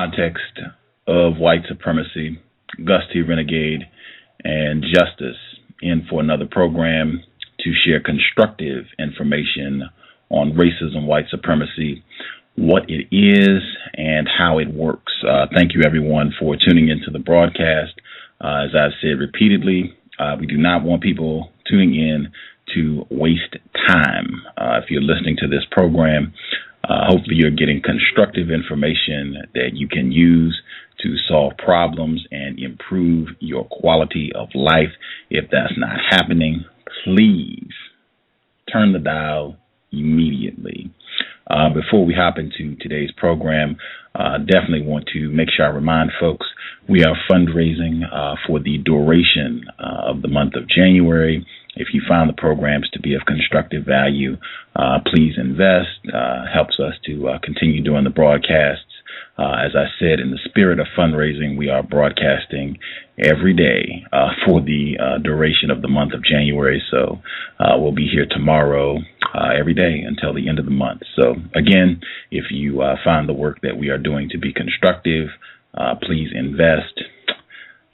Context of White Supremacy, Gus T Renegade, and Justice in for another program to share constructive information on racism, white supremacy, what it is, and how it works. Thank you, everyone, for tuning into the broadcast. As I've said repeatedly, we do not want people tuning in to waste time. If you're listening to this program, hopefully you're getting constructive information that you can use to solve problems and improve your quality of life. If that's not happening, please turn the dial immediately. Before we hop into today's program, definitely want to make sure I remind folks we are fundraising for the duration of the month of January. If you found the programs to be of constructive value, please invest. Helps us to continue doing the broadcasts. As I said, in the spirit of fundraising, we are broadcasting every day for the duration of the month of January. So we'll be here tomorrow every day until the end of the month. So again, if you find the work that we are doing to be constructive, please invest.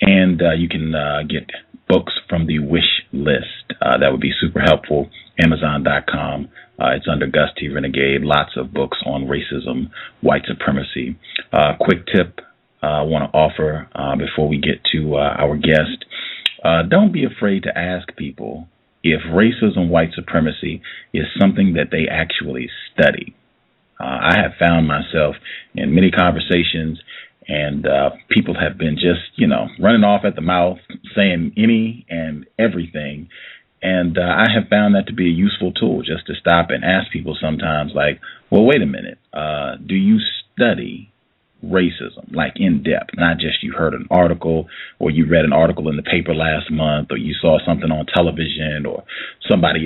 And you can get books from the wish list. That would be super helpful. Amazon.com. It's under Gus T Renegade. Lots of books on racism, white supremacy. Quick tip I want to offer before we get to our guest. Don't be afraid to ask people if racism, white supremacy is something that they actually study. I have found myself in many conversations and people have been just, running off at the mouth, saying any and everything. And I have found that to be a useful tool, just to stop and ask people sometimes, like, well, wait a minute, do you study racism, like in depth, not just you heard an article or you read an article in the paper last month or you saw something on television or someone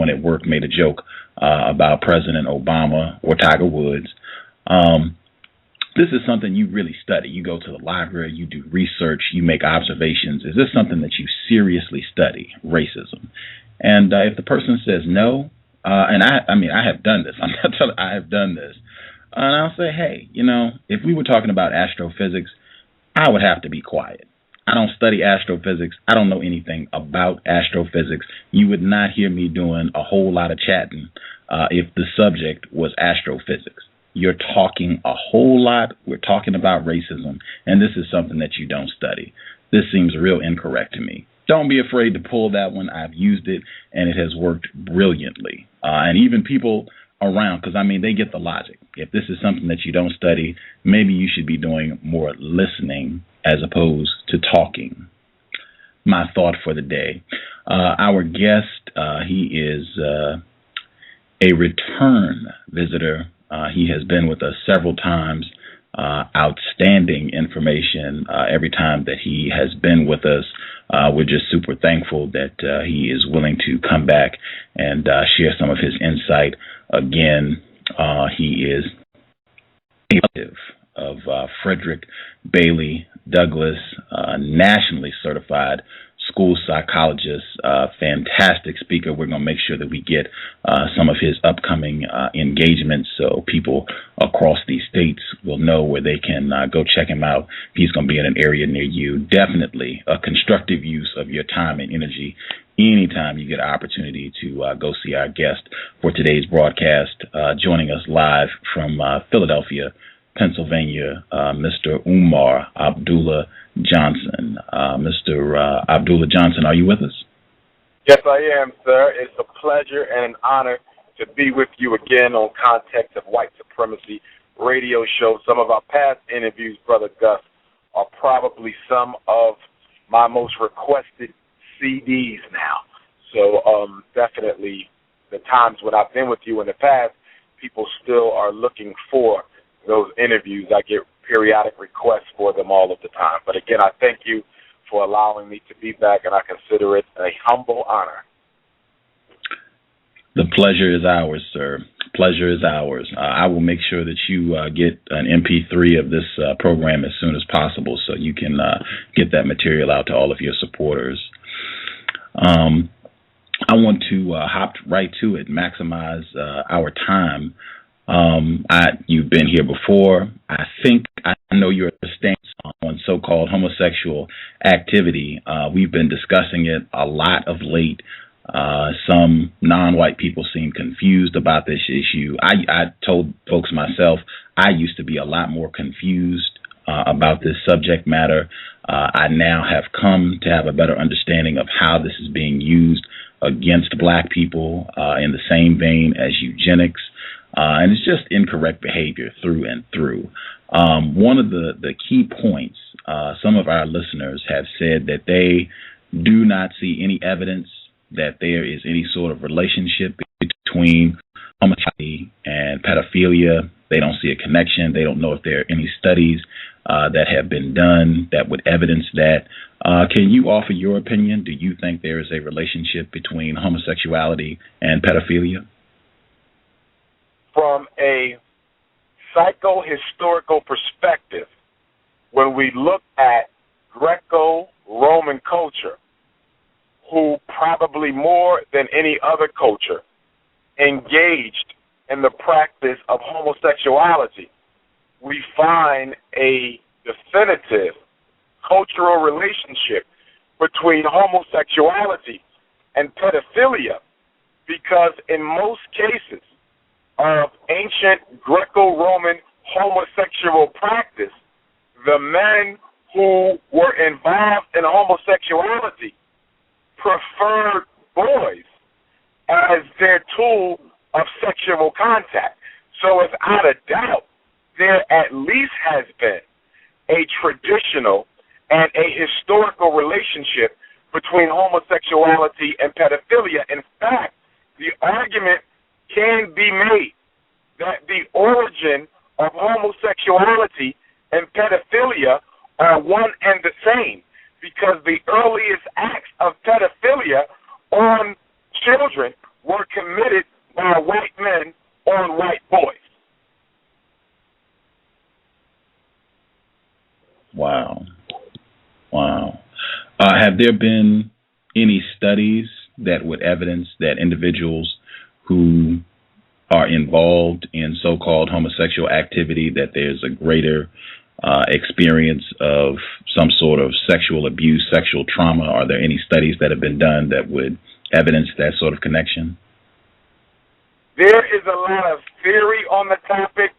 at work made a joke about President Obama or Tiger Woods. This is something you really study. You go to the library, you do research, you make observations. Is this something that you seriously study, racism? And if the person says no, and I have done this. I'm not telling I have done this. And I'll say, hey, if we were talking about astrophysics, I would have to be quiet. I don't study astrophysics. I don't know anything about astrophysics. You would not hear me doing a whole lot of chatting if the subject was astrophysics. You're talking a whole lot. We're talking about racism, and this is something that you don't study. This seems real incorrect to me. Don't be afraid to pull that one. I've used it, and it has worked brilliantly. And even people around, because, they get the logic. If this is something that you don't study, maybe you should be doing more listening as opposed to talking. My thought for the day. Our guest, he is a return visitor. He has been with us several times. Outstanding information every time that he has been with us. We're just super thankful that he is willing to come back and share some of his insight. Again, he is of Frederick Douglas, nationally certified school psychologist, fantastic speaker. We're going to make sure that we get some of his upcoming engagements so people across these states will know where they can go check him out. He's going to be in an area near you. Definitely a constructive use of your time and energy anytime you get an opportunity to go see our guest for today's broadcast. Joining us live from Philadelphia, Pennsylvania, Mr. Umar Abdullah Johnson. Mr. Abdullah Johnson, are you with us? Yes, I am, sir. It's a pleasure and an honor to be with you again on Context of White Supremacy radio show. Some of our past interviews, Brother Gus, are probably some of my most requested CDs now. So definitely the times when I've been with you in the past, people still are looking for those interviews. I get periodic requests for them all of the time. But again, I thank you for allowing me to be back, and I consider it a humble honor. The pleasure is ours, sir. Pleasure is ours. I will make sure that you get an MP3 of this program as soon as possible so you can get that material out to all of your supporters. I want to hop right to it, maximize our time. You've been here before. I think I know your stance on so-called homosexual activity. We've been discussing it a lot of late. Some non-white people seem confused about this issue. I told folks myself I used to be a lot more confused about this subject matter. I now have come to have a better understanding of how this is being used against black people in the same vein as eugenics. And it's just incorrect behavior through and through. One of the key points, some of our listeners have said that they do not see any evidence that there is any sort of relationship between homosexuality and pedophilia. They don't see a connection. They don't know if there are any studies that have been done that would evidence that. Can you offer your opinion? Do you think there is a relationship between homosexuality and pedophilia? From a psycho-historical perspective, when we look at Greco-Roman culture, who probably more than any other culture engaged in the practice of homosexuality, we find a definitive cultural relationship between homosexuality and pedophilia, because in most cases of ancient Greco-Roman homosexual practice, the men who were involved in homosexuality preferred boys as their tool of sexual contact. So without a doubt, there at least has been a traditional and a historical relationship between homosexuality and pedophilia. In fact, the argument can be made that the origin of homosexuality and pedophilia are one and the same, because the earliest acts of pedophilia on children were committed by white men on white boys. Wow. Have there been any studies that would evidence that individuals who are involved in so-called homosexual activity, that there's a greater experience of some sort of sexual abuse, sexual trauma? Are there any studies that have been done that would evidence that sort of connection? There is a lot of theory on the topic.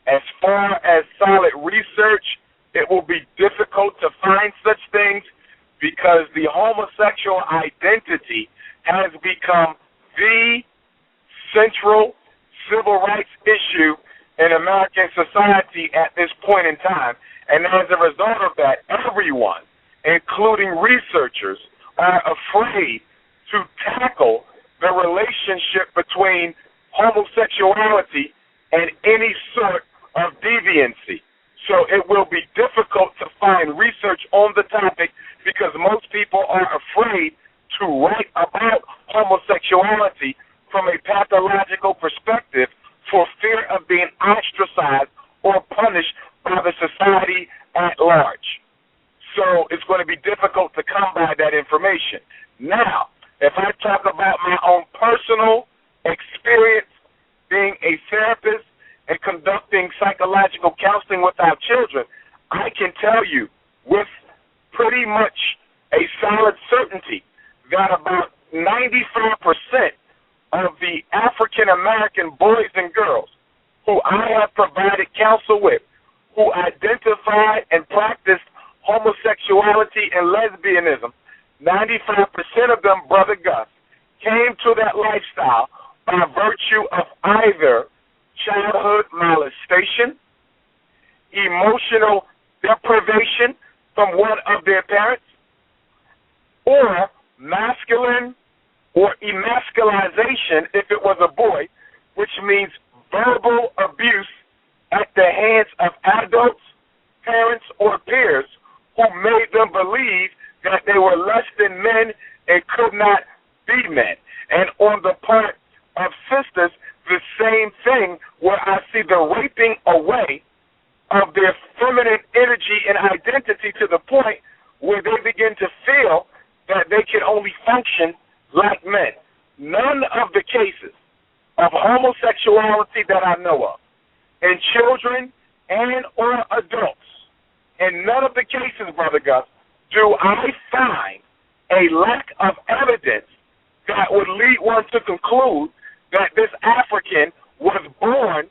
As far as solid research, it will be difficult to find such things, because the homosexual identity has become the central civil rights issue in American society at this point in time. And as a result of that, everyone, including researchers, are afraid to tackle the relationship between homosexuality and any sort of deviancy. So it will be difficult to find research on the topic, because most people are afraid to write about homosexuality from a pathological perspective for fear of being ostracized or punished by the society at large. So it's going to be difficult to come by that information. Now, if I talk about my own personal experience being a therapist and conducting psychological counseling with our children, I can tell you with pretty much a solid certainty that about 95% of the African American boys and girls who I have provided counsel with, who identified and practiced homosexuality and lesbianism, 95% of them, Brother Gus, came to that lifestyle by virtue of either childhood molestation, emotional deprivation from one of their parents, or masculine or emasculization if it was a boy, which means verbal abuse at the hands of adults, parents, or peers who made them believe that they were less than men and could not be men. And on the part of sisters, the same thing, where I see the raping away of their feminine energy and identity to the point where they begin to feel that they can only function like men. None of the cases of homosexuality that I know of in children and or adults. In none of the cases, Brother Gus, do I find a lack of evidence that would lead one to conclude that this African was born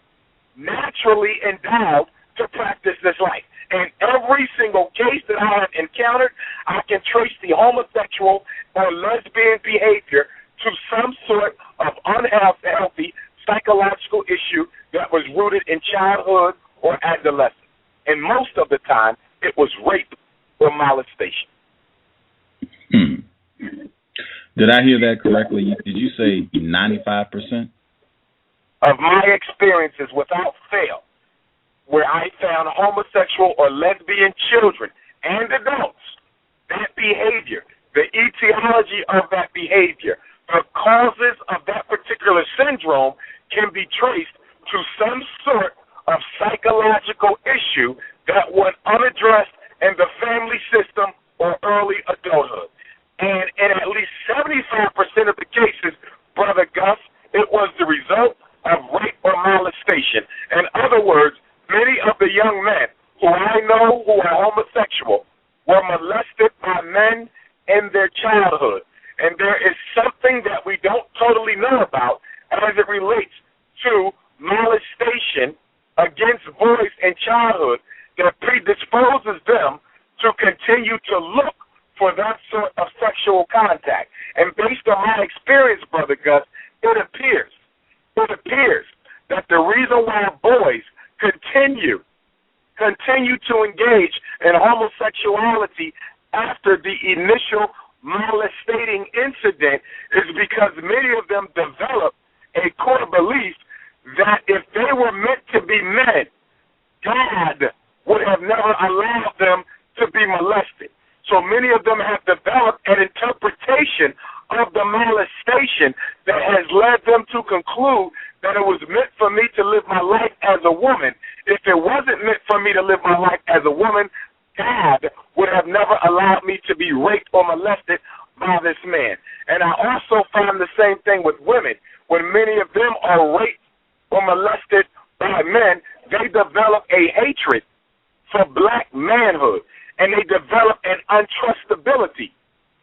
naturally endowed to practice this life. In every single case that I have encountered, I can trace the homosexual or lesbian behavior to some sort of unhealthy psychological issue that was rooted in childhood or adolescence. And most of the time, it was rape or molestation. Did I hear that correctly? Did you say 95%? Of my experiences, without fail, where I found homosexual or lesbian children and adults, that behavior, the etiology of that behavior, the causes of that particular syndrome can be traced to some sort of psychological issue that went unaddressed in the family system or early adulthood. And in at least 75% of the cases, Brother Gus, it was the result of rape or molestation. In other words, many of the young men who I know who are homosexual were molested by men in their childhood. And there is something that we don't totally know about as it relates to molestation against boys in childhood that predisposes them to continue to look for that sort of sexual contact. And based on my experience, Brother Gus, it appears that the reason why boys continue to engage in homosexuality after the initial molestating incident is because many of them develop a core belief that if they were meant to be men, God would have never allowed them to be molested. So many of them have developed an interpretation of the molestation that has led them to conclude that it was meant for me to live my life as a woman. If it wasn't meant for me to live my life as a woman, God would have never allowed me to be raped or molested by this man. And I also find the same thing with women. When many of them are raped or molested by men, they develop a hatred for black manhood, and they develop an untrustability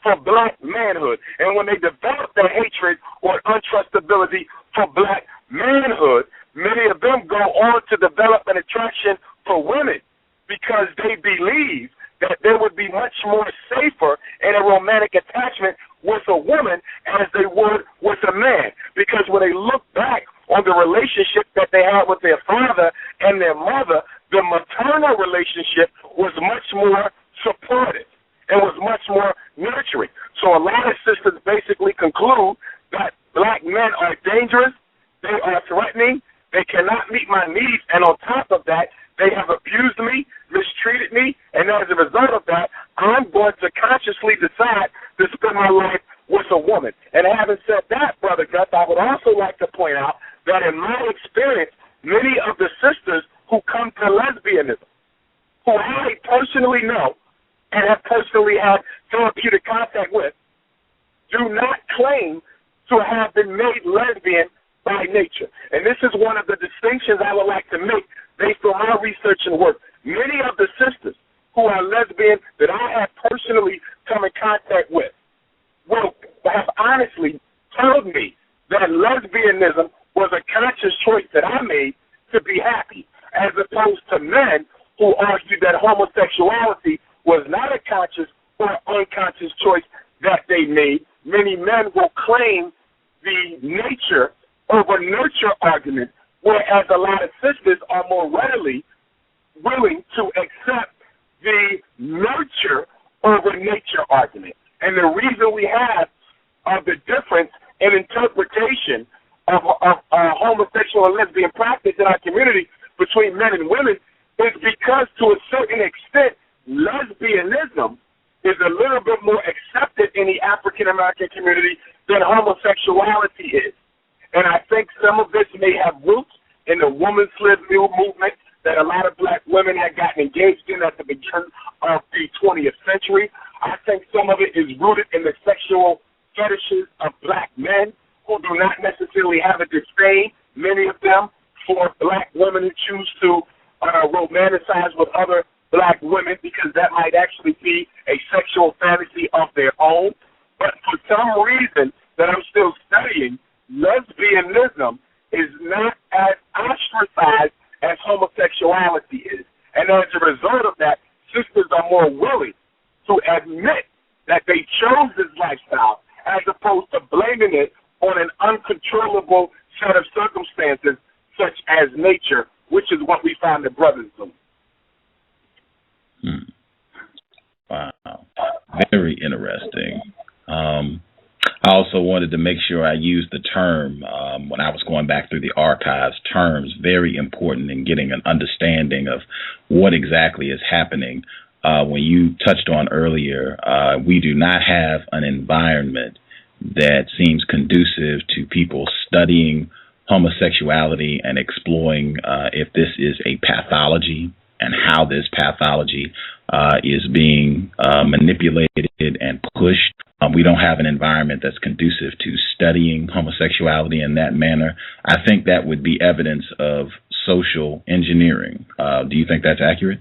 for black manhood. And when they develop that hatred or untrustability for black manhood, many of them go on to develop an attraction for women because they believe that they would be much more safer in a romantic attachment with a woman as they would with a man. Because when they look back on the relationship that they had with their father and their mother, the maternal relationship was much more supportive and was much more nurturing. So a lot of sisters basically conclude that black men are dangerous, they are threatening, they cannot meet my needs, and on top of that, they have abused me, mistreated me, and as a result of that, I'm going to consciously decide to spend my life with a woman. And having said that, Brother Gus, I would also like to point out that in my experience, many of the sisters who come to lesbianism, who I personally know and have personally had therapeutic contact with, do not claim to have been made lesbian by nature. And this is one of the distinctions I would like to make based on my research and work. Many of the sisters who are lesbian that I have personally come in contact with will have honestly told me that lesbianism was a conscious choice that I made to be happy, as opposed to men who argue that homosexuality was not a conscious or unconscious choice that they made. Many men will claim the nature over nurture argument, whereas a lot of sisters are more readily willing to accept the nurture over nature argument. And the reason we have the difference in interpretation of homosexual and lesbian practice in our community between men and women is because, to a certain extent, lesbianism is a little bit more accepted in the African-American community than homosexuality is. And I think some of this may have roots in the women's slave movement that a lot of black women had gotten engaged in at the beginning of the 20th century. I think some of it is rooted in the sexual fetishes of black men who do not necessarily have a disdain, many of them, for black women who choose to romanticize with other black women because that might actually be a sexual fantasy of their own. But for some reason that I'm still studying, lesbianism is not as ostracized as homosexuality is. And as a result of that, sisters are more willing to admit that they chose this lifestyle as opposed to blaming it on an uncontrollable set of circumstances such as nature, which is what we find the brothers do. Wow. Very interesting. I also wanted to make sure I used the term, when I was going back through the archives, terms very important in getting an understanding of what exactly is happening. When you touched on earlier, we do not have an environment that seems conducive to people studying homosexuality and exploring if this is a pathology and how this pathology is being manipulated and pushed. We don't have an environment that's conducive to studying homosexuality in that manner. I think that would be evidence of social engineering. Do you think that's accurate?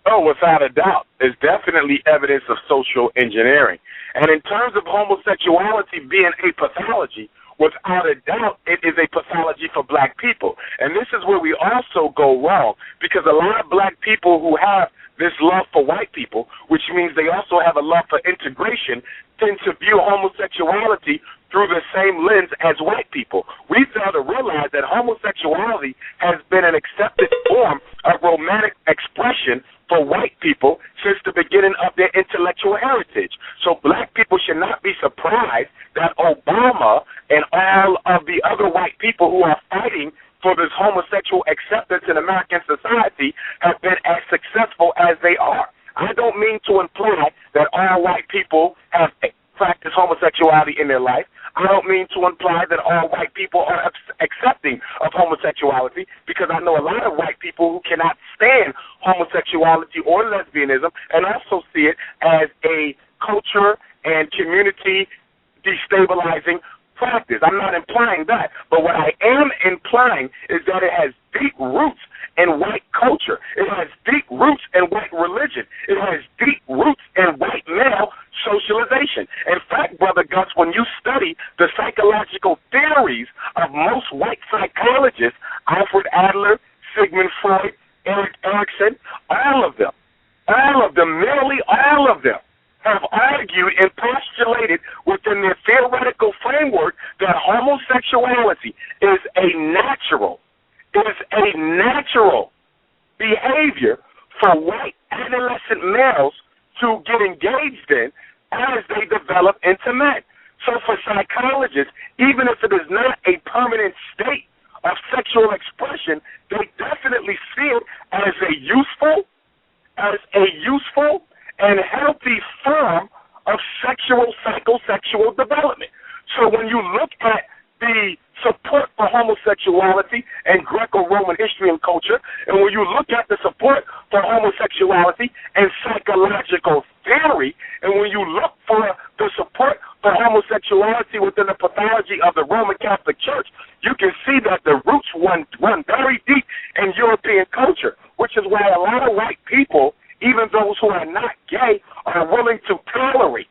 Oh, without a doubt. There's definitely evidence of social engineering. And in terms of homosexuality being a pathology, without a doubt, it is a pathology for black people. And this is where we also go wrong, because a lot of black people who have this love for white people, which means they also have a love for integration, tend to view homosexuality through the same lens as white people. We fail to realize that homosexuality has been an accepted form of romantic expression for white people since the beginning of their intellectual heritage. So black people should not be surprised that Obama and all of the other white people who are fighting for this homosexual acceptance in American society have been as successful as they are. I don't mean to imply that all white people have practiced homosexuality in their life. I don't mean to imply that all white people are accepting of homosexuality, because I know a lot of white people who cannot stand homosexuality or lesbianism and also see it as a culture and community destabilizing practice. I'm not implying that, but what I am implying is that it has deep roots in white culture. It has deep roots in white religion. It has deep roots in white male socialization. In fact, Brother Gus, when you study the psychological theories of most white psychologists, Alfred Adler, Sigmund Freud, Erik Erikson, all of them, nearly all of them, have argued and postulated within their theoretical framework that homosexuality is a natural behavior for white adolescent males to get engaged in as they develop into men. So for psychologists, even if it is not a permanent state of sexual expression, they definitely see it as a useful and healthy form of psychosexual development. So when you look at the support for homosexuality and Greco-Roman history and culture, and when you look at the support for homosexuality and psychological theory, and when you look for the support for homosexuality within the pathology of the Roman Catholic Church, you can see that the roots run very deep in European culture, which is why a lot of white people, even those who are not gay, are willing to tolerate,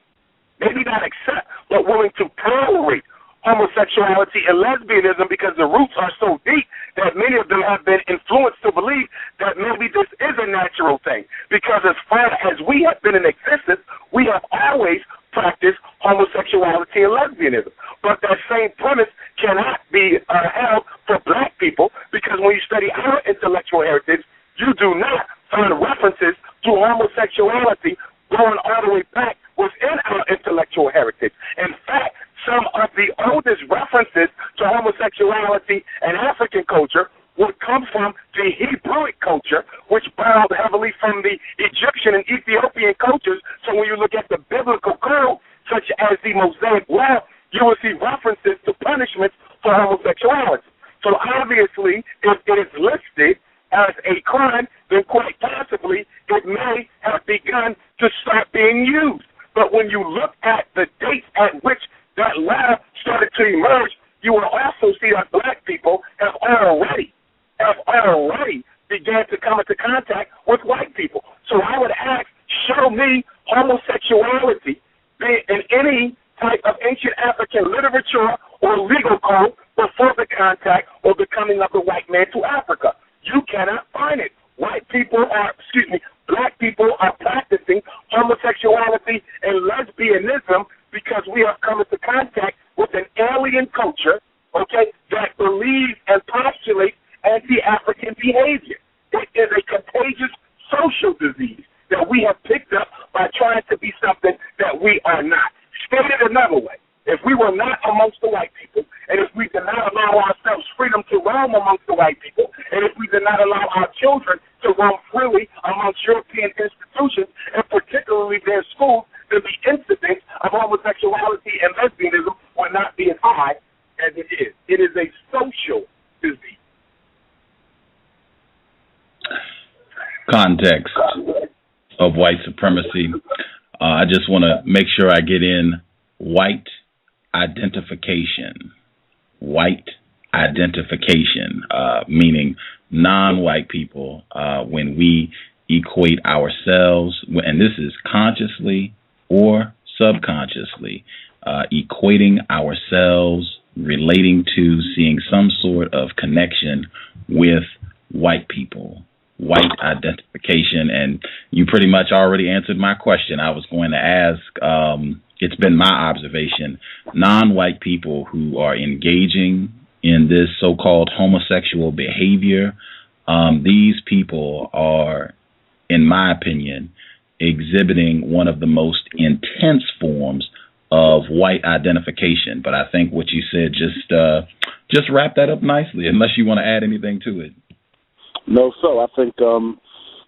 maybe not accept, but willing to tolerate homosexuality and lesbianism, because the roots are so deep that many of them have been influenced to believe that maybe this is a natural thing. Because as far as we have been in existence, we have always practiced homosexuality and lesbianism. But that same premise cannot be held for black people, because when you study our intellectual heritage, you do not find references to homosexuality going all the way back within our intellectual heritage. In fact, some of the oldest references to homosexuality and African culture would come from the Hebrewic culture, which borrowed heavily from the Egyptian and Ethiopian cultures. So when you look at the biblical code, such as the Mosaic Law, you will see references to punishments for homosexuality. So obviously, if it is listed as a crime, then quite possibly it may have begun to start being used. But when you look at the dates at which that law started to emerge, you will also see that black people have already began to come into contact with white people. So I would ask, show me homosexuality in any type of ancient African literature or legal code before the contact or the coming of the white man to Africa. You cannot find it. Black people are practicing homosexuality and lesbianism because we have come into contact with an alien culture, okay, that believes and postulates anti-African behavior. It is a contagious social disease that we have picked up by trying to be something that we are not. Stated another way, if we were not amongst the white people, and if we did not allow ourselves freedom to roam amongst the white people, and if we did not allow our children to roam freely amongst European institutions, and particularly their schools, then the incidence of homosexuality and lesbianism would not be as high as it is. It is a social disease. Context of white supremacy. I just want to make sure I get in white identification. White identification, meaning non-white people, when we equate ourselves, and this is consciously or subconsciously, equating ourselves, relating to, seeing some sort of connection with white people. White identification, and you pretty much already answered my question. I was going to ask, it's been my observation, non-white people who are engaging in this so-called homosexual behavior, these people are, in my opinion, exhibiting one of the most intense forms of white identification. But I think what you said just wrap that up nicely, unless you want to add anything to it. No, so I think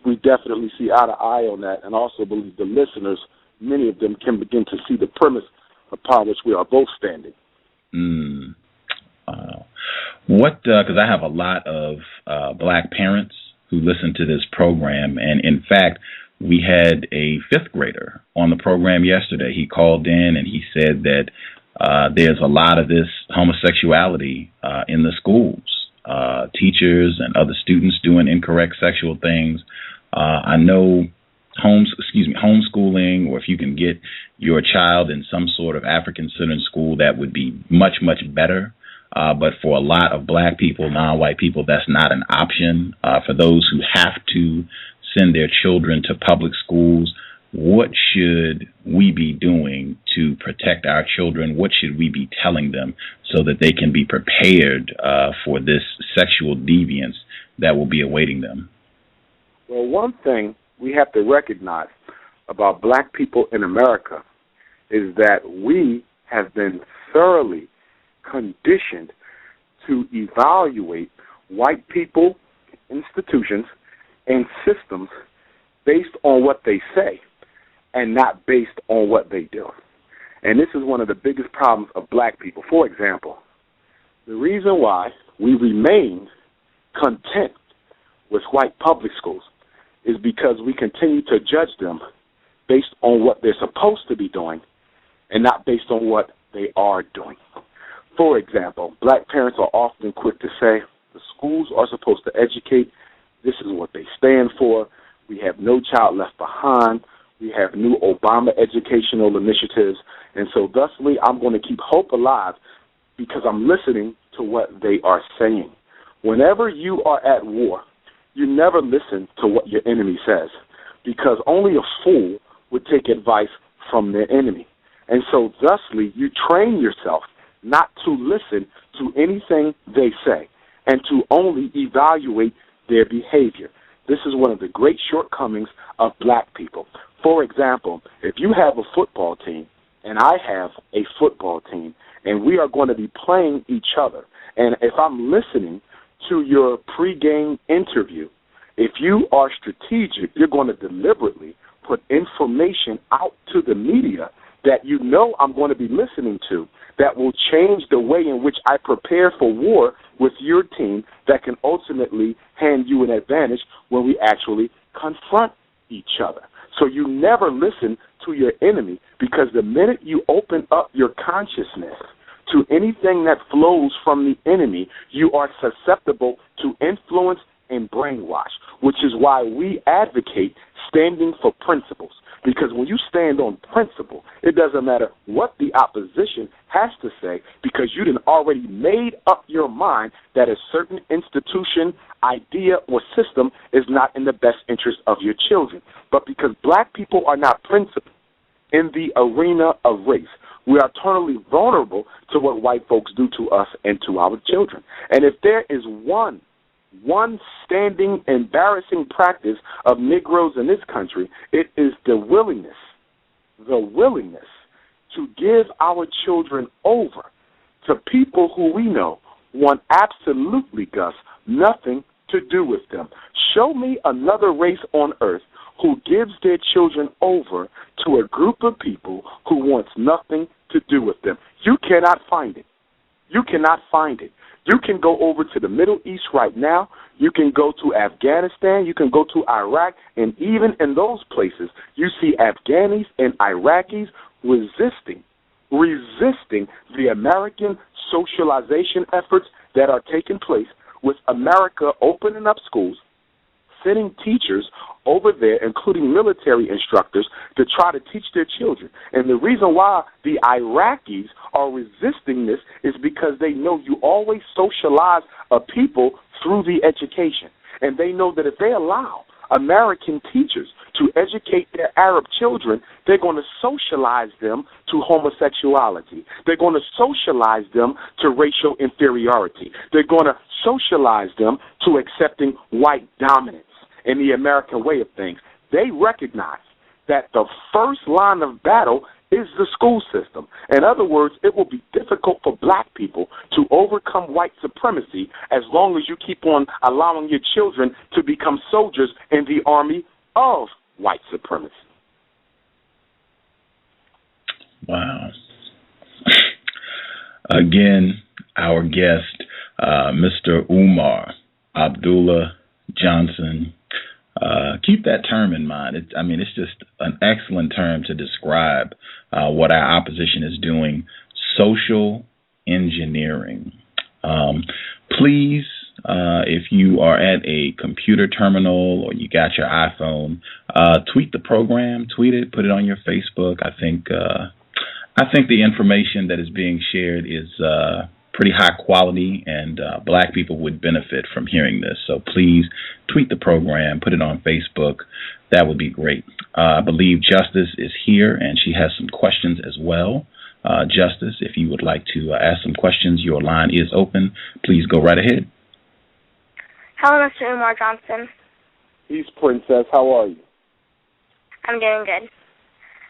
we definitely see eye to eye on that, and also believe the listeners, many of them, can begin to see the premise upon which we are both standing. Because I have a lot of black parents who listen to this program, and in fact, we had a fifth grader on the program yesterday. He called in and he said that there's a lot of this homosexuality in the schools. Teachers and other students doing incorrect sexual things. I know homeschooling, or if you can get your child in some sort of African-centered school, that would be much, much better. But for a lot of black people, non-white people, that's not an option. For those who have to send their children to public schools, what should we be doing to protect our children? What should we be telling them so that they can be prepared for this sexual deviance that will be awaiting them? Well, one thing we have to recognize about black people in America is that we have been thoroughly conditioned to evaluate white people, institutions, and systems based on what they say, and not based on what they do. And this is one of the biggest problems of black people. For example, the reason why we remain content with white public schools is because we continue to judge them based on what they're supposed to be doing and not based on what they are doing. For example, black parents are often quick to say, the schools are supposed to educate. This is what they stand for. We have No Child Left Behind. We have new Obama educational initiatives. And so thusly, I'm going to keep hope alive because I'm listening to what they are saying. Whenever you are at war, you never listen to what your enemy says, because only a fool would take advice from their enemy. And so thusly, you train yourself not to listen to anything they say and to only evaluate their behavior. This is one of the great shortcomings of black people. For example, if you have a football team and I have a football team and we are going to be playing each other, and if I'm listening to your pregame interview, if you are strategic, you're going to deliberately put information out to the media that you know I'm going to be listening to that will change the way in which I prepare for war with your team that can ultimately hand you an advantage when we actually confront each other. So you never listen to your enemy, because the minute you open up your consciousness to anything that flows from the enemy, you are susceptible to influence and brainwash, which is why we advocate standing for principles. Because when you stand on principle, it doesn't matter what the opposition has to say, because you done already made up your mind that a certain institution, idea, or system is not in the best interest of your children. But because black people are not principled in the arena of race, we are totally vulnerable to what white folks do to us and to our children. And if there is one standing embarrassing practice of Negroes in this country, it is the willingness to give our children over to people who we know want absolutely, Gus, nothing to do with them. Show me another race on earth who gives their children over to a group of people who wants nothing to do with them. You cannot find it. You cannot find it. You can go over to the Middle East right now. You can go to Afghanistan. You can go to Iraq. And even in those places, you see Afghanis and Iraqis resisting the American socialization efforts that are taking place, with America opening up schools, sending teachers over there, including military instructors, to try to teach their children. And the reason why the Iraqis are resisting this is because they know you always socialize a people through the education. And they know that if they allow American teachers to educate their Arab children, they're going to socialize them to homosexuality. They're going to socialize them to racial inferiority. They're going to socialize them to accepting white dominance in the American way of things. They recognize that the first line of battle is the school system. In other words, it will be difficult for black people to overcome white supremacy as long as you keep on allowing your children to become soldiers in the army of white supremacy. Wow. Again, our guest, Mr. Umar Abdullah Johnson. Keep that term in mind. It's just an excellent term to describe what our opposition is doing, social engineering. Please, if you are at a computer terminal or you got your iPhone, tweet the program, tweet it, put it on your Facebook. I think the information that is being shared is pretty high quality, and black people would benefit from hearing this. So please tweet the program, put it on Facebook. That would be great. I believe Justice is here, and she has some questions as well. Justice, if you would like to ask some questions, your line is open. Please go right ahead. Hello, Mr. Umar Johnson. Peace, Princess. How are you? I'm doing good.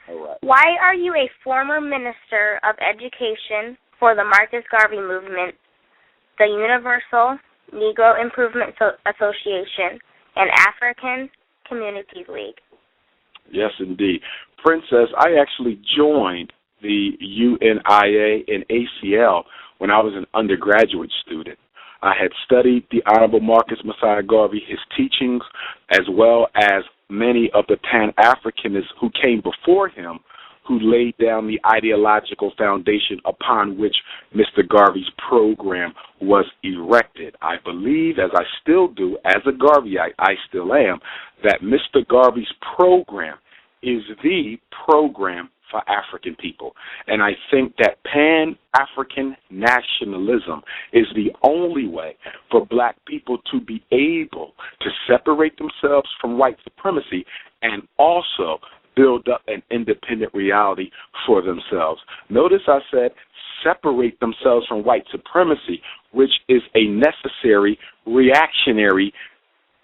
All right. Why are you a former Minister of Education for the Marcus Garvey Movement, the Universal Negro Improvement Association, and African Communities League? Yes, indeed. Princess, I actually joined the UNIA and ACL when I was an undergraduate student. I had studied the Honorable Marcus Messiah Garvey, his teachings, as well as many of the Pan-Africanists who came before him, who laid down the ideological foundation upon which Mr. Garvey's program was erected. I believe, as I still do, as a Garveyite, I still am, that Mr. Garvey's program is the program for African people. And I think that Pan-African nationalism is the only way for black people to be able to separate themselves from white supremacy and also build up an independent reality for themselves. Notice I said separate themselves from white supremacy, which is a necessary reactionary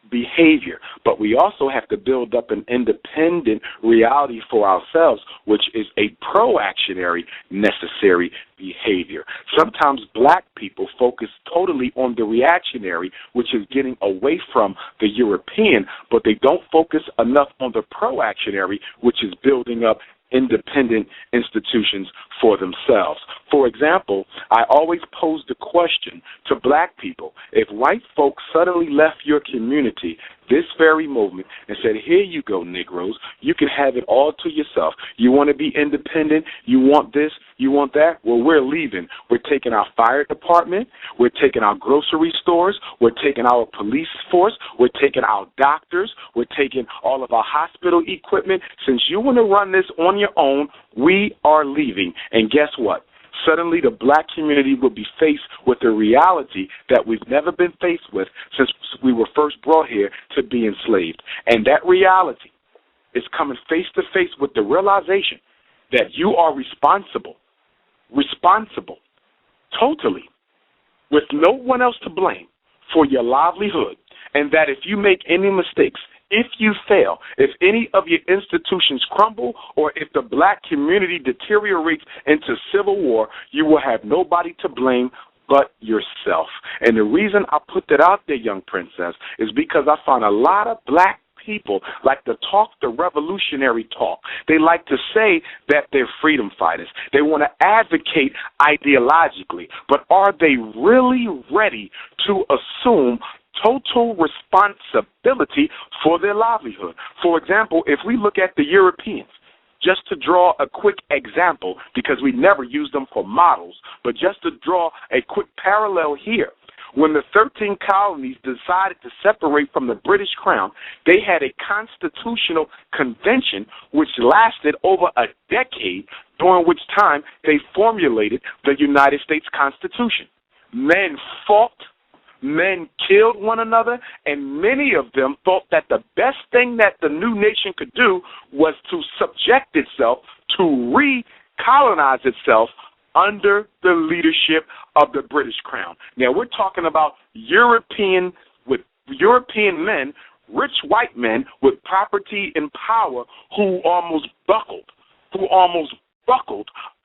behavior. But we also have to build up an independent reality for ourselves, which is a proactionary necessary behavior. Sometimes black people focus totally on the reactionary, which is getting away from the European, but they don't focus enough on the proactionary, which is building up independent institutions for themselves. For example, I always pose the question to black people: if white folks suddenly left your community, this very movement and said, here you go, Negroes. You can have it all to yourself. You want to be independent? You want this? You want that? Well, we're leaving. We're taking our fire department. We're taking our grocery stores. We're taking our police force. We're taking our doctors. We're taking all of our hospital equipment. Since you want to run this on your own, we are leaving. And guess what? Suddenly the black community will be faced with a reality that we've never been faced with since we were first brought here to be enslaved. And that reality is coming face to face with the realization that you are responsible, totally, with no one else to blame for your livelihood, and that if you make any mistakes, if you fail, if any of your institutions crumble, or if the black community deteriorates into civil war, you will have nobody to blame but yourself. And the reason I put that out there, young princess, is because I find a lot of black people like to talk the revolutionary talk. They like to say that they're freedom fighters. They want to advocate ideologically, but are they really ready to assume total responsibility for their livelihood? For example, if we look at the Europeans, just to draw a quick example, because we never use them for models, but just to draw a quick parallel here, when the 13 colonies decided to separate from the British Crown, they had a constitutional convention which lasted over a decade, during which time they formulated the United States Constitution. Men fought, men killed one another, and many of them thought that the best thing that the new nation could do was to subject itself, to recolonize itself under the leadership of the British Crown. Now, we're talking about European men, rich white men with property and power who almost buckled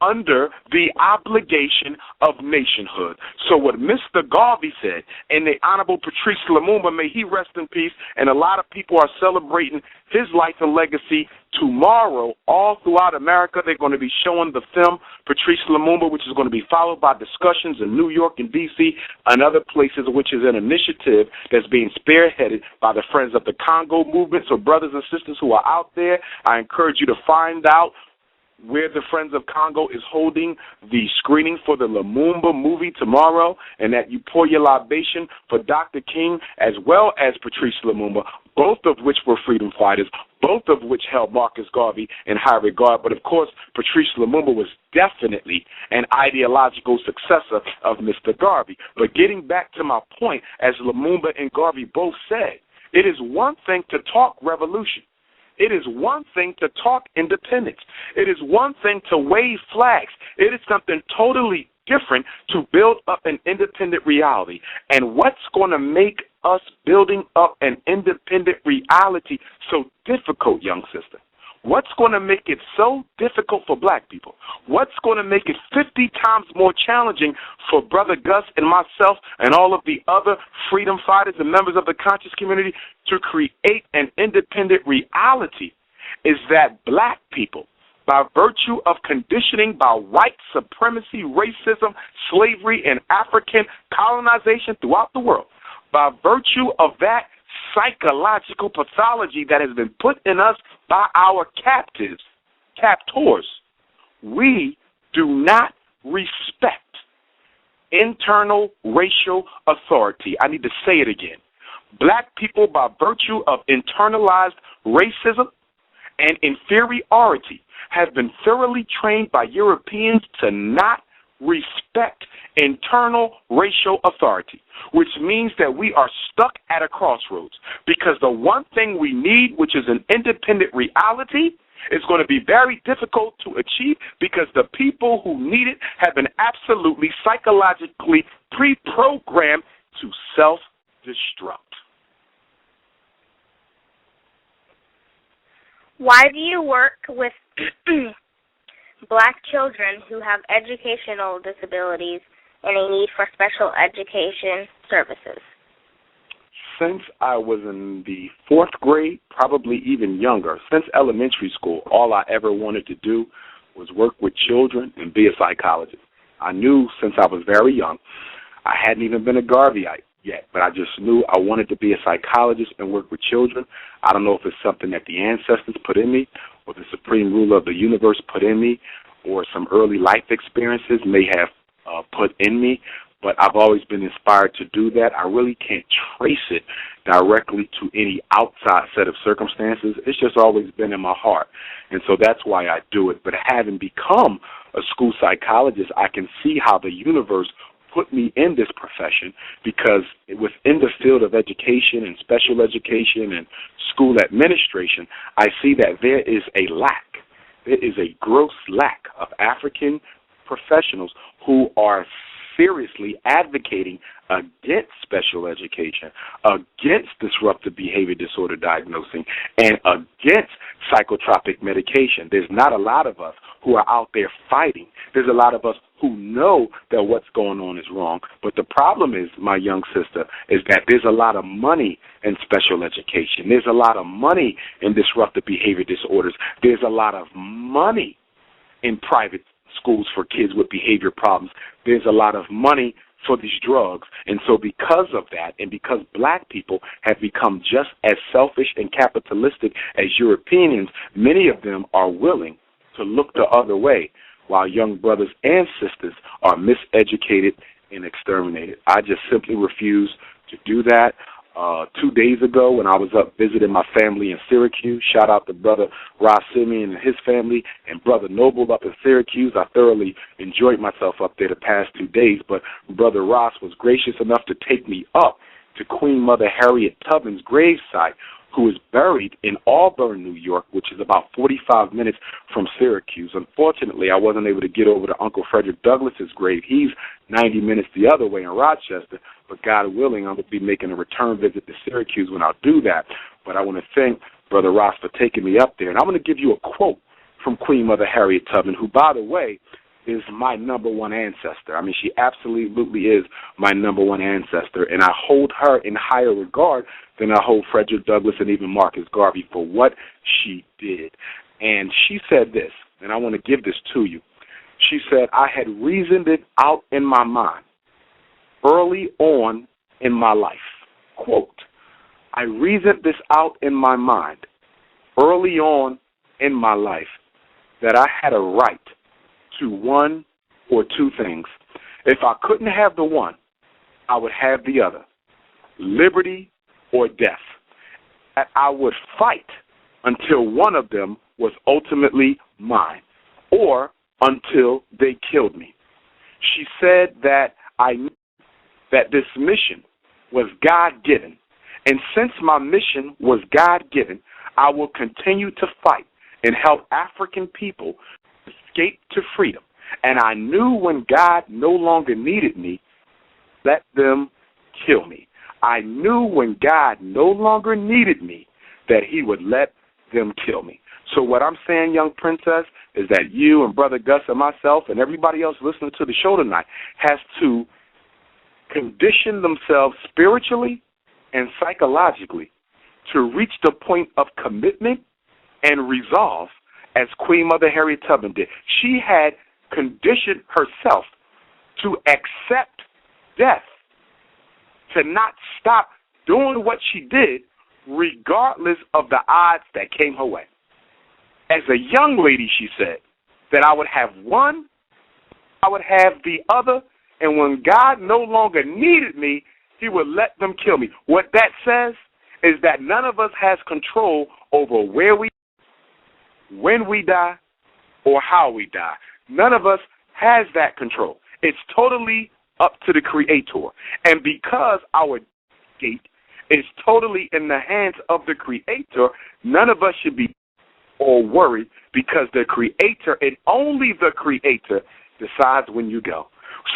under the obligation of nationhood. So what Mr. Garvey said, and the Honorable Patrice Lumumba, may he rest in peace, and a lot of people are celebrating his life and legacy tomorrow all throughout America. They're going to be showing the film Patrice Lumumba, which is going to be followed by discussions in New York and D.C. and other places, which is an initiative that's being spearheaded by the Friends of the Congo movement. So brothers and sisters who are out there, I encourage you to find out where the Friends of Congo is holding the screening for the Lumumba movie tomorrow, and that you pour your libation for Dr. King as well as Patrice Lumumba, both of which were freedom fighters, both of which held Marcus Garvey in high regard. But, of course, Patrice Lumumba was definitely an ideological successor of Mr. Garvey. But getting back to my point, as Lumumba and Garvey both said, it is one thing to talk revolution. It is one thing to talk independence. It is one thing to wave flags. It is something totally different to build up an independent reality. And what's going to make us building up an independent reality so difficult, young sister? What's going to make it so difficult for black people? What's going to make it 50 times more challenging for Brother Gus and myself and all of the other freedom fighters and members of the conscious community to create an independent reality is that black people, by virtue of conditioning by white supremacy, racism, slavery, and African colonization throughout the world, by virtue of that psychological pathology that has been put in us by our captors, we do not respect internal racial authority. I need to say it again. Black people, by virtue of internalized racism and inferiority, have been thoroughly trained by Europeans to not respect internal racial authority, which means that we are stuck at a crossroads, because the one thing we need, which is an independent reality, is going to be very difficult to achieve, because the people who need it have been absolutely psychologically pre-programmed to self-destruct. Why do you work with black children who have educational disabilities and a need for special education services? Since I was in the 4th grade, probably even younger, since elementary school, all I ever wanted to do was work with children and be a psychologist. I knew since I was very young, I hadn't even been a Garveyite, yet, but I just knew I wanted to be a psychologist and work with children. I don't know if it's something that the ancestors put in me or the supreme ruler of the universe put in me or some early life experiences may have put in me, but I've always been inspired to do that. I really can't trace it directly to any outside set of circumstances. It's just always been in my heart, and so that's why I do it. But having become a school psychologist, I can see how the universe put me in this profession, because within the field of education and special education and school administration, I see that there is a lack. There is a gross lack of African professionals who are seriously advocating against special education, against disruptive behavior disorder diagnosing, and against psychotropic medication. There's not a lot of us who are out there fighting. There's a lot of us who know that what's going on is wrong. But the problem is, my young sister, is that there's a lot of money in special education. There's a lot of money in disruptive behavior disorders. There's a lot of money in private schools for kids with behavior problems. There's a lot of money for these drugs. And so because of that, and because black people have become just as selfish and capitalistic as Europeans, many of them are willing to look the other way, while young brothers and sisters are miseducated and exterminated. I just simply refuse to do that. 2 days ago, when I was up visiting my family in Syracuse, shout out to Brother Ross Simeon and his family, and Brother Noble up in Syracuse. I thoroughly enjoyed myself up there the past 2 days, but Brother Ross was gracious enough to take me up to Queen Mother Harriet Tubman's gravesite, who is buried in Auburn, New York, which is about 45 minutes from Syracuse. Unfortunately, I wasn't able to get over to Uncle Frederick Douglas's grave. He's 90 minutes the other way in Rochester, but God willing, I'm going to be making a return visit to Syracuse when I'll do that. But I want to thank Brother Ross for taking me up there. And I'm going to give you a quote from Queen Mother Harriet Tubman, who, by the way, is my number one ancestor. I mean, she absolutely is my number one ancestor, and I hold her in higher regard than I hold Frederick Douglass and even Marcus Garvey for what she did. And she said this, and I want to give this to you. She said, I had reasoned it out in my mind early on in my life. Quote, I reasoned this out in my mind early on in my life that I had a right to one or two things. If I couldn't have the one, I would have the other, liberty or death. That I would fight until one of them was ultimately mine, or until they killed me. She said that I knew that this mission was God-given, and since my mission was God-given, I will continue to fight and help African people escape to freedom. And I knew when God no longer needed me, let them kill me. I knew when God no longer needed me that he would let them kill me. So what I'm saying, young princess, is that you and Brother Gus and myself and everybody else listening to the show tonight has to condition themselves spiritually and psychologically to reach the point of commitment and resolve as Queen Mother Harriet Tubman did. She had conditioned herself to accept death, to not stop doing what she did regardless of the odds that came her way. As a young lady, she said that I would have one, I would have the other, and when God no longer needed me, he would let them kill me. What that says is that none of us has control over where we, when we die, or how we die. None of us has that control. It's totally up to the Creator. And because our gate is totally in the hands of the Creator, none of us should be or worried, because the Creator and only the Creator decides when you go.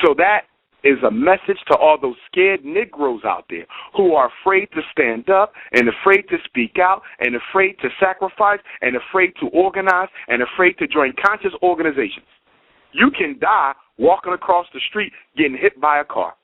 So that is a message to all those scared Negroes out there who are afraid to stand up and afraid to speak out and afraid to sacrifice and afraid to organize and afraid to join conscious organizations. You can die walking across the street getting hit by a car.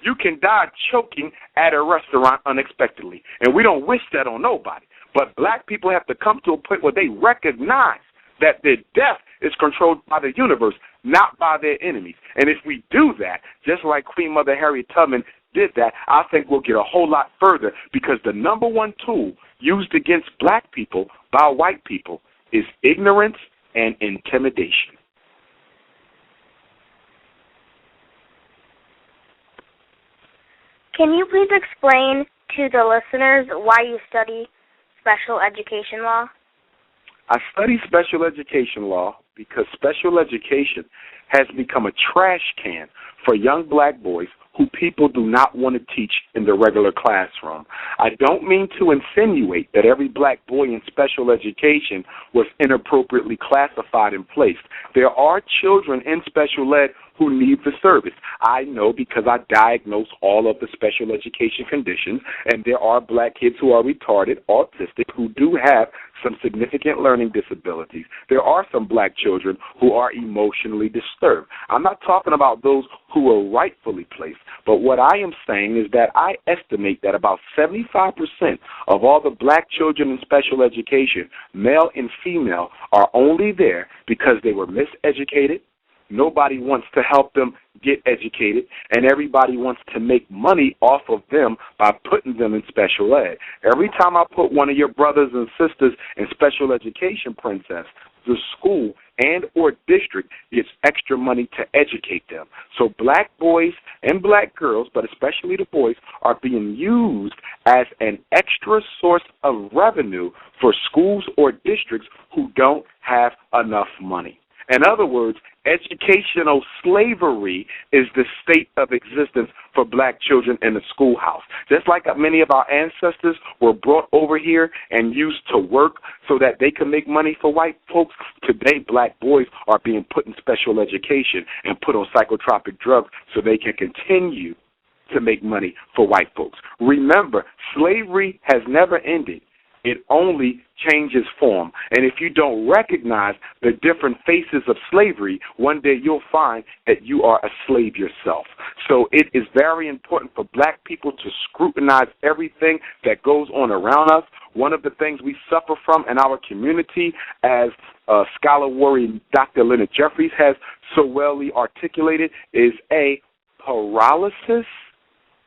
You can die choking at a restaurant unexpectedly. And we don't wish that on nobody. But black people have to come to a point where they recognize that their death is controlled by the universe, not by their enemies. And if we do that, just like Queen Mother Harriet Tubman did that, I think we'll get a whole lot further, because the number one tool used against black people by white people is ignorance and intimidation. Can you please explain to the listeners why you study special education law? I study special education law because special education has become a trash can for young black boys who people do not want to teach in the regular classroom. I don't mean to insinuate that every black boy in special education was inappropriately classified and placed. There are children in special ed who need the service. I know because I diagnose all of the special education conditions, and there are black kids who are retarded, autistic, who do have some significant learning disabilities. There are some black children who are emotionally disturbed. I'm not talking about those who are rightfully placed, but what I am saying is that I estimate that about 75% of all the black children in special education, male and female, are only there because they were miseducated. Nobody wants to help them get educated, and everybody wants to make money off of them by putting them in special ed. Every time I put one of your brothers and sisters in special education, Princess, the school and or district gets extra money to educate them. So black boys and black girls, but especially the boys, are being used as an extra source of revenue for schools or districts who don't have enough money. In other words, educational slavery is the state of existence for black children in the schoolhouse. Just like many of our ancestors were brought over here and used to work so that they could make money for white folks, today black boys are being put in special education and put on psychotropic drugs so they can continue to make money for white folks. Remember, slavery has never ended. It only changes form. And if you don't recognize the different faces of slavery, one day you'll find that you are a slave yourself. So it is very important for black people to scrutinize everything that goes on around us. One of the things we suffer from in our community, as scholar warrior Dr. Leonard Jeffries has so well articulated, is a paralysis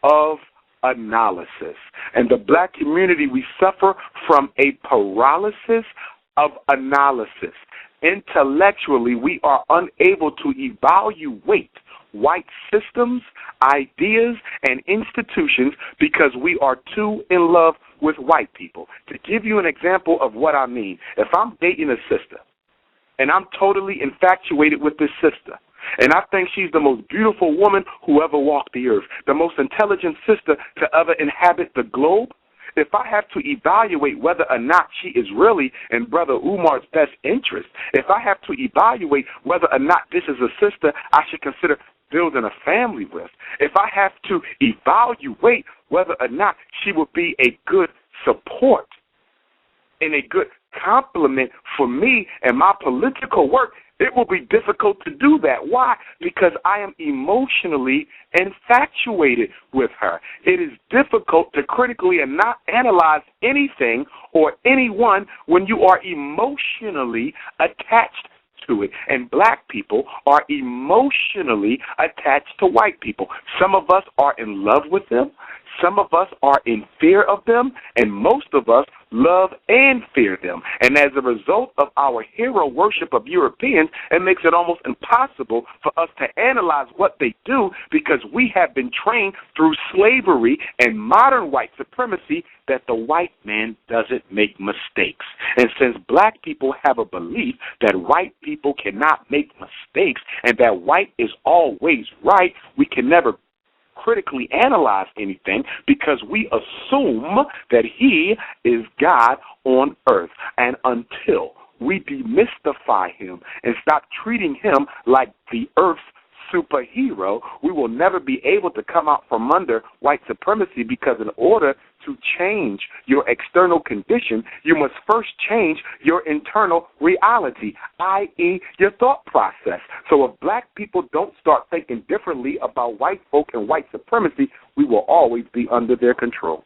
of analysis. And the black community, we suffer from a paralysis of analysis. Intellectually, we are unable to evaluate white systems, ideas, and institutions because we are too in love with white people. To give you an example of what I mean, if I'm dating a sister and I'm totally infatuated with this sister, and I think she's the most beautiful woman who ever walked the earth, the most intelligent sister to ever inhabit the globe, if I have to evaluate whether or not she is really in Brother Umar's best interest, if I have to evaluate whether or not this is a sister I should consider building a family with, if I have to evaluate whether or not she would be a good support and a good complement for me and my political work, it will be difficult to do that. Why? Because I am emotionally infatuated with her. It is difficult to critically and not analyze anything or anyone when you are emotionally attached to it. And black people are emotionally attached to white people. Some of us are in love with them. Some of us are in fear of them, and most of us love and fear them. And as a result of our hero worship of Europeans, it makes it almost impossible for us to analyze what they do because we have been trained through slavery and modern white supremacy that the white man doesn't make mistakes. And since black people have a belief that white people cannot make mistakes and that white is always right, we can never critically analyze anything because we assume that he is God on earth. And until we demystify him and stop treating him like the earth's superhero, we will never be able to come out from under white supremacy, because in order to change your external condition, you must first change your internal reality, i.e. your thought process. So if black people don't start thinking differently about white folk and white supremacy, we will always be under their control.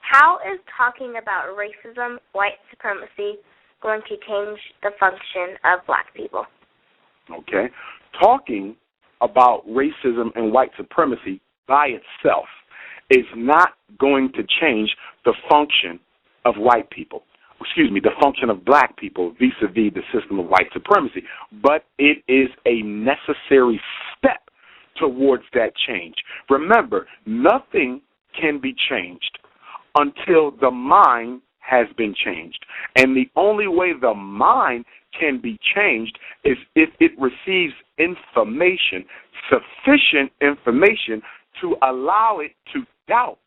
How is talking about racism, white supremacy, going to change the function of black people? okay? Talking about racism and white supremacy by itself is not going to change the function of white people. The function of black people vis-a-vis the system of white supremacy. But it is a necessary step towards that change. Remember, nothing can be changed until the mind has been changed. And the only way the mind can be changed is if it receives information, sufficient information to allow it to doubt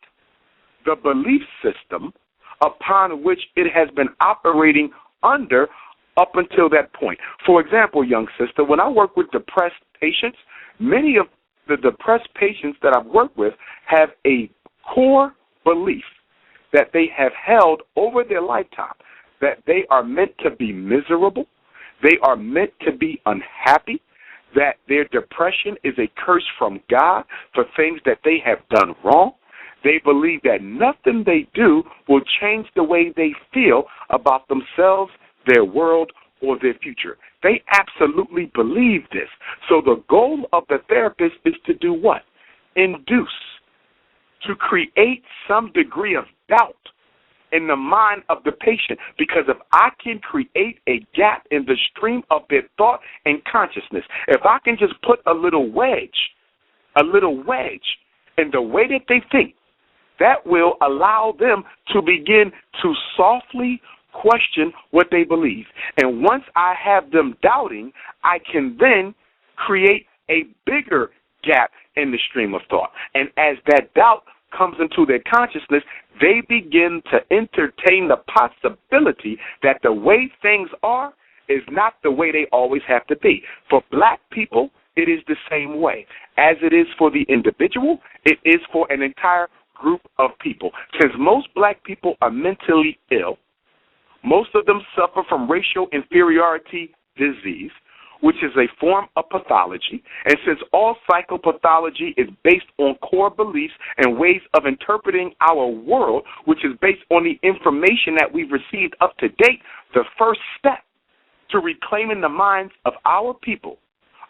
the belief system upon which it has been operating under up until that point. For example, young sister, when I work with depressed patients, many of the depressed patients that I've worked with have a core belief that they have held over their lifetime, that they are meant to be miserable, they are meant to be unhappy, that their depression is a curse from God for things that they have done wrong. They believe that nothing they do will change the way they feel about themselves, their world, or their future. They absolutely believe this. So the goal of the therapist is to do what? Induce, to create some degree of doubt in the mind of the patient. Because if I can create a gap in the stream of their thought and consciousness, if I can just put a little wedge in the way that they think, that will allow them to begin to softly question what they believe. And once I have them doubting, I can then create a bigger gap in the stream of thought. And as that doubt comes into their consciousness, they begin to entertain the possibility that the way things are is not the way they always have to be. For black people, it is the same way. As it is for the individual, it is for an entire group of people. Since most black people are mentally ill, most of them suffer from racial inferiority disease, which is a form of pathology. And since all psychopathology is based on core beliefs and ways of interpreting our world, which is based on the information that we've received up to date, the first step to reclaiming the minds of our people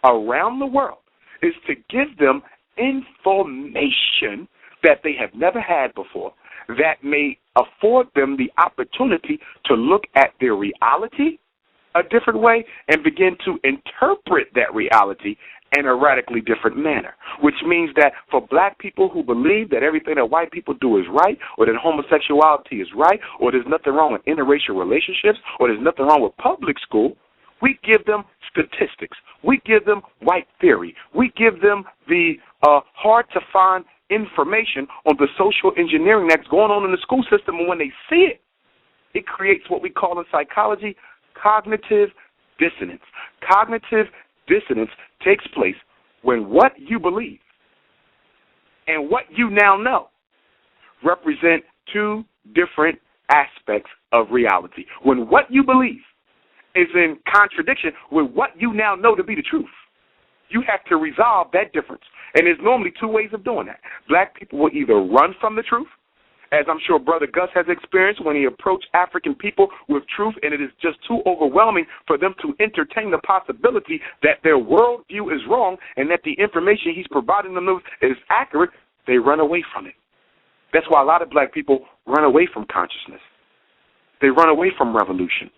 around the world is to give them information that they have never had before, that may afford them the opportunity to look at their reality a different way and begin to interpret that reality in a radically different manner, which means that for black people who believe that everything that white people do is right, or that homosexuality is right, or there's nothing wrong with interracial relationships, or there's nothing wrong with public school, we give them statistics. We give them white theory. We give them the hard-to-find information on the social engineering that's going on in the school system, and when they see it, it creates what we call in psychology cognitive dissonance. Cognitive dissonance takes place when what you believe and what you now know represent two different aspects of reality. When what you believe is in contradiction with what you now know to be the truth, you have to resolve that difference. And there's normally two ways of doing that. Black people will either run from the truth, as I'm sure Brother Gus has experienced when he approached African people with truth, and it is just too overwhelming for them to entertain the possibility that their worldview is wrong and that the information he's providing them with is accurate. They run away from it. That's why a lot of black people run away from consciousness. They run away from revolution.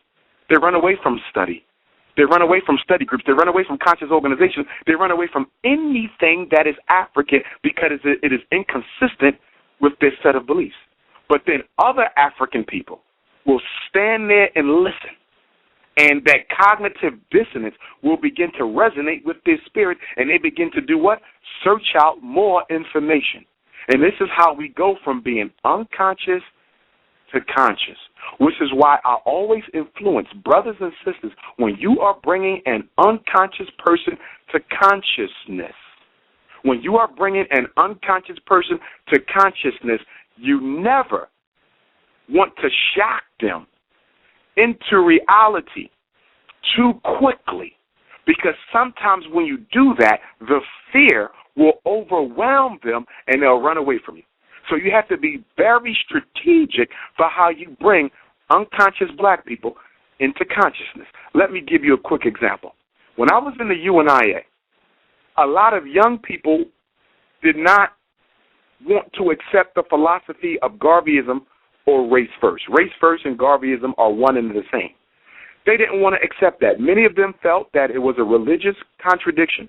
They run away from study. They run away from study groups. They run away from conscious organizations. They run away from anything that is African because it is inconsistent with their set of beliefs. But then other African people will stand there and listen, and that cognitive dissonance will begin to resonate with their spirit, and they begin to do what? Search out more information. And this is how we go from being unconscious to conscious, which is why I always influence brothers and sisters when you are bringing an unconscious person to consciousness. When you are bringing an unconscious person to consciousness, you never want to shock them into reality too quickly, because sometimes when you do that, the fear will overwhelm them and they'll run away from you. So you have to be very strategic for how you bring unconscious black people into consciousness. Let me give you a quick example. When I was in the UNIA, a lot of young people did not want to accept the philosophy of Garveyism or race first. Race first and Garveyism are one and the same. They didn't want to accept that. Many of them felt that it was a religious contradiction,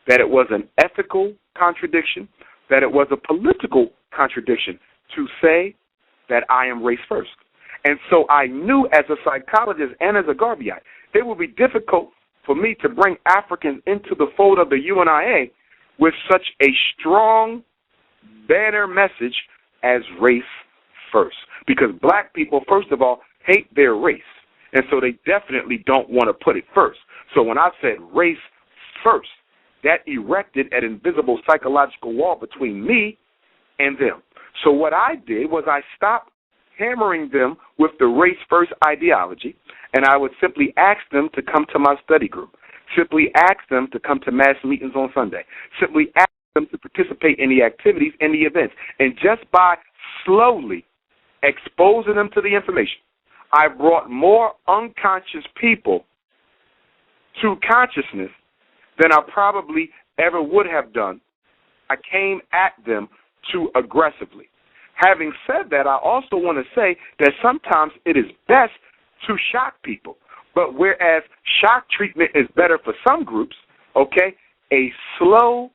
that it was an ethical contradiction, that it was a political contradiction to say that I am race first. And so I knew as a psychologist and as a Garveyite, it would be difficult for me to bring Africans into the fold of the UNIA with such a strong banner message as race first. Because black people, first of all, hate their race. And so they definitely don't want to put it first. So when I said race first, that erected an invisible psychological wall between me and them. So what I did was I stopped hammering them with the race first ideology, and I would simply ask them to come to my study group, simply ask them to come to mass meetings on Sunday, simply ask them to participate in the activities and the events. And just by slowly exposing them to the information, I brought more unconscious people to consciousness than I probably ever would have done. I came at them too aggressively. Having said that, I also want to say that sometimes it is best to shock people. But whereas shock treatment is better for some groups, okay, a slow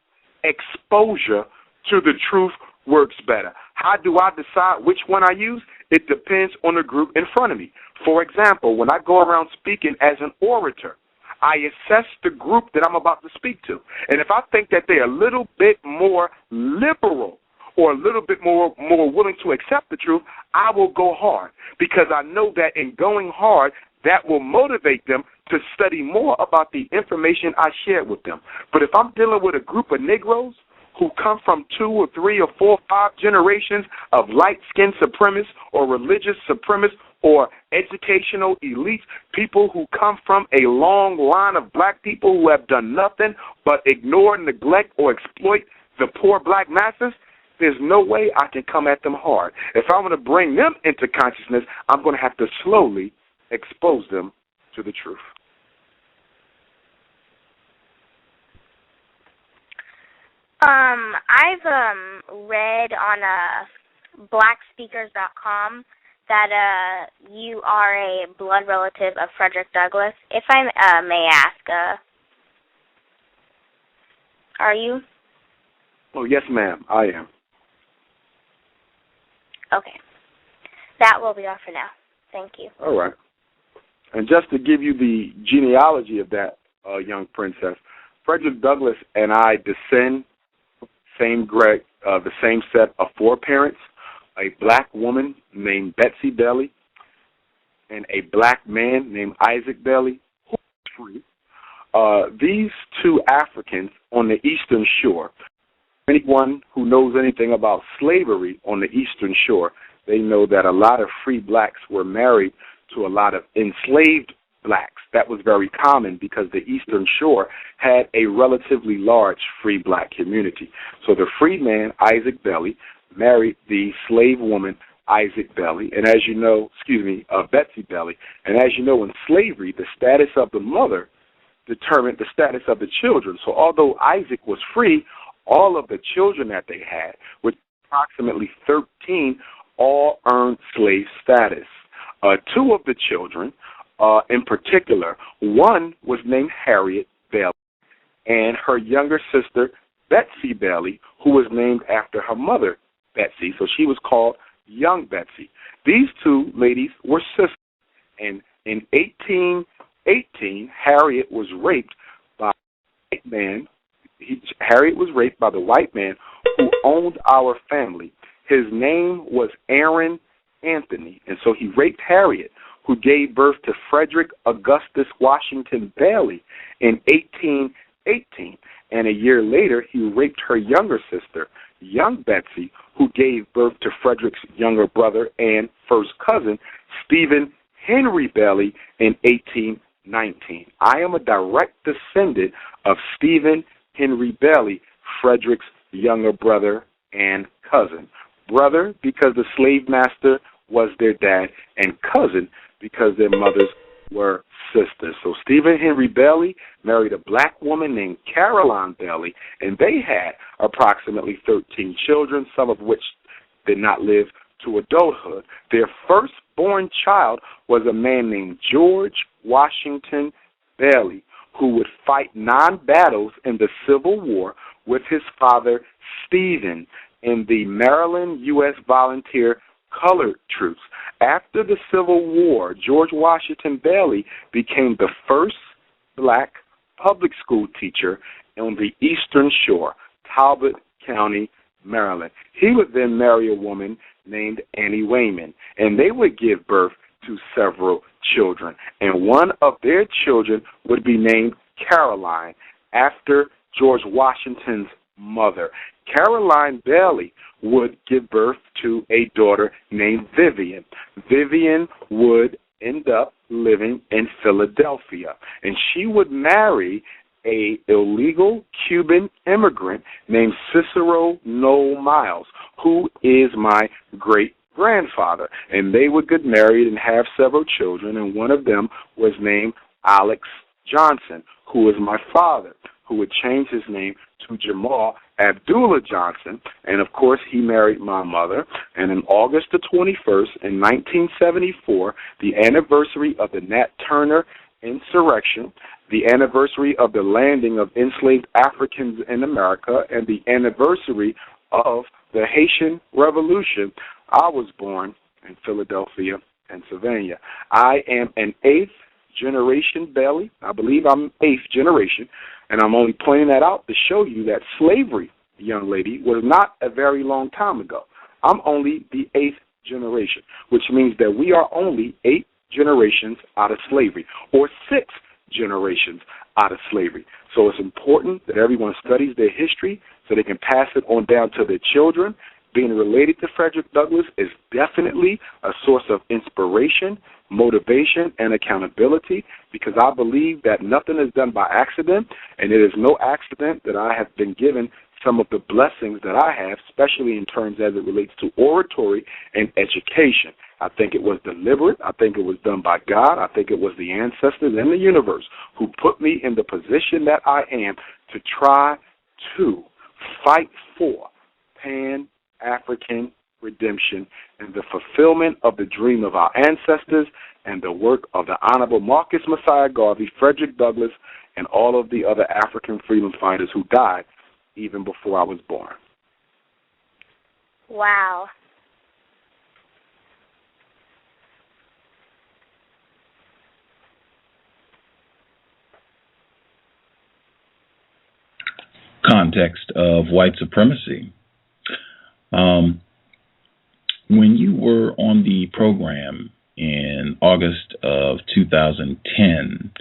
exposure to the truth works better. How do I decide which one I use? It depends on the group in front of me. For example, when I go around speaking as an orator, I assess the group that I'm about to speak to. And if I think that they're a little bit more liberal or a little bit more willing to accept the truth, I will go hard, because I know that in going hard, that will motivate them to study more about the information I shared with them. But if I'm dealing with a group of Negroes who come from 2 or 3 or 4 or 5 generations of light-skinned supremacists or religious supremacists or educational elites, people who come from a long line of black people who have done nothing but ignore, neglect, or exploit the poor black masses, there's no way I can come at them hard. If I want to bring them into consciousness, I'm going to have to slowly expose them to the truth. I've read on blackspeakers.com that you are a blood relative of Frederick Douglass. If I may ask, are you? Oh, yes, ma'am, I am. Okay. That will be all for now. Thank you. All right. And just to give you the genealogy of that young princess, Frederick Douglass and I descend the same set of 4 parents, a black woman named Betsy Bailey and a black man named Isaac Bailey, who was free. These 2 Africans on the Eastern Shore, anyone who knows anything about slavery on the Eastern Shore, they know that a lot of free blacks were married to a lot of enslaved blacks. That was very common because the Eastern Shore had a relatively large free black community. So the free man, Isaac Bailey, married the slave woman, Isaac Bailey, and as you know, Betsy Bailey. And as you know, in slavery, the status of the mother determined the status of the children. So although Isaac was free, all of the children that they had, which approximately 13, all earned slave status. 2 of the children, in particular, one was named Harriet Bailey, and her younger sister, Betsy Bailey, who was named after her mother, Betsy, so she was called Young Betsy. These 2 ladies were sisters, and in 1818, Harriet was raped by a white man. Harriet was raped by the white man who owned our family. His name was Aaron Anthony, and so he raped Harriet, who gave birth to Frederick Augustus Washington Bailey in 1818. And a year later, he raped her younger sister, Young Betsy, who gave birth to Frederick's younger brother and first cousin, Stephen Henry Bailey, in 1819. I am a direct descendant of Stephen Henry Bailey, Frederick's younger brother and cousin. Brother, because the slave master was their dad, and cousin, because their mothers were sisters. So Stephen Henry Bailey married a black woman named Caroline Bailey, and they had approximately 13 children, some of which did not live to adulthood. Their firstborn child was a man named George Washington Bailey, who would fight 9 battles in the Civil War with his father, Stephen, in the Maryland U.S. Volunteer Colored Troops. After the Civil War, George Washington Bailey became the first black public school teacher on the Eastern Shore, Talbot County, Maryland. He would then marry a woman named Annie Wayman, and they would give birth to several children. And one of their children would be named Caroline, after George Washington's mother. Caroline Bailey would give birth to a daughter named Vivian. Vivian would end up living in Philadelphia, and she would marry an illegal Cuban immigrant named Cicero Noel Miles, who is my great-grandfather. And they would get married and have several children, and one of them was named Alex Johnson, who is my father, who would change his name to Jamal Abdullah Johnson. And, of course, he married my mother. And on August the 21st, in 1974, the anniversary of the Nat Turner insurrection, the anniversary of the landing of enslaved Africans in America, and the anniversary of the Haitian Revolution, I was born in Philadelphia, Pennsylvania. I am an 8th generation Bailey. I believe I'm 8th generation, and I'm only pointing that out to show you that slavery, young lady, was not a very long time ago. I'm only the 8th generation, which means that we are only 8 generations out of slavery, or 6 generations out of slavery. So it's important that everyone studies their history so they can pass it on down to their children. Being related to Frederick Douglass is definitely a source of inspiration, motivation, and accountability, because I believe that nothing is done by accident, and it is no accident that I have been given some of the blessings that I have, especially in terms as it relates to oratory and education. I think it was deliberate. I think it was done by God. I think it was the ancestors in the universe who put me in the position that I am to try to fight for Pan-African redemption and the fulfillment of the dream of our ancestors and the work of the Honorable Marcus Messiah Garvey, Frederick Douglass, and all of the other African freedom fighters who died even before I was born. Wow. Context of White Supremacy. When you were on the program in August of 2010,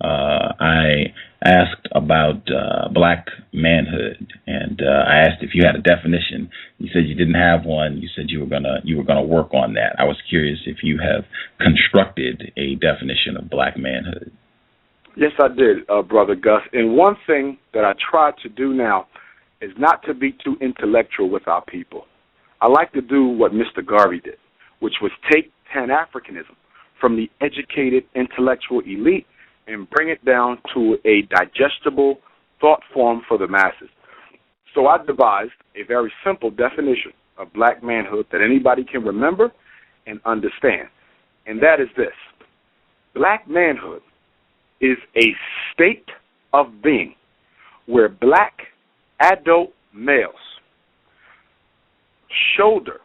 I asked about black manhood, and I asked if you had a definition. You said you didn't have one. You said you were gonna work on that. I was curious if you have constructed a definition of black manhood. Yes, I did, Brother Gus. And one thing that I try to do now is not to be too intellectual with our people. I like to do what Mr. Garvey did, which was take Pan-Africanism from the educated intellectual elite and bring it down to a digestible thought form for the masses. So I devised a very simple definition of black manhood that anybody can remember and understand, and that is this. Black manhood is a state of being where black adult males shoulder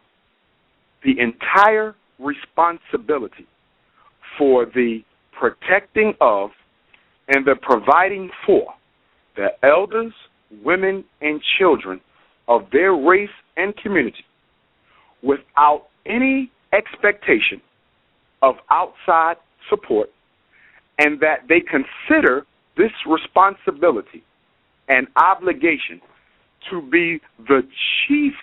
the entire responsibility for the protecting of and the providing for the elders, women, and children of their race and community without any expectation of outside support, and that they consider this responsibility and obligation to be the chief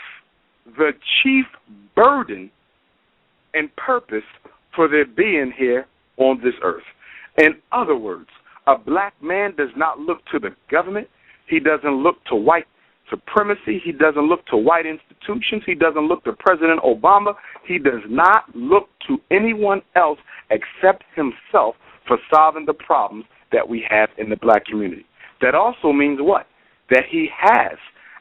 burden and purpose for their being here on this earth. In other words, a black man does not look to the government. He doesn't look to white supremacy. He doesn't look to white institutions. He doesn't look to President Obama. He does not look to anyone else except himself for solving the problems that we have in the black community. That also means what? That he has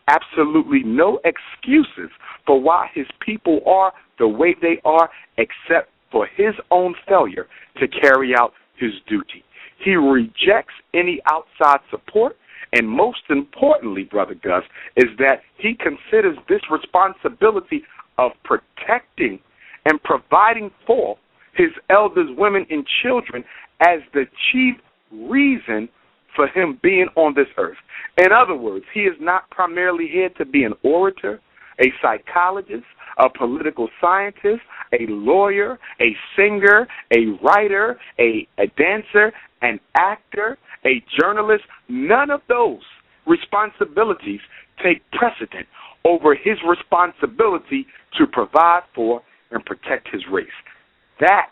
absolutely no excuses for why his people are the way they are, except for his own failure to carry out his duty. He rejects any outside support, and most importantly, Brother Gus, is that he considers this responsibility of protecting and providing for his elders, women, and children as the chief reason for him being on this earth. In other words, he is not primarily here to be an orator, a psychologist, a political scientist, a lawyer, a singer, a writer, a dancer, an actor, a journalist. None of those responsibilities take precedent over his responsibility to provide for and protect his race. That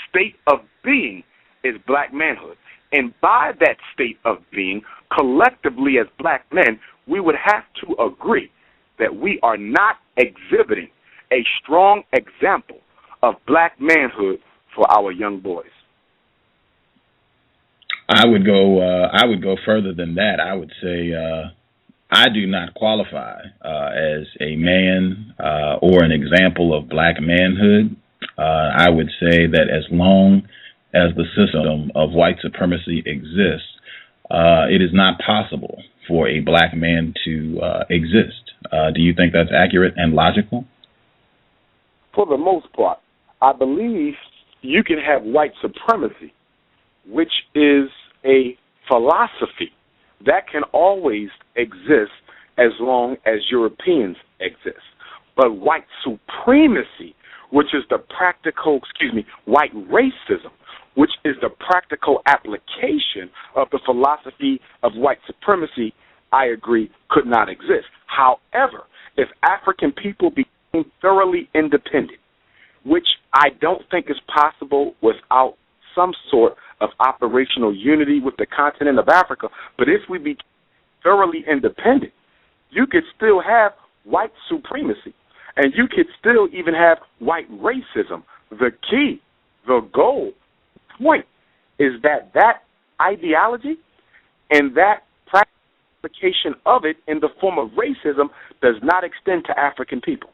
state of being is black manhood. And by that state of being, collectively as black men, we would have to agree that we are not exhibiting a strong example of black manhood for our young boys. I would go further than that. I would say I do not qualify as a man or an example of black manhood. I would say that as long as the system of white supremacy exists, it is not possible for a black man to exist. Do you think that's accurate and logical? For the most part, I believe you can have white supremacy, which is a philosophy that can always exist as long as Europeans exist. But white supremacy, which is the practical, white racism, which is the practical application of the philosophy of white supremacy, I agree, could not exist. However, if African people became thoroughly independent, which I don't think is possible without some sort of operational unity with the continent of Africa, but if we became thoroughly independent, you could still have white supremacy, and you could still even have white racism. The key, the goal, point is that ideology and that application of it in the form of racism does not extend to African people.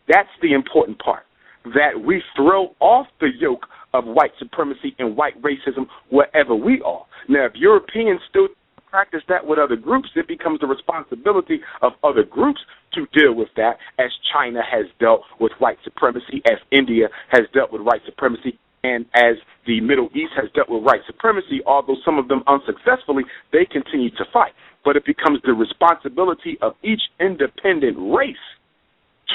That's the important part, that we throw off the yoke of white supremacy and white racism wherever we are. Now, if Europeans still practice that with other groups, it becomes the responsibility of other groups to deal with that, as China has dealt with white supremacy, as India has dealt with white supremacy, and as the Middle East has dealt with white supremacy. Although some of them unsuccessfully, they continue to fight. But it becomes the responsibility of each independent race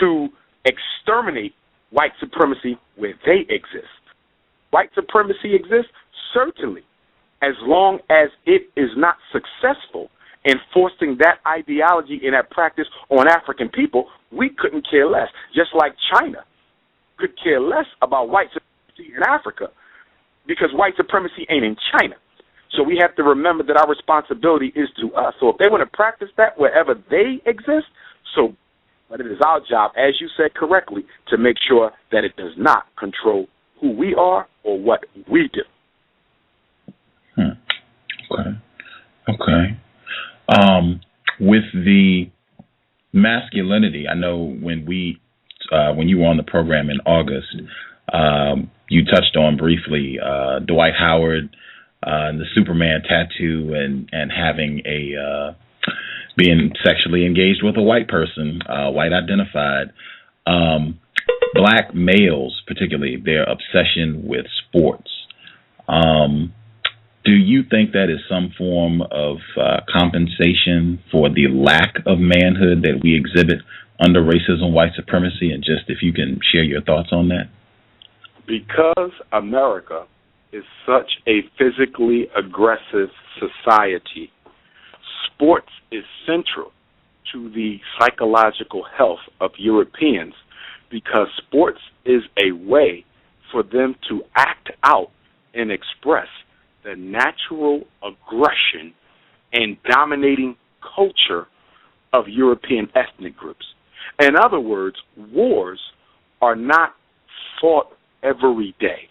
to exterminate white supremacy where they exist. White supremacy exists, certainly, as long as it is not successful in forcing that ideology and that practice on African people. We couldn't care less, just like China could care less about white supremacy in Africa, because white supremacy ain't in China. So we have to remember that our responsibility is to us. So if they want to practice that wherever they exist, so, but it is our job, as you said correctly, to make sure that it does not control who we are or what we do. Okay. With the masculinity, I know when you were on the program in August, you touched on briefly Dwight Howard, the Superman tattoo, and having being sexually engaged with a white person, white identified. Black males, particularly, their obsession with sports. Do you think that is some form of compensation for the lack of manhood that we exhibit under racism, white supremacy? And just if you can share your thoughts on that. Because America is such a physically aggressive society, sports is central to the psychological health of Europeans, because sports is a way for them to act out and express the natural aggression and dominating culture of European ethnic groups. In other words, wars are not fought every day.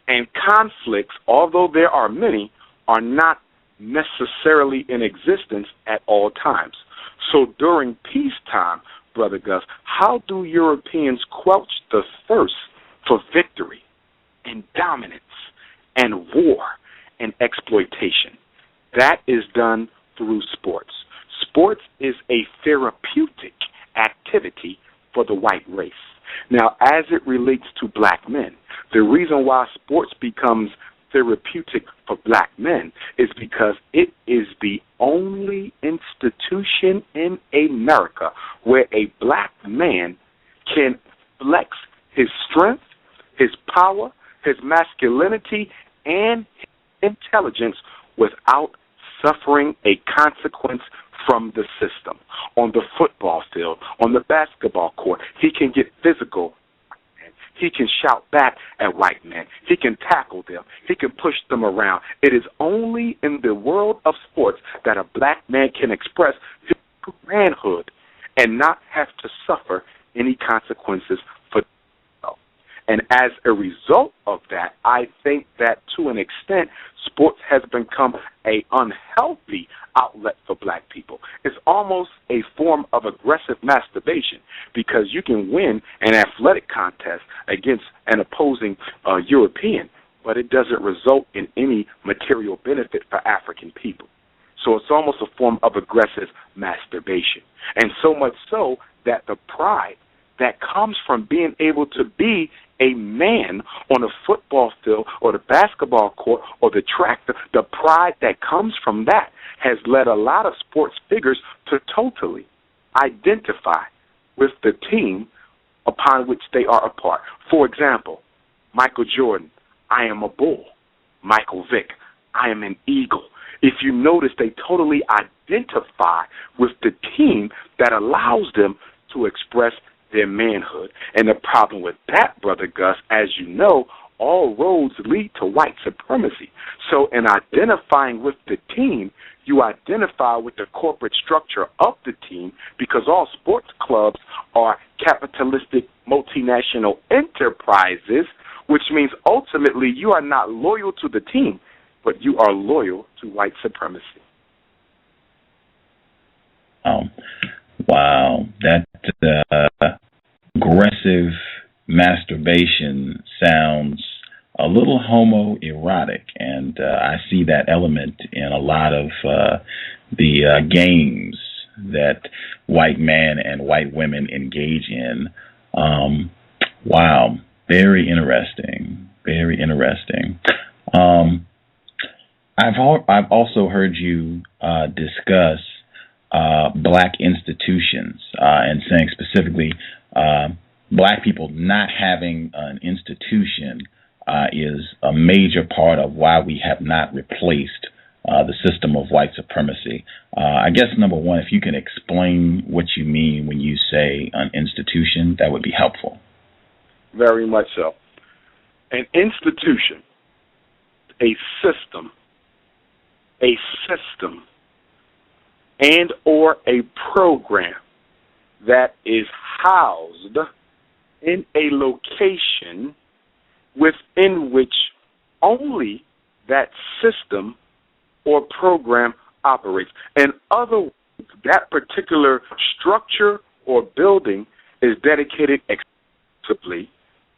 And conflicts, although there are many, are not necessarily in existence at all times. So during peacetime, Brother Gus, how do Europeans quench the thirst for victory and dominance and war and exploitation? That is done through sports. Sports is a therapeutic activity for the white race. Now, as it relates to black men, the reason why sports becomes therapeutic for black men is because it is the only institution in America where a black man can flex his strength, his power, his masculinity, and his intelligence without suffering a consequence from the system. On the football field, on the basketball court, he can get physical. He can shout back at white men. He can tackle them. He can push them around. It is only in the world of sports that a black man can express his manhood and not have to suffer any consequences for himself. And as a result of that, I think that to an extent, sports has become an unhealthy outlet for black people. It's almost a form of aggressive masturbation because you can win an athletic contest against an opposing European, but it doesn't result in any material benefit for African people. So it's almost a form of aggressive masturbation. And so much so that the pride that comes from being able to be a man on a football field or the basketball court or the track, the pride that comes from that has led a lot of sports figures to totally identify with the team upon which they are a part. For example, Michael Jordan, I am a bull. Michael Vick, I am an eagle. If you notice, they totally identify with the team that allows them to express their manhood. And the problem with that, Brother Gus, as you know, all roads lead to white supremacy. So in identifying with the team, you identify with the corporate structure of the team because all sports clubs are capitalistic multinational enterprises, which means ultimately you are not loyal to the team, but you are loyal to white supremacy. Wow, that aggressive masturbation sounds a little homoerotic, and I see that element in a lot of the games that white men and white women engage in. Wow, very interesting, very interesting. I've also heard you discuss black institutions and saying specifically black people not having an institution is a major part of why we have not replaced the system of white supremacy. I guess, number one, if you can explain what you mean when you say an institution, that would be helpful. Very much so. An institution, a system, and or a program that is housed in a location within which only that system or program operates. In other words, that particular structure or building is dedicated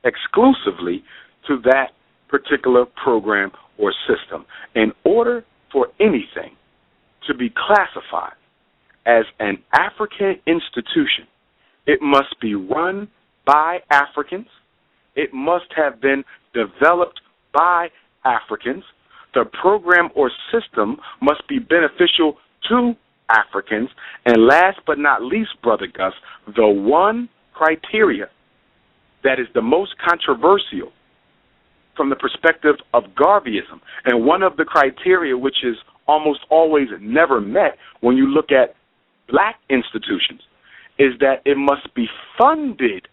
exclusively to that particular program or system. In order for anything to be classified as an African institution, it must be run by Africans. It must have been developed by Africans. The program or system must be beneficial to Africans. And last but not least, Brother Gus, the one criteria that is the most controversial from the perspective of Garveyism, and one of the criteria which is almost always never met when you look at black institutions, is that it must be funded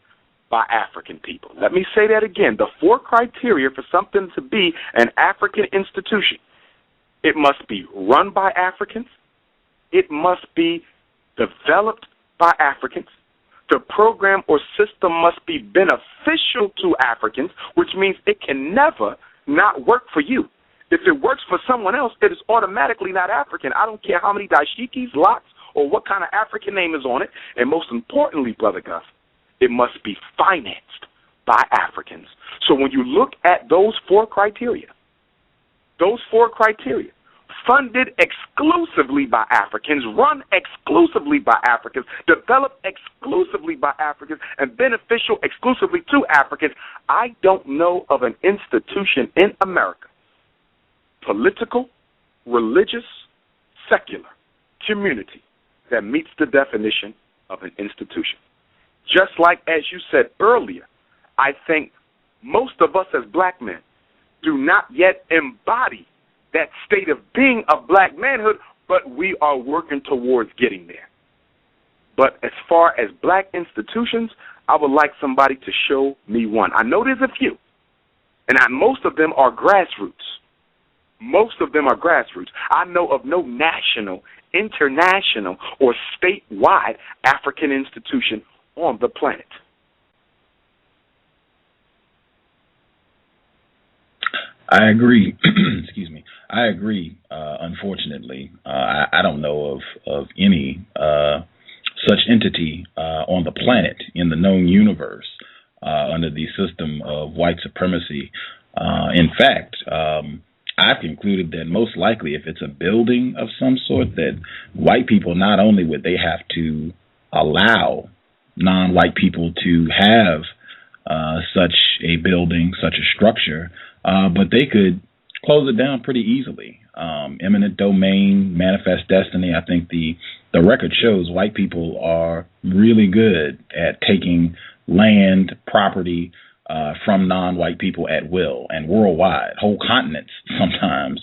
by African people. Let me say that again. The four criteria for something to be an African institution: it must be run by Africans, it must be developed by Africans, the program or system must be beneficial to Africans, which means it can never not work for you. If it works for someone else, it is automatically not African. I don't care how many dashikis, locks, or what kind of African name is on it. And most importantly, Brother Gus, it must be financed by Africans. So when you look at those four criteria, funded exclusively by Africans, run exclusively by Africans, developed exclusively by Africans, and beneficial exclusively to Africans, I don't know of an institution in America, political, religious, secular, community, that meets the definition of an institution. Just like, as you said earlier, I think most of us as black men do not yet embody that state of being of black manhood, but we are working towards getting there. But as far as black institutions, I would like somebody to show me one. I know there's a few, and most of them are grassroots. I know of no national, international, or statewide African institution on the planet. I agree. Excuse me. I agree. Unfortunately, I don't know of any such entity on the planet in the known universe under the system of white supremacy. In fact, I've concluded that most likely, if it's a building of some sort, that white people, not only would they have to allow non-white people to have such a building, such a structure, but they could close it down pretty easily. Eminent domain, manifest destiny. I think the record shows white people are really good at taking land, property from non-white people at will, and worldwide, whole continents sometimes.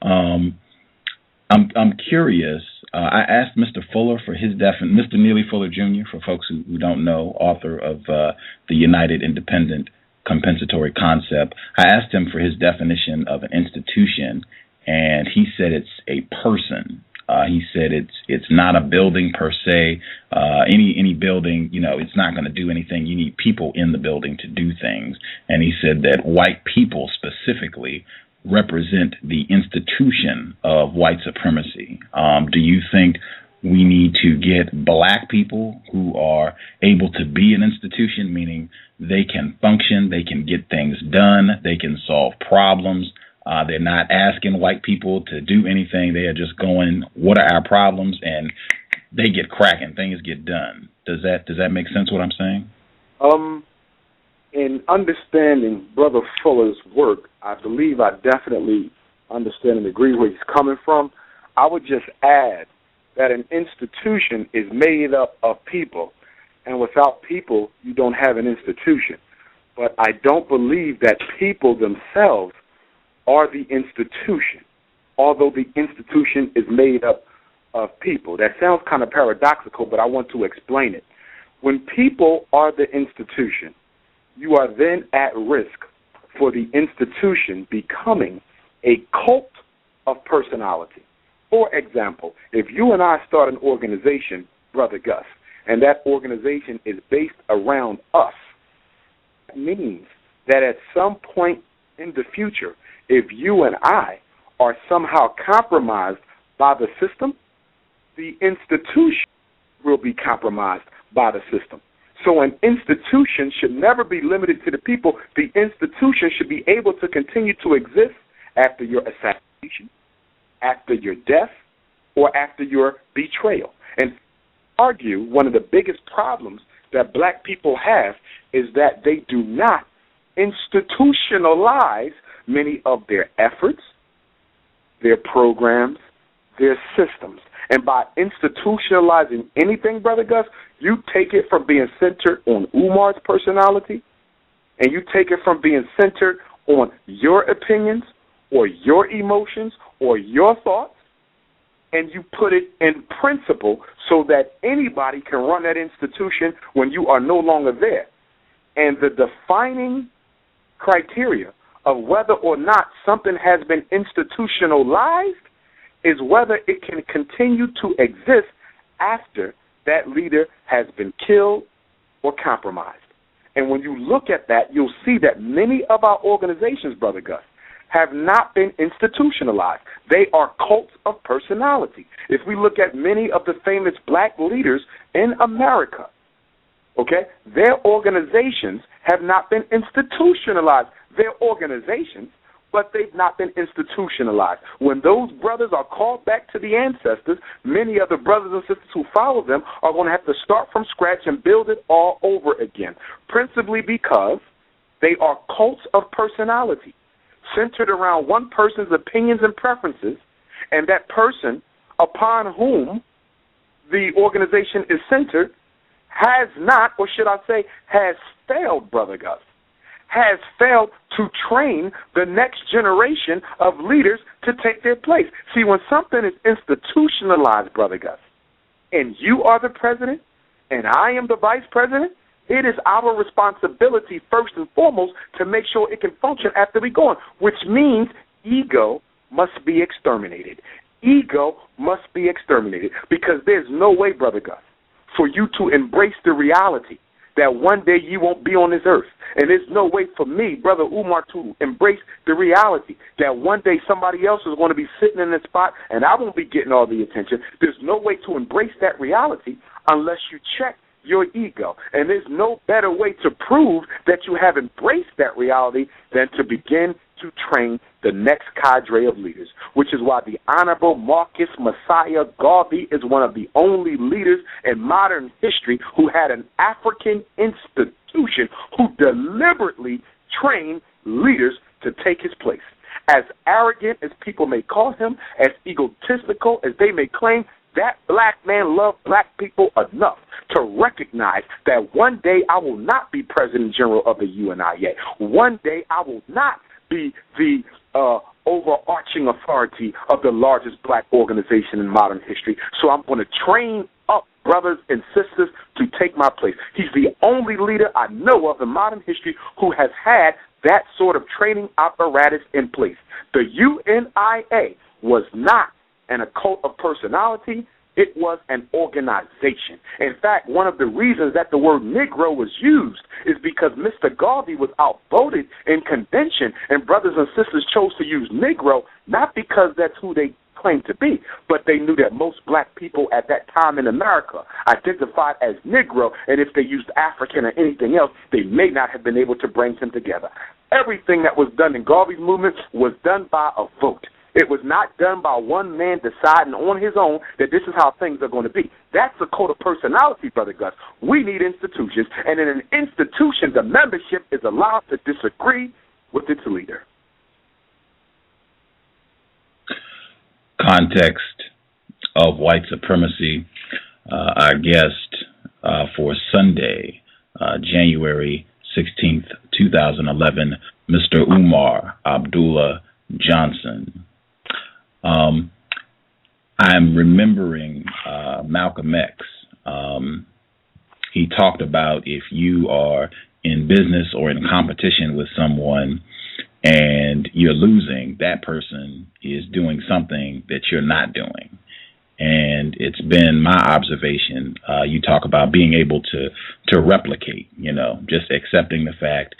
I'm curious. I asked Mr. Fuller for his Mr. Neely Fuller Jr., for folks who don't know, author of the United Independent Compensatory Concept. I asked him for his definition of an institution, and he said it's a person. He said it's not a building per se. Any building, it's not going to do anything. You need people in the building to do things. And he said that white people specifically represent the institution of white supremacy. Do you think we need to get black people who are able to be an institution, meaning they can function, they can get things done, they can solve problems? They're not asking white people to do anything. They are just going, what are our problems? And they get cracking. Things get done. Does that make sense, what I'm saying? In understanding Brother Fuller's work, I believe I definitely understand and agree where he's coming from. I would just add that an institution is made up of people, and without people, you don't have an institution. But I don't believe that people themselves are the institution, although the institution is made up of people. That sounds kind of paradoxical, but I want to explain it. When people are the institution, you are then at risk for the institution becoming a cult of personality. For example, if you and I start an organization, Brother Gus, and that organization is based around us, that means that at some point in the future, if you and I are somehow compromised by the system, the institution will be compromised by the system. So an institution should never be limited to the people. The institution should be able to continue to exist after your assassination, after your death, or after your betrayal. And argue one of the biggest problems that black people have is that they do not institutionalize many of their efforts, their programs, their systems. And by institutionalizing anything, Brother Gus, you take it from being centered on Umar's personality, and you take it from being centered on your opinions or your emotions or your thoughts, and you put it in principle so that anybody can run that institution when you are no longer there. And the defining criteria of whether or not something has been institutionalized is whether it can continue to exist after that leader has been killed or compromised. And when you look at that, you'll see that many of our organizations, Brother Gus, have not been institutionalized. They are cults of personality. If we look at many of the famous black leaders in America, okay, their organizations have not been institutionalized. They're organizations, but they've not been institutionalized. When those brothers are called back to the ancestors, many of the brothers and sisters who follow them are going to have to start from scratch and build it all over again, principally because they are cults of personality, centered around one person's opinions and preferences, and that person upon whom the organization is centered has not, or should I say, has failed, Brother Gus, has failed to train the next generation of leaders to take their place. See, when something is institutionalized, Brother Gus, and you are the president and I am the vice president, it is our responsibility first and foremost to make sure it can function after we go on, which means ego must be exterminated. Ego must be exterminated because there's no way, Brother Gus, for you to embrace the reality that one day you won't be on this earth. And there's no way for me, Brother Umar, to embrace the reality that one day somebody else is going to be sitting in this spot and I won't be getting all the attention. There's no way to embrace that reality unless you check your ego. And there's no better way to prove that you have embraced that reality than to begin to train the next cadre of leaders, which is why the Honorable Marcus Messiah Garvey is one of the only leaders in modern history who had an African institution who deliberately trained leaders to take his place. As arrogant as people may call him, as egotistical as they may claim, that black man loved black people enough to recognize that one day I will not be President General of the UNIA. One day I will not be the overarching authority of the largest black organization in modern history. So I'm going to train up brothers and sisters to take my place. He's the only leader I know of in modern history who has had that sort of training apparatus in place. The UNIA was not an occult of personality. It was an organization. In fact, one of the reasons that the word Negro was used is because Mr. Garvey was outvoted in convention, and brothers and sisters chose to use Negro not because that's who they claimed to be, but they knew that most black people at that time in America identified as Negro, and if they used African or anything else, they may not have been able to bring them together. Everything that was done in Garvey's movement was done by a vote. It was not done by one man deciding on his own that this is how things are going to be. That's a code of personality, Brother Gus. We need institutions, and in an institution, the membership is allowed to disagree with its leader. Context of White Supremacy. Our guest for Sunday, January 16th, 2011, Mr. Umar Abdullah Johnson. I'm remembering Malcolm X. He talked about if you are in business or in competition with someone and you're losing, that person is doing something that you're not doing. And it's been my observation, you talk about being able to replicate, just accepting the fact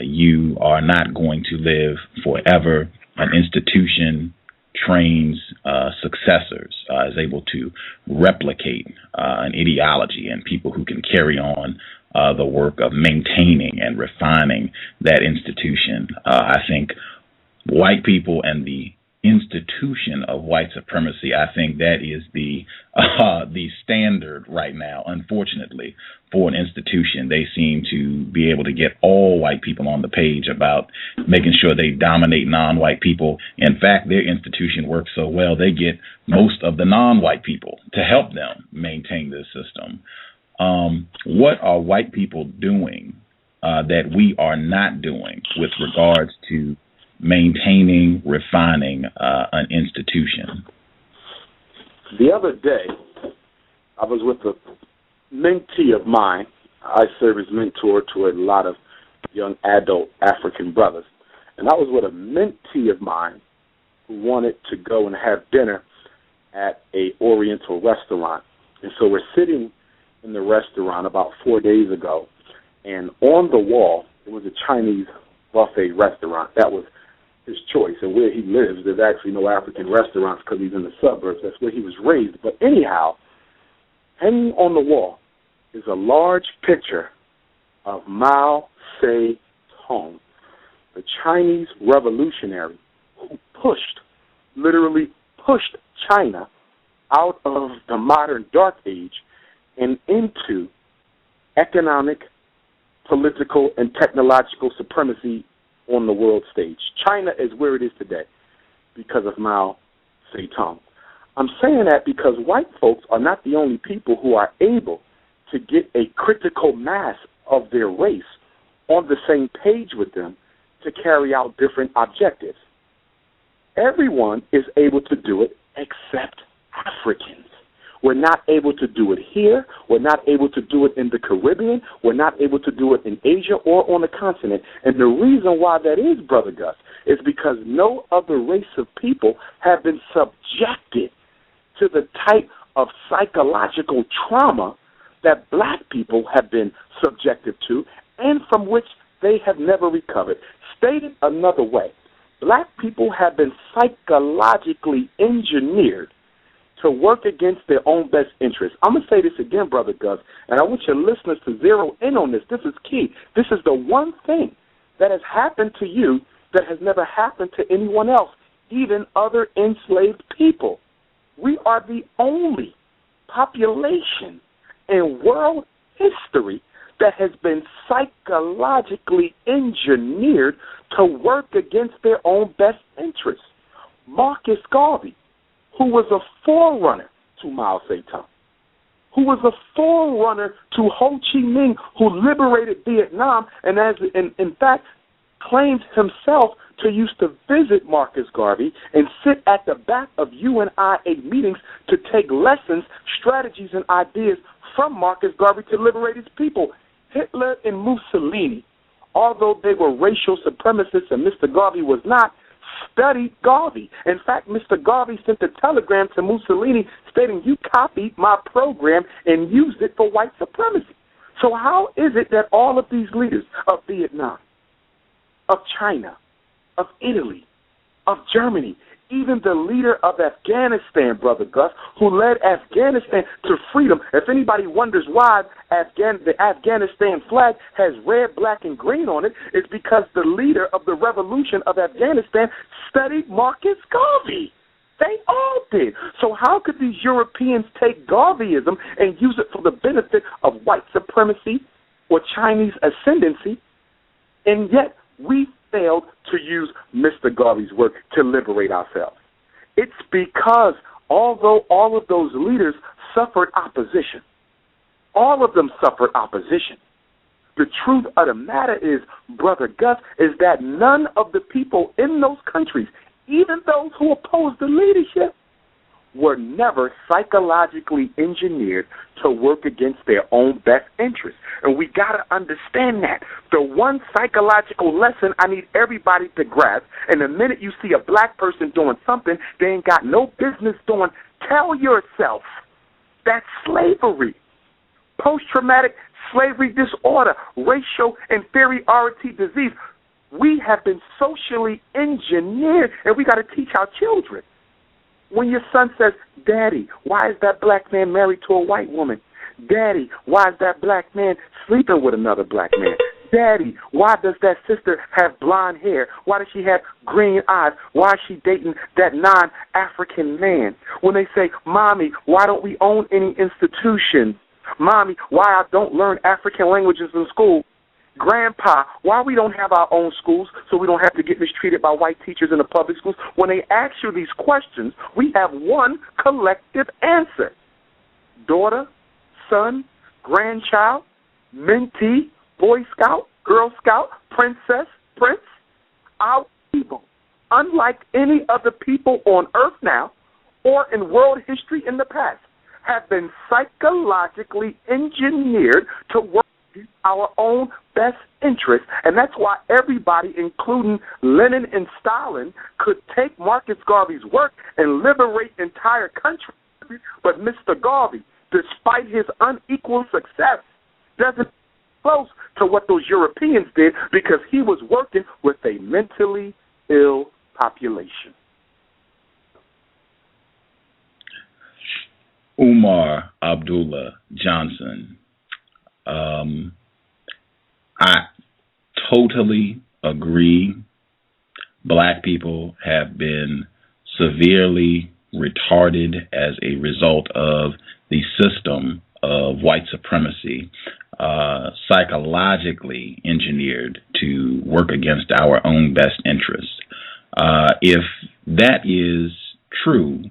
you are not going to live forever. An institution trains successors, is able to replicate an ideology and people who can carry on the work of maintaining and refining that institution. I think white people and the institution of white supremacy, I think that is the standard right now, unfortunately, for an institution. They seem to be able to get all white people on the page about making sure they dominate non-white people. In fact, their institution works so well, they get most of the non-white people to help them maintain this system. What are white people doing that we are not doing with regards to maintaining, refining an institution? The other day, I was with a mentee of mine. I serve as mentor to a lot of young adult African brothers. And I was with a mentee of mine who wanted to go and have dinner at a Oriental restaurant. And so we're sitting in the restaurant about 4 days ago, and on the wall, there was a Chinese buffet restaurant that was his choice, and where he lives, there's actually no African restaurants because he's in the suburbs. That's where he was raised. But anyhow, hanging on the wall is a large picture of Mao Zedong, the Chinese revolutionary who literally pushed China out of the modern dark age and into economic, political, and technological supremacy on the world stage. China is where it is today because of Mao Zedong. I'm saying that because white folks are not the only people who are able to get a critical mass of their race on the same page with them to carry out different objectives. Everyone is able to do it except Africans. We're not able to do it here. We're not able to do it in the Caribbean. We're not able to do it in Asia or on the continent. And the reason why that is, Brother Gus, is because no other race of people have been subjected to the type of psychological trauma that black people have been subjected to and from which they have never recovered. Stated another way, black people have been psychologically engineered to work against their own best interests. I'm going to say this again, Brother Gus, and I want your listeners to zero in on this. This is key. This is the one thing that has happened to you that has never happened to anyone else, even other enslaved people. We are the only population in world history that has been psychologically engineered to work against their own best interests. Marcus Garvey, who was a forerunner to Mao Zedong, who was a forerunner to Ho Chi Minh, who liberated Vietnam, and in fact claimed himself to used to visit Marcus Garvey and sit at the back of UNIA meetings to take lessons, strategies, and ideas from Marcus Garvey to liberate his people. Hitler and Mussolini, although they were racial supremacists and Mr. Garvey was not, studied Garvey. In fact, Mr. Garvey sent a telegram to Mussolini stating, you copied my program and used it for white supremacy. So how is it that all of these leaders of Vietnam, of China, of Italy, of Germany, even the leader of Afghanistan, Brother Gus, who led Afghanistan to freedom, if anybody wonders why the Afghanistan flag has red, black, and green on it, it's because the leader of the revolution of Afghanistan studied Marcus Garvey. They all did. So how could these Europeans take Garveyism and use it for the benefit of white supremacy or Chinese ascendancy, and yet we failed to use Mr. Garvey's work to liberate ourselves? It's because although all of those leaders suffered opposition, all of them suffered opposition, the truth of the matter is, Brother Gus, is that none of the people in those countries, even those who opposed the leadership, were never psychologically engineered to work against their own best interests. And we got to understand that. The one psychological lesson I need everybody to grasp, and the minute you see a black person doing something they ain't got no business doing, tell yourself that's slavery. Post-traumatic slavery disorder, racial inferiority disease. We have been socially engineered, and we got to teach our children. When your son says, Daddy, why is that black man married to a white woman? Daddy, why is that black man sleeping with another black man? Daddy, why does that sister have blonde hair? Why does she have green eyes? Why is she dating that non-African man? When they say, Mommy, why don't we own any institutions? Mommy, why I don't learn African languages in school? Grandpa, why we don't have our own schools so we don't have to get mistreated by white teachers in the public schools? When they ask you these questions, we have one collective answer. Daughter, son, grandchild, mentee, Boy Scout, Girl Scout, princess, prince, our people, unlike any other people on earth now or in world history in the past, have been psychologically engineered to work our own best interest, and that's why everybody, including Lenin and Stalin, could take Marcus Garvey's work and liberate entire countries. But Mr. Garvey, despite his unequal success, doesn't close to what those Europeans did because he was working with a mentally ill population? Umar Abdullah Johnson. I totally agree. Black people have been severely retarded as a result of the system of white supremacy, psychologically engineered to work against our own best interests. If that is true,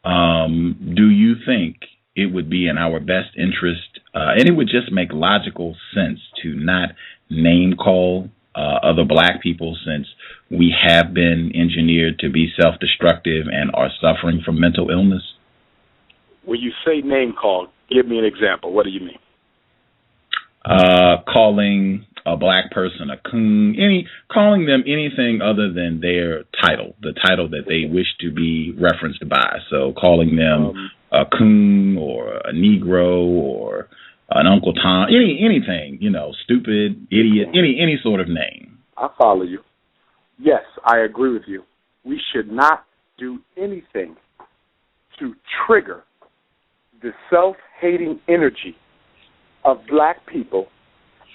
do you think it would be in our best interest, and it would just make logical sense to not name call other black people, since we have been engineered to be self-destructive and are suffering from mental illness? When you say name call, give me an example. What do you mean? Calling a black person a coon, calling them anything other than their title, the title that they wish to be referenced by. So calling them a coon or a Negro or an Uncle Tom, anything, stupid, idiot, any sort of name. I follow you. Yes, I agree with you. We should not do anything to trigger the self-hating energy of black people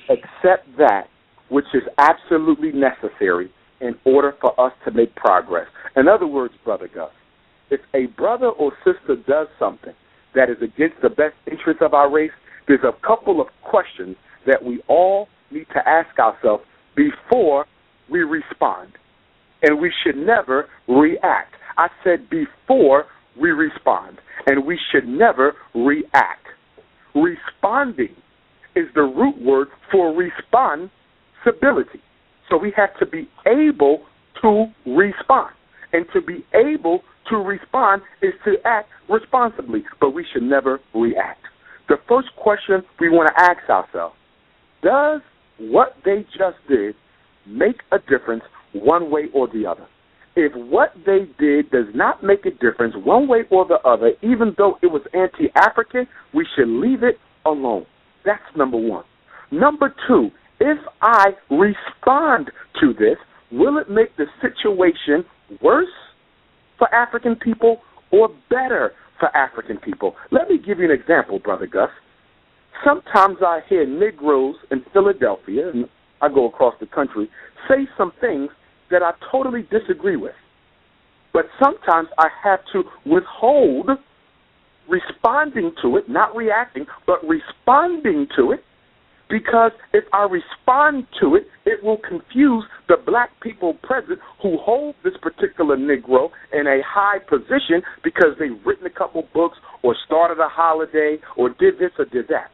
except that which is absolutely necessary in order for us to make progress. In other words, Brother Gus, if a brother or sister does something that is against the best interest of our race, there's a couple of questions that we all need to ask ourselves before we respond. And we should never react. I said before we respond. And we should never react. Responding is the root word for responsibility. So we have to be able to respond. And to be able to respond is to act responsibly, but we should never react. The first question we want to ask ourselves, does what they just did make a difference one way or the other? If what they did does not make a difference one way or the other, even though it was anti-African, we should leave it alone. That's number one. Number two, if I respond to this, will it make the situation worse for African people or better for African people? Let me give you an example, Brother Gus. Sometimes I hear Negroes in Philadelphia, and I go across the country, say some things that I totally disagree with. But sometimes I have to withhold responding to it, not reacting, but responding to it, because if I respond to it, it will confuse the black people present who hold this particular Negro in a high position because they've written a couple books or started a holiday or did this or did that.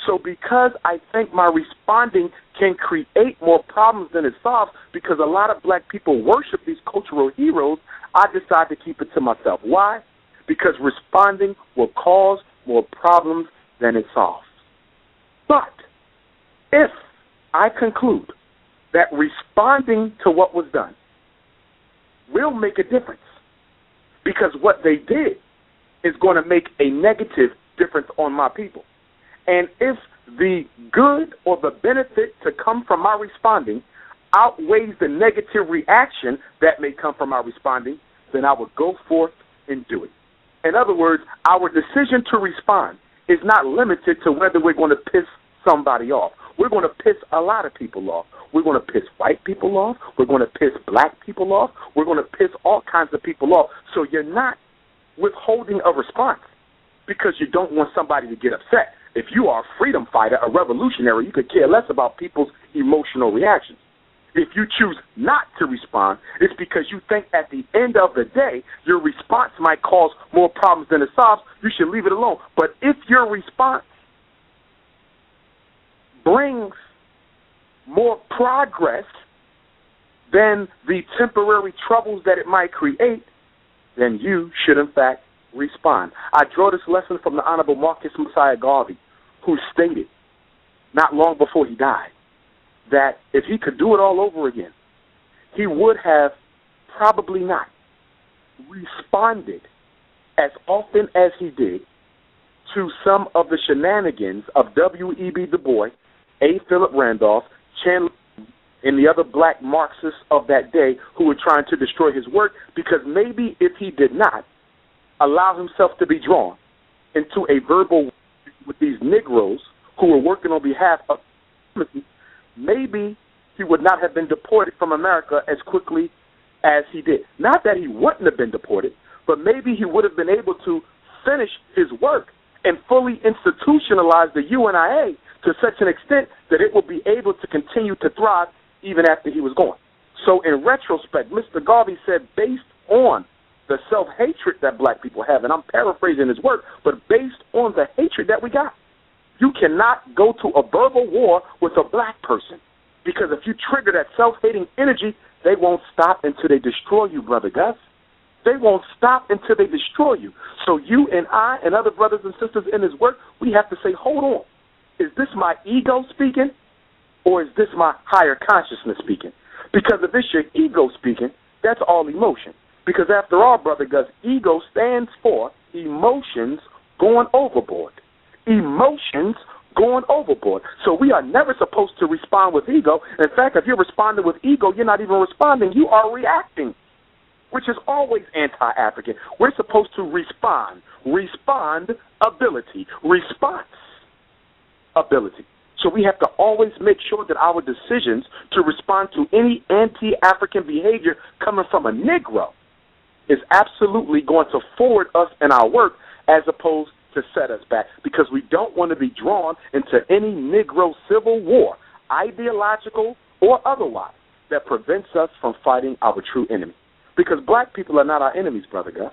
So because I think my responding can create more problems than it solves, because a lot of black people worship these cultural heroes, I decide to keep it to myself. Why? Because responding will cause more problems than it solves. But if I conclude that responding to what was done will make a difference, because what they did is going to make a negative difference on my people, and if the good or the benefit to come from my responding outweighs the negative reaction that may come from my responding, then I would go forth and do it. In other words, our decision to respond is not limited to whether we're going to piss somebody off. We're going to piss a lot of people off. We're going to piss white people off. We're going to piss black people off. We're going to piss all kinds of people off. So you're not withholding a response because you don't want somebody to get upset. If you are a freedom fighter, a revolutionary, you could care less about people's emotional reactions. If you choose not to respond, it's because you think at the end of the day, your response might cause more problems than it solves. You should leave it alone. But if your response brings more progress than the temporary troubles that it might create, then you should, in fact, respond. I draw this lesson from the Honorable Marcus Messiah Garvey, who stated not long before he died that if he could do it all over again, he would have probably not responded as often as he did to some of the shenanigans of W.E.B. Du Bois, A. Philip Randolph, Chandler, and the other black Marxists of that day who were trying to destroy his work, because maybe if he did not allow himself to be drawn into a verbal war with these Negroes who were working on behalf of supremacy, maybe he would not have been deported from America as quickly as he did. Not that he wouldn't have been deported, but maybe he would have been able to finish his work and fully institutionalize the UNIA to such an extent that it will be able to continue to thrive even after he was gone. So in retrospect, Mr. Garvey said, based on the self-hatred that black people have, and I'm paraphrasing his work, but based on the hatred that we got, you cannot go to a verbal war with a black person, because if you trigger that self-hating energy, they won't stop until they destroy you, Brother Gus. They won't stop until they destroy you. So you and I and other brothers and sisters in his work, we have to say, hold on, is this my ego speaking, or is this my higher consciousness speaking? Because if it's your ego speaking, that's all emotion. Because after all, Brother Gus, ego stands for emotions going overboard. Emotions going overboard. So we are never supposed to respond with ego. In fact, if you're responding with ego, you're not even responding. You are reacting, which is always anti-African. We're supposed to respond. Respond ability. Response ability. So we have to always make sure that our decisions to respond to any anti-African behavior coming from a Negro is absolutely going to forward us in our work as opposed to set us back, because we don't want to be drawn into any Negro civil war, ideological or otherwise, that prevents us from fighting our true enemy. Because black people are not our enemies, Brother Gus.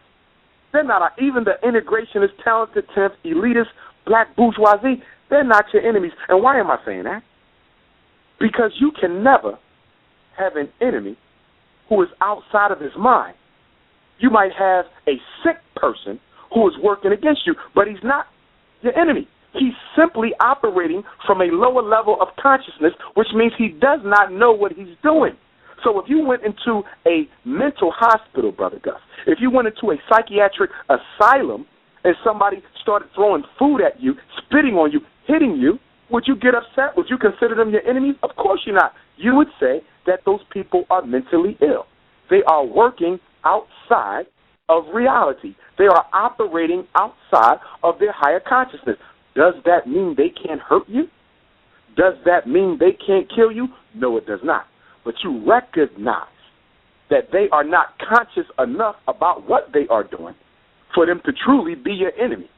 They're not our, even the integrationist, talented, tenth, elitist, black bourgeoisie, they're not your enemies. And why am I saying that? Because you can never have an enemy who is outside of his mind. You might have a sick person who is working against you, but he's not your enemy. He's simply operating from a lower level of consciousness, which means he does not know what he's doing. So if you went into a mental hospital, Brother Gus, if you went into a psychiatric asylum and somebody started throwing food at you, spitting on you, hitting you, would you get upset? Would you consider them your enemies? Of course you're not. You would say that those people are mentally ill. They are working outside of reality. They are operating outside of their higher consciousness. Does that mean they can't hurt you? Does that mean they can't kill you? No, it does not. But you recognize that they are not conscious enough about what they are doing for them to truly be your enemy.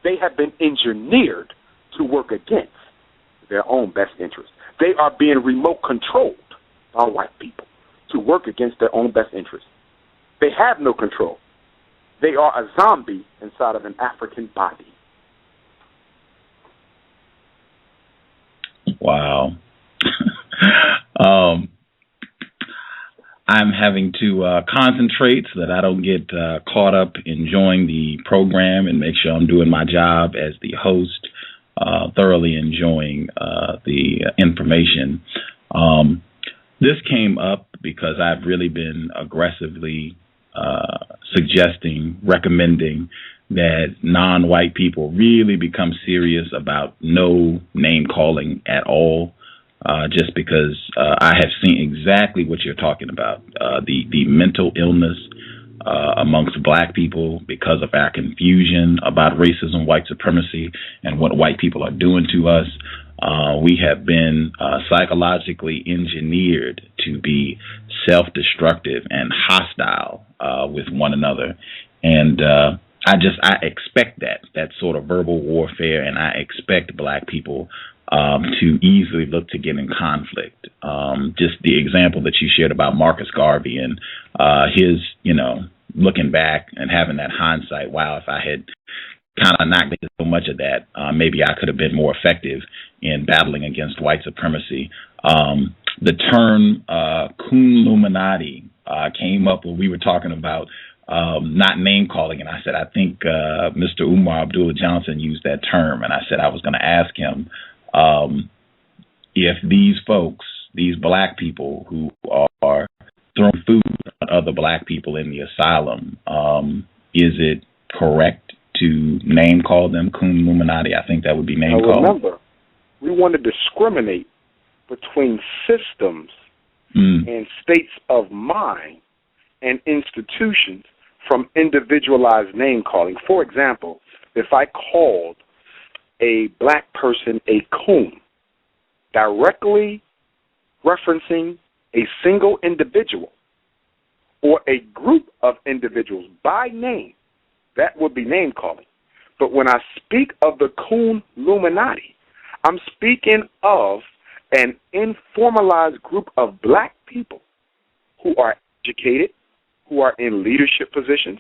They have been engineered to work against their own best interests. They are being remote controlled by white people to work against their own best interests. They have no control. They are a zombie inside of an African body. Wow. I'm having to concentrate so that I don't get caught up enjoying the program and make sure I'm doing my job as the host, thoroughly enjoying the information. This came up because I've really been aggressively recommending that non-white people really become serious about no name calling at all. Just because I have seen exactly what you're talking about, the mental illness amongst black people because of our confusion about racism, white supremacy, and what white people are doing to us. We have been psychologically engineered to be self-destructive and hostile with one another. And I expect that sort of verbal warfare, and I expect black people to easily look to get in conflict. Just the example that you shared about Marcus Garvey and his, looking back and having that hindsight, wow, if I had kind of not getting so much of that, maybe I could have been more effective in battling against white supremacy. The term Illuminati came up when we were talking about not name calling, and I said, I think Mr. Umar Abdullah Johnson used that term, and I said I was going to ask him if these folks, these black people who are throwing food on other black people in the asylum, is it correct to name call them Illuminati? I think that would be name calling. Remember, we want to discriminate between systems and states of mind and institutions from individualized name calling. For example, if I called a black person a coon, directly referencing a single individual or a group of individuals by name, that would be name calling. But when I speak of the coon Illuminati, I'm speaking of an informalized group of black people who are educated, who are in leadership positions,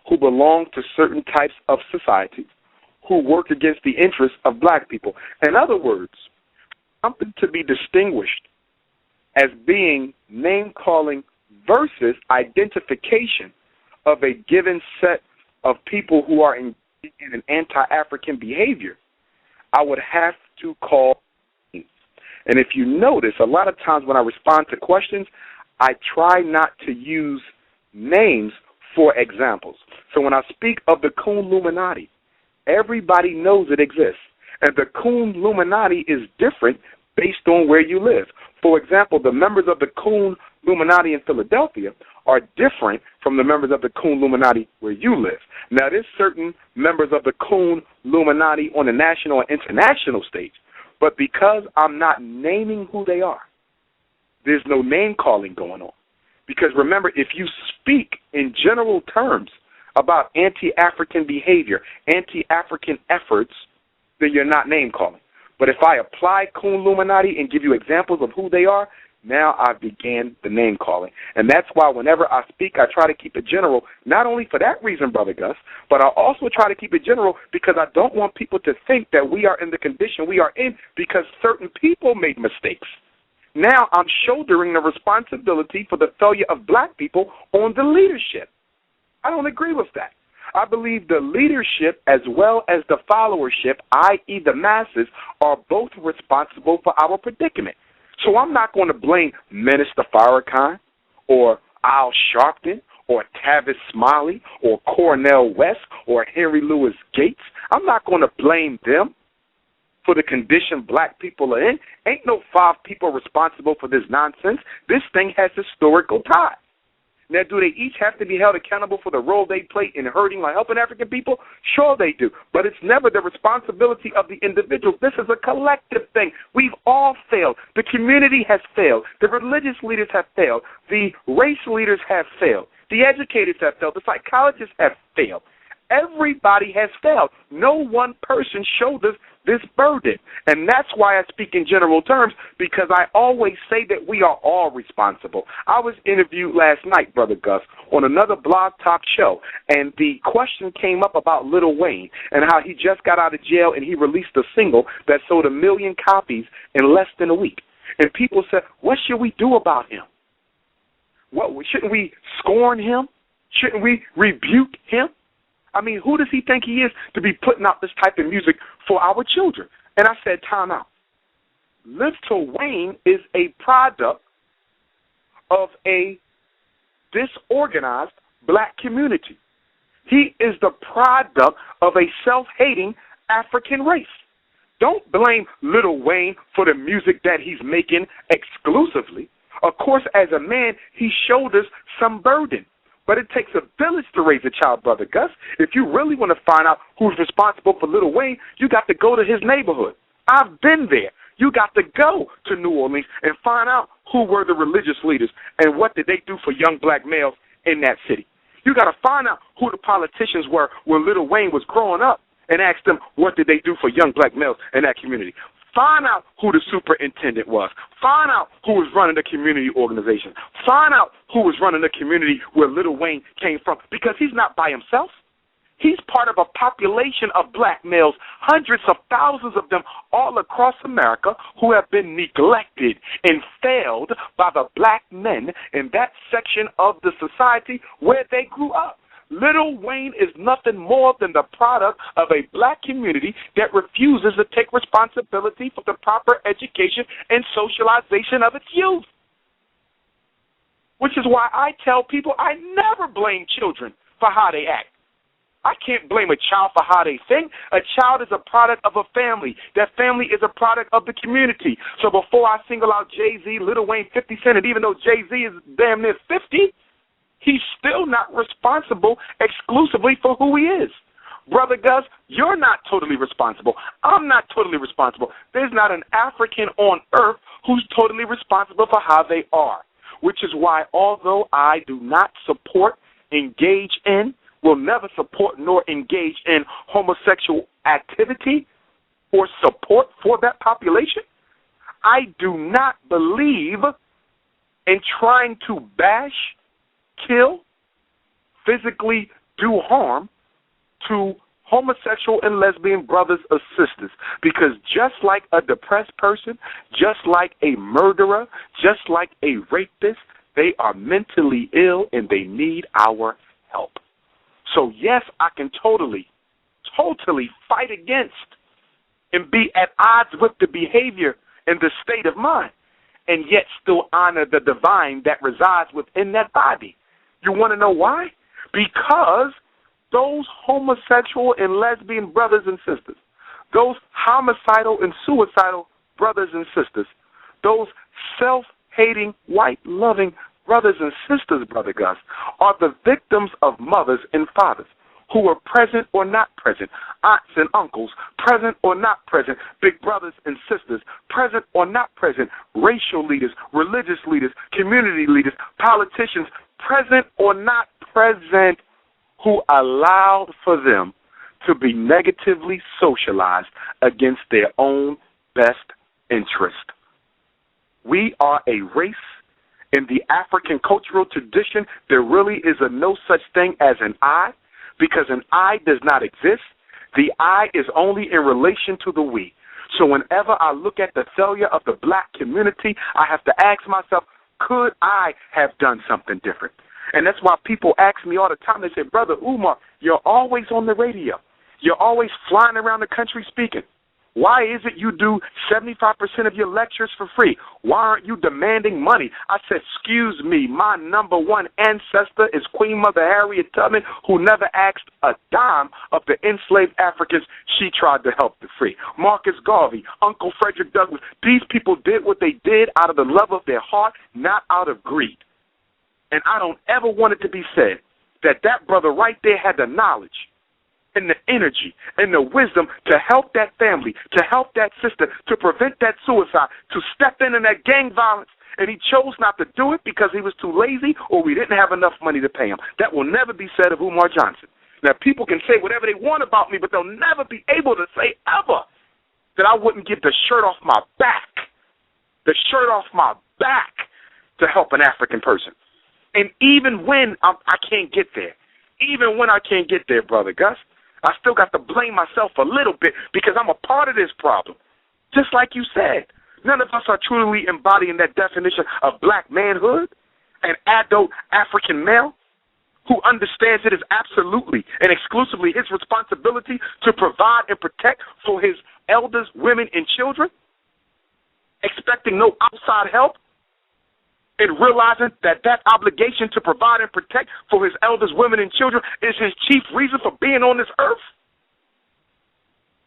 who belong to certain types of society, who work against the interests of black people. In other words, something to be distinguished as being name-calling versus identification of a given set of people who are engaged in an anti-African behavior, I would have to call names. And if you notice, a lot of times when I respond to questions, I try not to use names for examples. So when I speak of the Coon Illuminati, everybody knows it exists. And the Coon Illuminati is different based on where you live. For example, the members of the Coon Illuminati in Philadelphia are different from the members of the Coon Illuminati where you live. Now, there's certain members of the Coon Illuminati on the national and international stage, but because I'm not naming who they are, there's no name-calling going on. Because remember, if you speak in general terms about anti-African behavior, anti-African efforts, then you're not name-calling. But if I apply Coon Illuminati and give you examples of who they are, now I began the name-calling. And that's why whenever I speak, I try to keep it general, not only for that reason, Brother Gus, but I also try to keep it general because I don't want people to think that we are in the condition we are in because certain people made mistakes. Now I'm shouldering the responsibility for the failure of black people on the leadership. I don't agree with that. I believe the leadership as well as the followership, i.e. the masses, are both responsible for our predicament. So I'm not going to blame Minister Farrakhan or Al Sharpton or Tavis Smiley or Cornel West or Henry Louis Gates. I'm not going to blame them for the condition black people are in. Ain't no 5 people responsible for this nonsense. This thing has historical ties. Now, do they each have to be held accountable for the role they play in hurting or helping African people? Sure they do, but it's never the responsibility of the individuals. This is a collective thing. We've all failed. The community has failed. The religious leaders have failed. The race leaders have failed. The educators have failed. The psychologists have failed. Everybody has failed. No one person shoulders this burden. And that's why I speak in general terms, because I always say that we are all responsible. I was interviewed last night, Brother Gus, on another blog talk show, and the question came up about Lil Wayne and how he just got out of jail and he released a single that sold 1 million copies in less than a week. And people said, what should we do about him? Shouldn't we scorn him? Shouldn't we rebuke him? I mean, who does he think he is to be putting out this type of music for our children? And I said, time out. Lil Wayne is a product of a disorganized black community. He is the product of a self-hating African race. Don't blame Lil Wayne for the music that he's making exclusively. Of course, as a man, he shoulders some burden. But it takes a village to raise a child, Brother Gus. If you really want to find out who's responsible for Lil Wayne, you got to go to his neighborhood. I've been there. You got to go to New Orleans and find out who were the religious leaders and what did they do for young black males in that city. You got to find out who the politicians were when Lil Wayne was growing up and ask them what did they do for young black males in that community. Find out who the superintendent was. Find out who was running the community organization. Find out who was running the community where Lil Wayne came from, because he's not by himself. He's part of a population of black males, hundreds of thousands of them all across America, who have been neglected and failed by the black men in that section of the society where they grew up. Lil Wayne is nothing more than the product of a black community that refuses to take responsibility for the proper education and socialization of its youth. Which is why I tell people I never blame children for how they act. I can't blame a child for how they think. A child is a product of a family. That family is a product of the community. So before I single out Jay-Z, Lil Wayne, 50 Cent, and even though Jay-Z is damn near 50, he's still not responsible exclusively for who he is. Brother Gus, you're not totally responsible. I'm not totally responsible. There's not an African on earth who's totally responsible for how they are, which is why although I do not support, engage in, will never support nor engage in homosexual activity or support for that population, I do not believe in trying to bash, kill, physically do harm to homosexual and lesbian brothers or sisters, because just like a depressed person, just like a murderer, just like a rapist, they are mentally ill and they need our help. So yes, I can totally fight against and be at odds with the behavior and the state of mind, and yet still honor the divine that resides within that body. You want to know why? Because those homosexual and lesbian brothers and sisters, those homicidal and suicidal brothers and sisters, those self-hating, white-loving brothers and sisters, Brother Gus, are the victims of mothers and fathers who were present or not present, aunts and uncles, present or not present, big brothers and sisters, present or not present, racial leaders, religious leaders, community leaders, politicians, present or not present, who allowed for them to be negatively socialized against their own best interest. We are a race. In the African cultural tradition, there really is no such thing as an I, because an I does not exist. The I is only in relation to the we. So whenever I look at the failure of the black community, I have to ask myself, could I have done something different? And that's why people ask me all the time, they say, Brother Umar, you're always on the radio. You're always flying around the country speaking. Why is it you do 75% of your lectures for free? Why aren't you demanding money? I said, excuse me, my number one ancestor is Queen Mother Harriet Tubman, who never asked a dime of the enslaved Africans she tried to help to free. Marcus Garvey, Uncle Frederick Douglas, these people did what they did out of the love of their heart, not out of greed. And I don't ever want it to be said that that brother right there had the knowledge and the energy and the wisdom to help that family, to help that sister, to prevent that suicide, to step in that gang violence, and he chose not to do it because he was too lazy or we didn't have enough money to pay him. That will never be said of Umar Johnson. Now, people can say whatever they want about me, but they'll never be able to say ever that I wouldn't give the shirt off my back to help an African person. And even when I can't get there, Brother Gus, I still got to blame myself a little bit because I'm a part of this problem. Just like you said, none of us are truly embodying that definition of black manhood, an adult African male who understands it is absolutely and exclusively his responsibility to provide and protect for his elders, women, and children, expecting no outside help, and realizing that obligation to provide and protect for his elders, women, and children is his chief reason for being on this earth?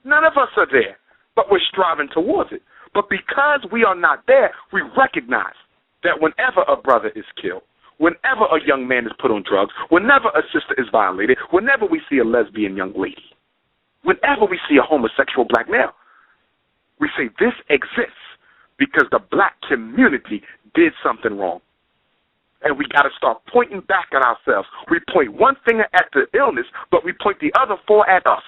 None of us are there, but we're striving towards it. But because we are not there, we recognize that whenever a brother is killed, whenever a young man is put on drugs, whenever a sister is violated, whenever we see a lesbian young lady, whenever we see a homosexual black male, we say this exists because the black community did something wrong. And we got to start pointing back at ourselves. We point one finger at the illness, but we point the other four at us.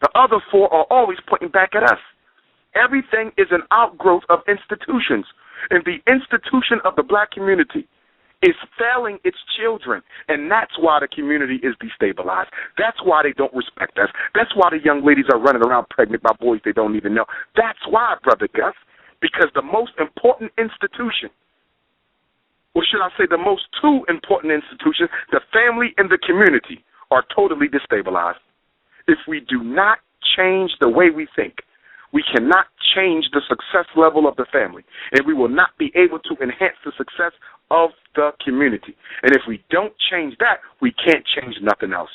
The other four are always pointing back at us. Everything is an outgrowth of institutions. And the institution of the black community is failing its children. And that's why the community is destabilized. That's why they don't respect us. That's why the young ladies are running around pregnant by boys they don't even know. That's why, Brother Gus. Because the most important institution, or should I say the most two important institutions, the family and the community, are totally destabilized. If we do not change the way we think, we cannot change the success level of the family, and we will not be able to enhance the success of the community. And if we don't change that, we can't change nothing else.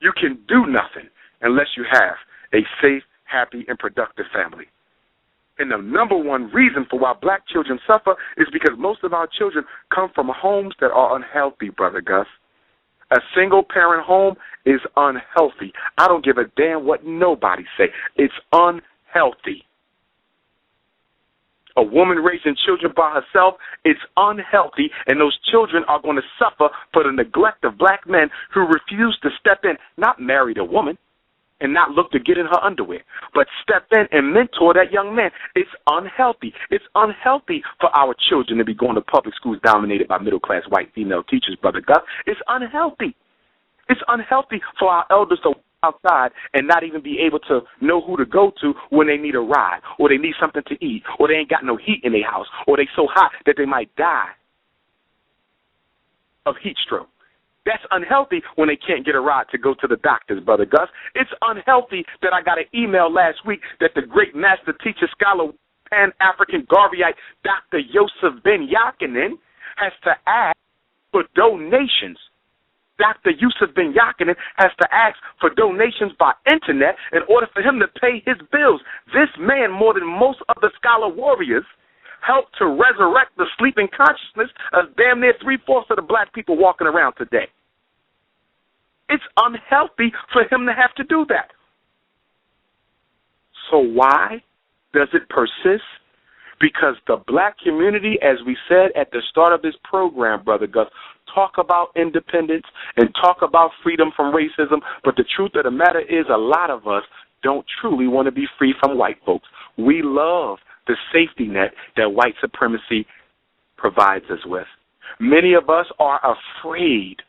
You can do nothing unless you have a safe, happy, and productive family. And the number one reason for why black children suffer is because most of our children come from homes that are unhealthy, Brother Gus. A single-parent home is unhealthy. I don't give a damn what nobody say. It's unhealthy. A woman raising children by herself, it's unhealthy, and those children are going to suffer for the neglect of black men who refuse to step in, not marry the woman and not look to get in her underwear, but step in and mentor that young man. It's unhealthy. It's unhealthy for our children to be going to public schools dominated by middle-class white female teachers, Brother Gus. It's unhealthy. It's unhealthy for our elders to outside and not even be able to know who to go to when they need a ride, or they need something to eat, or they ain't got no heat in their house, or they so hot that they might die of heat stroke. That's unhealthy when they can't get a ride to go to the doctors, Brother Gus. It's unhealthy that I got an email last week that the great master teacher, scholar, Pan-African Garveyite, Dr. Yosef Ben Yakinen, has to ask for donations. Dr. Yusuf Ben Yakinen has to ask for donations by internet in order for him to pay his bills. This man, more than most of the scholar warriors, helped to resurrect the sleeping consciousness of damn near 3/4 of the black people walking around today. It's unhealthy for him to have to do that. So why does it persist? Because the black community, as we said at the start of this program, Brother Gus, talk about independence and talk about freedom from racism, but the truth of the matter is a lot of us don't truly want to be free from white folks. We love the safety net that white supremacy provides us with. Many of us are afraid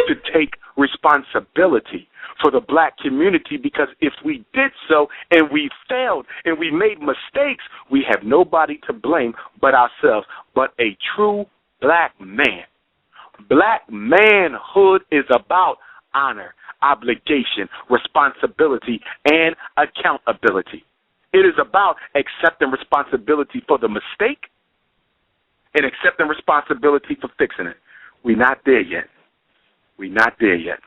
to take responsibility for the black community because if we did so and we failed and we made mistakes, we have nobody to blame but ourselves, but a true black man. Black manhood is about honor, obligation, responsibility, and accountability. It is about accepting responsibility for the mistake and accepting responsibility for fixing it. We're not there yet. We're not there yet.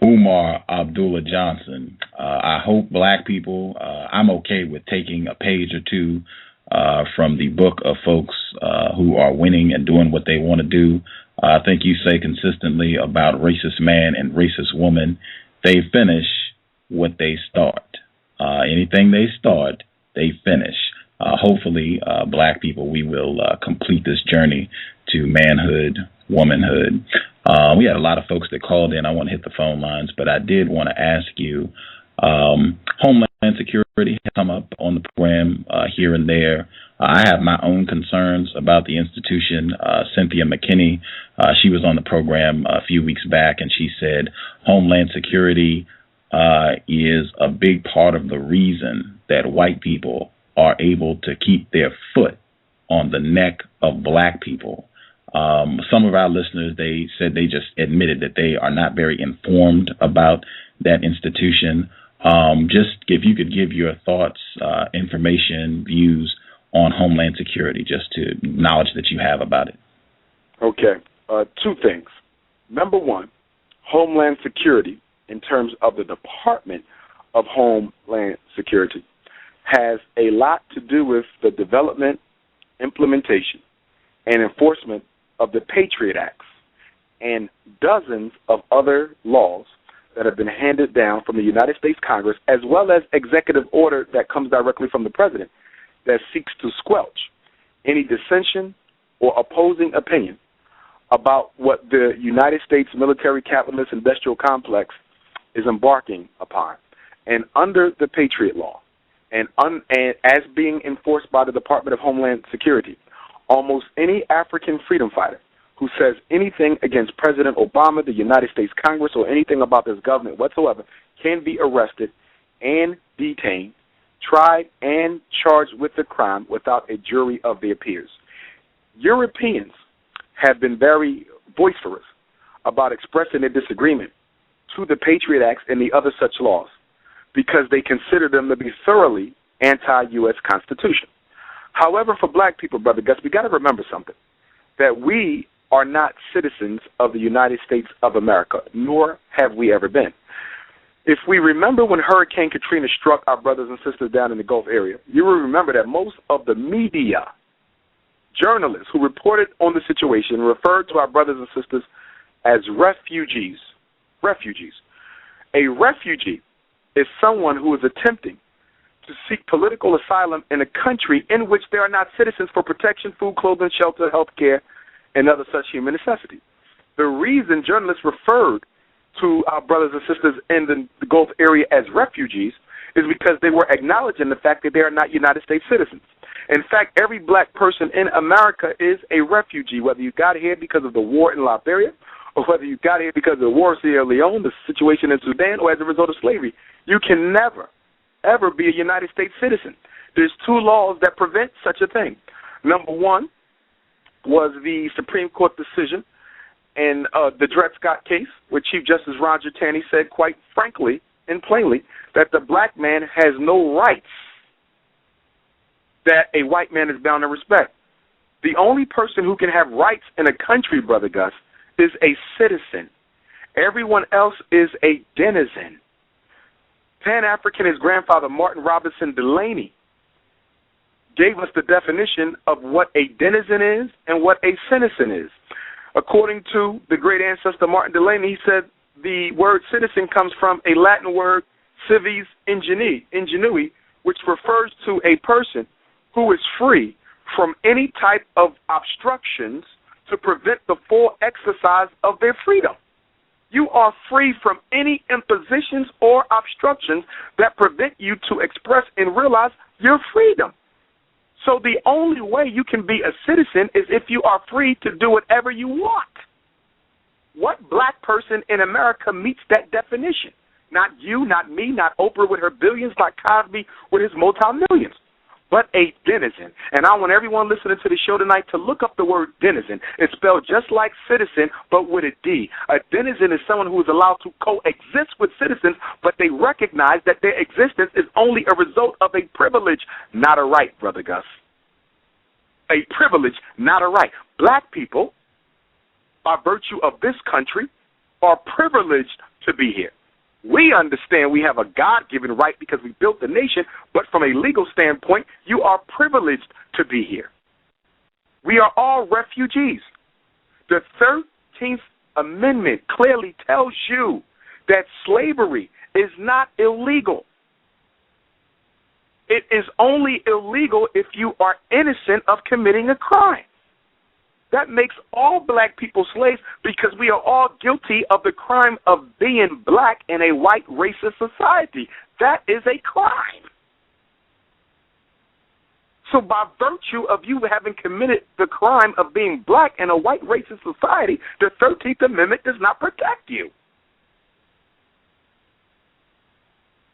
Umar Abdullah Johnson. I hope black people, I'm okay with taking a page or two from the book of folks who are winning and doing what they want to do. I think you say consistently about racist man and racist woman, they finish what they start. Anything they start, they finish. Hopefully, black people, we will complete this journey to manhood, womanhood. We had a lot of folks that called in. I want to hit the phone lines, but I did want to ask you, Homeland Security has come up on the program here and there. I have my own concerns about the institution. Cynthia McKinney, she was on the program a few weeks back, and she said Homeland Security is a big part of the reason that white people are able to keep their foot on the neck of black people. Some of our listeners, they said they just admitted that they are not very informed about that institution. Just if you could give your thoughts, information, views on Homeland Security, just to knowledge that you have about it. Okay. Two things. Number one, Homeland Security, in terms of the Department of Homeland Security, has a lot to do with the development, implementation, and enforcement of the Patriot Acts and dozens of other laws that have been handed down from the United States Congress, as well as executive order that comes directly from the president that seeks to squelch any dissension or opposing opinion about what the United States military capitalist industrial complex is embarking upon. And under the Patriot Law, and as being enforced by the Department of Homeland Security, almost any African freedom fighter who says anything against President Obama, the United States Congress, or anything about this government whatsoever can be arrested and detained, tried, and charged with the crime without a jury of their peers. Europeans have been very boisterous about expressing their disagreement to the Patriot Acts and the other such laws because they consider them to be thoroughly anti-U.S. Constitution. However, for black people, Brother Gus, we got to remember something, that we are not citizens of the United States of America, nor have we ever been. If we remember when Hurricane Katrina struck our brothers and sisters down in the Gulf area, you will remember that most of the media, journalists who reported on the situation, referred to our brothers and sisters as refugees. Refugees. A refugee is someone who is attempting to seek political asylum in a country in which they are not citizens for protection, food, clothing, shelter, health care, and other such human necessities. The reason journalists referred to our brothers and sisters in the Gulf area as refugees is because they were acknowledging the fact that they are not United States citizens. In fact, every black person in America is a refugee, whether you got here because of the war in Liberia, or whether you got here because of the war in Sierra Leone, the situation in Sudan, or as a result of slavery. You can never, ever be a United States citizen. There's two laws that prevent such a thing. Number one was the Supreme Court decision in the Dred Scott case, where Chief Justice Roger Taney said quite frankly and plainly that the black man has no rights that a white man is bound to respect. The only person who can have rights in a country, Brother Gus, is a citizen. Everyone else is a denizen. Pan-Africanist grandfather Martin Robinson Delaney gave us the definition of what a denizen is and what a citizen is. According to the great ancestor Martin Delaney, he said the word citizen comes from a Latin word civis ingenui, which refers to a person who is free from any type of obstructions to prevent the full exercise of their freedom. You are free from any impositions or obstructions that prevent you to express and realize your freedom. So the only way you can be a citizen is if you are free to do whatever you want. What black person in America meets that definition? Not you, not me, not Oprah with her billions, not Cosby with his multi-millions, but a denizen. And I want everyone listening to the show tonight to look up the word denizen. It's spelled just like citizen, but with a D. A denizen is someone who is allowed to coexist with citizens, but they recognize that their existence is only a result of a privilege, not a right, Brother Gus. A privilege, not a right. Black people, by virtue of this country, are privileged to be here. We understand we have a God-given right because we built the nation, but from a legal standpoint, you are privileged to be here. We are all refugees. The 13th Amendment clearly tells you that slavery is not illegal. It is only illegal if you are innocent of committing a crime. That makes all black people slaves because we are all guilty of the crime of being black in a white racist society. That is a crime. So by virtue of you having committed the crime of being black in a white racist society, the 13th Amendment does not protect you.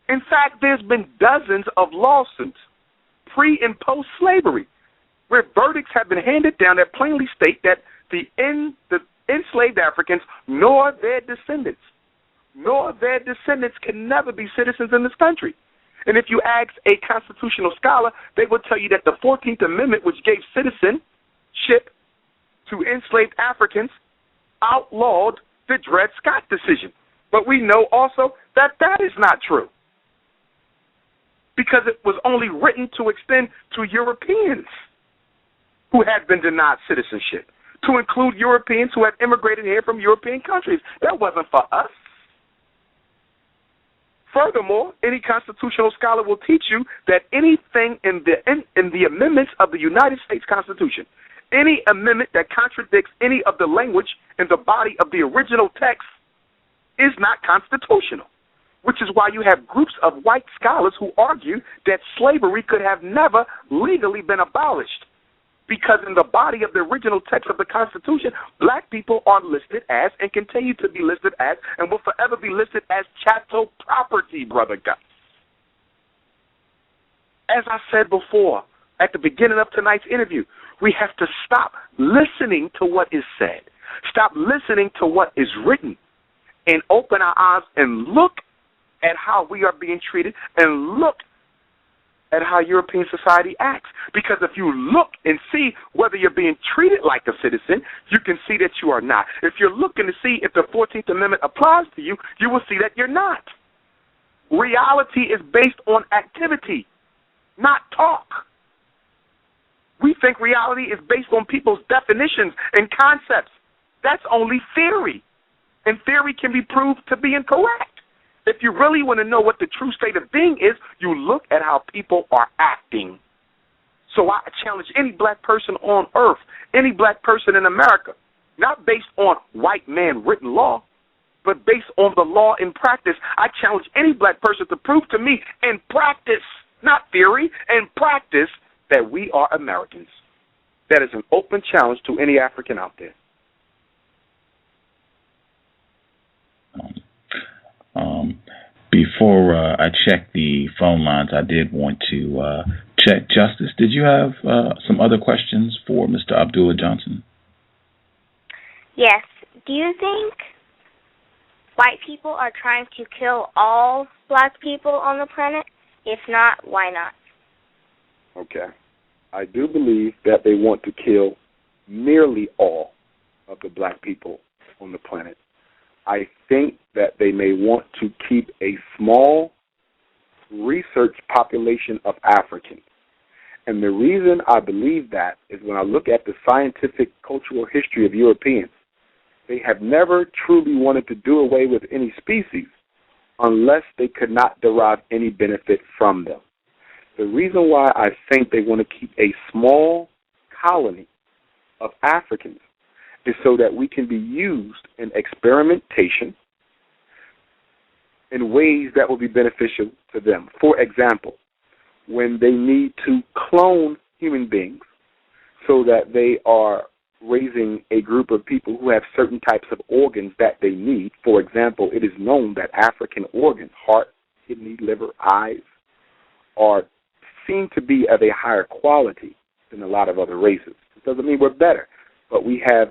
In fact, there's been dozens of lawsuits pre- and post-slavery where verdicts have been handed down that plainly state that the enslaved Africans nor their descendants can never be citizens in this country. And if you ask a constitutional scholar, they will tell you that the 14th Amendment, which gave citizenship to enslaved Africans, outlawed the Dred Scott decision. But we know also that that is not true because it was only written to extend to Europeans who had been denied citizenship, to include Europeans who had immigrated here from European countries. That wasn't for us. Furthermore, any constitutional scholar will teach you that anything in the amendments of the United States Constitution, any amendment that contradicts any of the language in the body of the original text is not constitutional, which is why you have groups of white scholars who argue that slavery could have never legally been abolished. Because in the body of the original text of the Constitution, black people are listed as and continue to be listed as and will forever be listed as chattel property, Brother Gus. As I said before, at the beginning of tonight's interview, we have to stop listening to what is said, stop listening to what is written, and open our eyes and look at how we are being treated and look at how European society acts. Because if you look and see whether you're being treated like a citizen, you can see that you are not. If you're looking to see if the 14th Amendment applies to you, you will see that you're not. Reality is based on activity, not talk. We think reality is based on people's definitions and concepts. That's only theory, and theory can be proved to be incorrect. If you really want to know what the true state of being is, you look at how people are acting. So I challenge any black person on earth, any black person in America, not based on white man written law, but based on the law in practice. I challenge any black person to prove to me in practice, not theory, in practice, that we are Americans. That is an open challenge to any African out there. Before I check the phone lines, I did want to check. Justice, did you have some other questions for Mr. Abdullah Johnson? Yes. Do you think white people are trying to kill all black people on the planet? If not, why not? Okay. I do believe that they want to kill nearly all of the black people on the planet. I think that they may want to keep a small research population of Africans. And the reason I believe that is when I look at the scientific cultural history of Europeans, they have never truly wanted to do away with any species unless they could not derive any benefit from them. The reason why I think they want to keep a small colony of Africans is so that we can be used in experimentation in ways that will be beneficial to them. For example, when they need to clone human beings so that they are raising a group of people who have certain types of organs that they need. For example, it is known that African organs, heart, kidney, liver, eyes, are seen to be of a higher quality than a lot of other races. It doesn't mean we're better, but we have,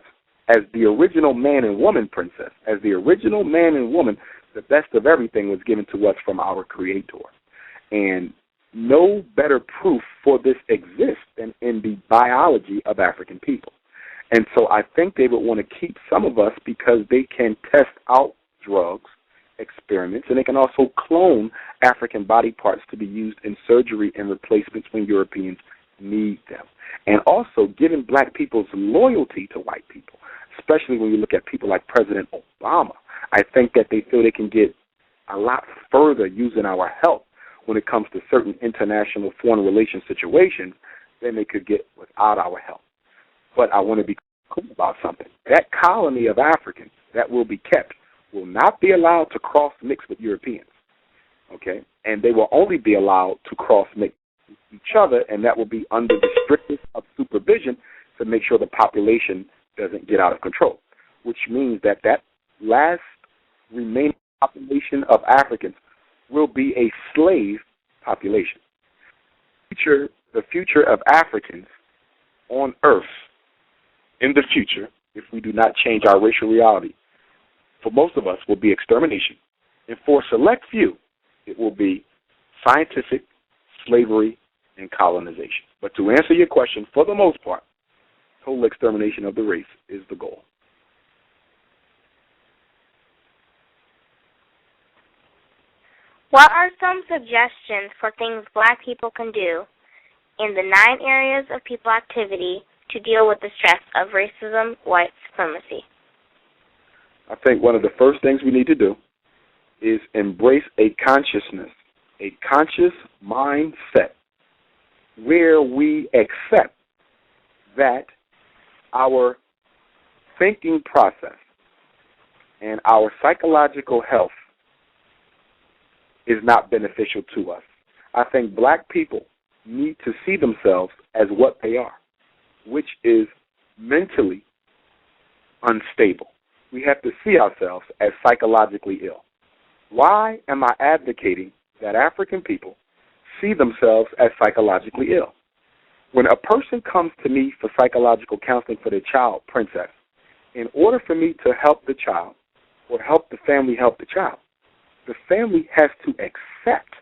as the original man and woman, princess, as the original man and woman, the best of everything was given to us from our Creator. And no better proof for this exists than in the biology of African people. And so I think they would want to keep some of us because they can test out drugs, experiments, and they can also clone African body parts to be used in surgery and replacements when Europeans need them. And also given black people's loyalty to white people, especially when you look at people like President Obama, I think that they feel they can get a lot further using our help when it comes to certain international foreign relations situations than they could get without our help. But I want to be clear about something. That colony of Africans that will be kept will not be allowed to cross-mix with Europeans, okay? And they will only be allowed to cross-mix with each other, and that will be under the strictest of supervision to make sure the population doesn't get out of control, which means that that last remaining population of Africans will be a slave population. The future of Africans on Earth in the future, if we do not change our racial reality, for most of us will be extermination. And for a select few, it will be scientific, slavery, and colonization. But to answer your question, for the most part, total extermination of the race is the goal. What are some suggestions for things black people can do in the 9 areas of people activity to deal with the stress of racism, white supremacy? I think one of the first things we need to do is embrace a consciousness, a conscious mindset where we accept that our thinking process and our psychological health is not beneficial to us. I think black people need to see themselves as what they are, which is mentally unstable. We have to see ourselves as psychologically ill. Why am I advocating that African people see themselves as psychologically ill? When a person comes to me for psychological counseling for their child, princess, in order for me to help the child or help the family help the child, the family has to accept,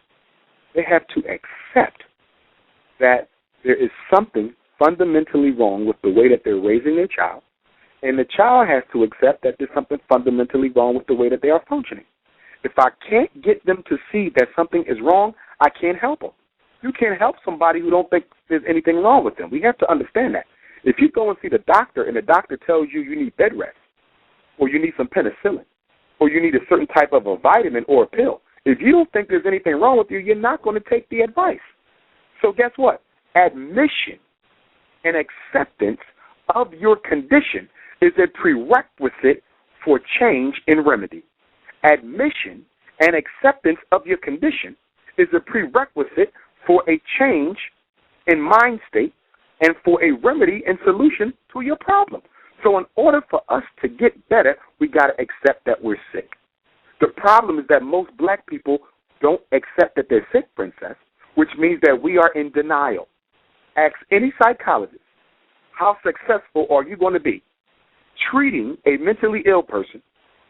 they have to accept that there is something fundamentally wrong with the way that they're raising their child, and the child has to accept that there's something fundamentally wrong with the way that they are functioning. If I can't get them to see that something is wrong, I can't help them. You can't help somebody who don't think there's anything wrong with them. We have to understand that. If you go and see the doctor and the doctor tells you you need bed rest, or you need some penicillin, or you need a certain type of a vitamin or a pill, if you don't think there's anything wrong with you, you're not going to take the advice. So guess what? Admission and acceptance of your condition is a prerequisite for change in remedy. Admission and acceptance of your condition is a prerequisite for a change in mind state and for a remedy and solution to your problem. So in order for us to get better, we got to accept that we're sick. The problem is that most black people don't accept that they're sick, Princess, which means that we are in denial. Ask any psychologist, how successful are you going to be treating a mentally ill person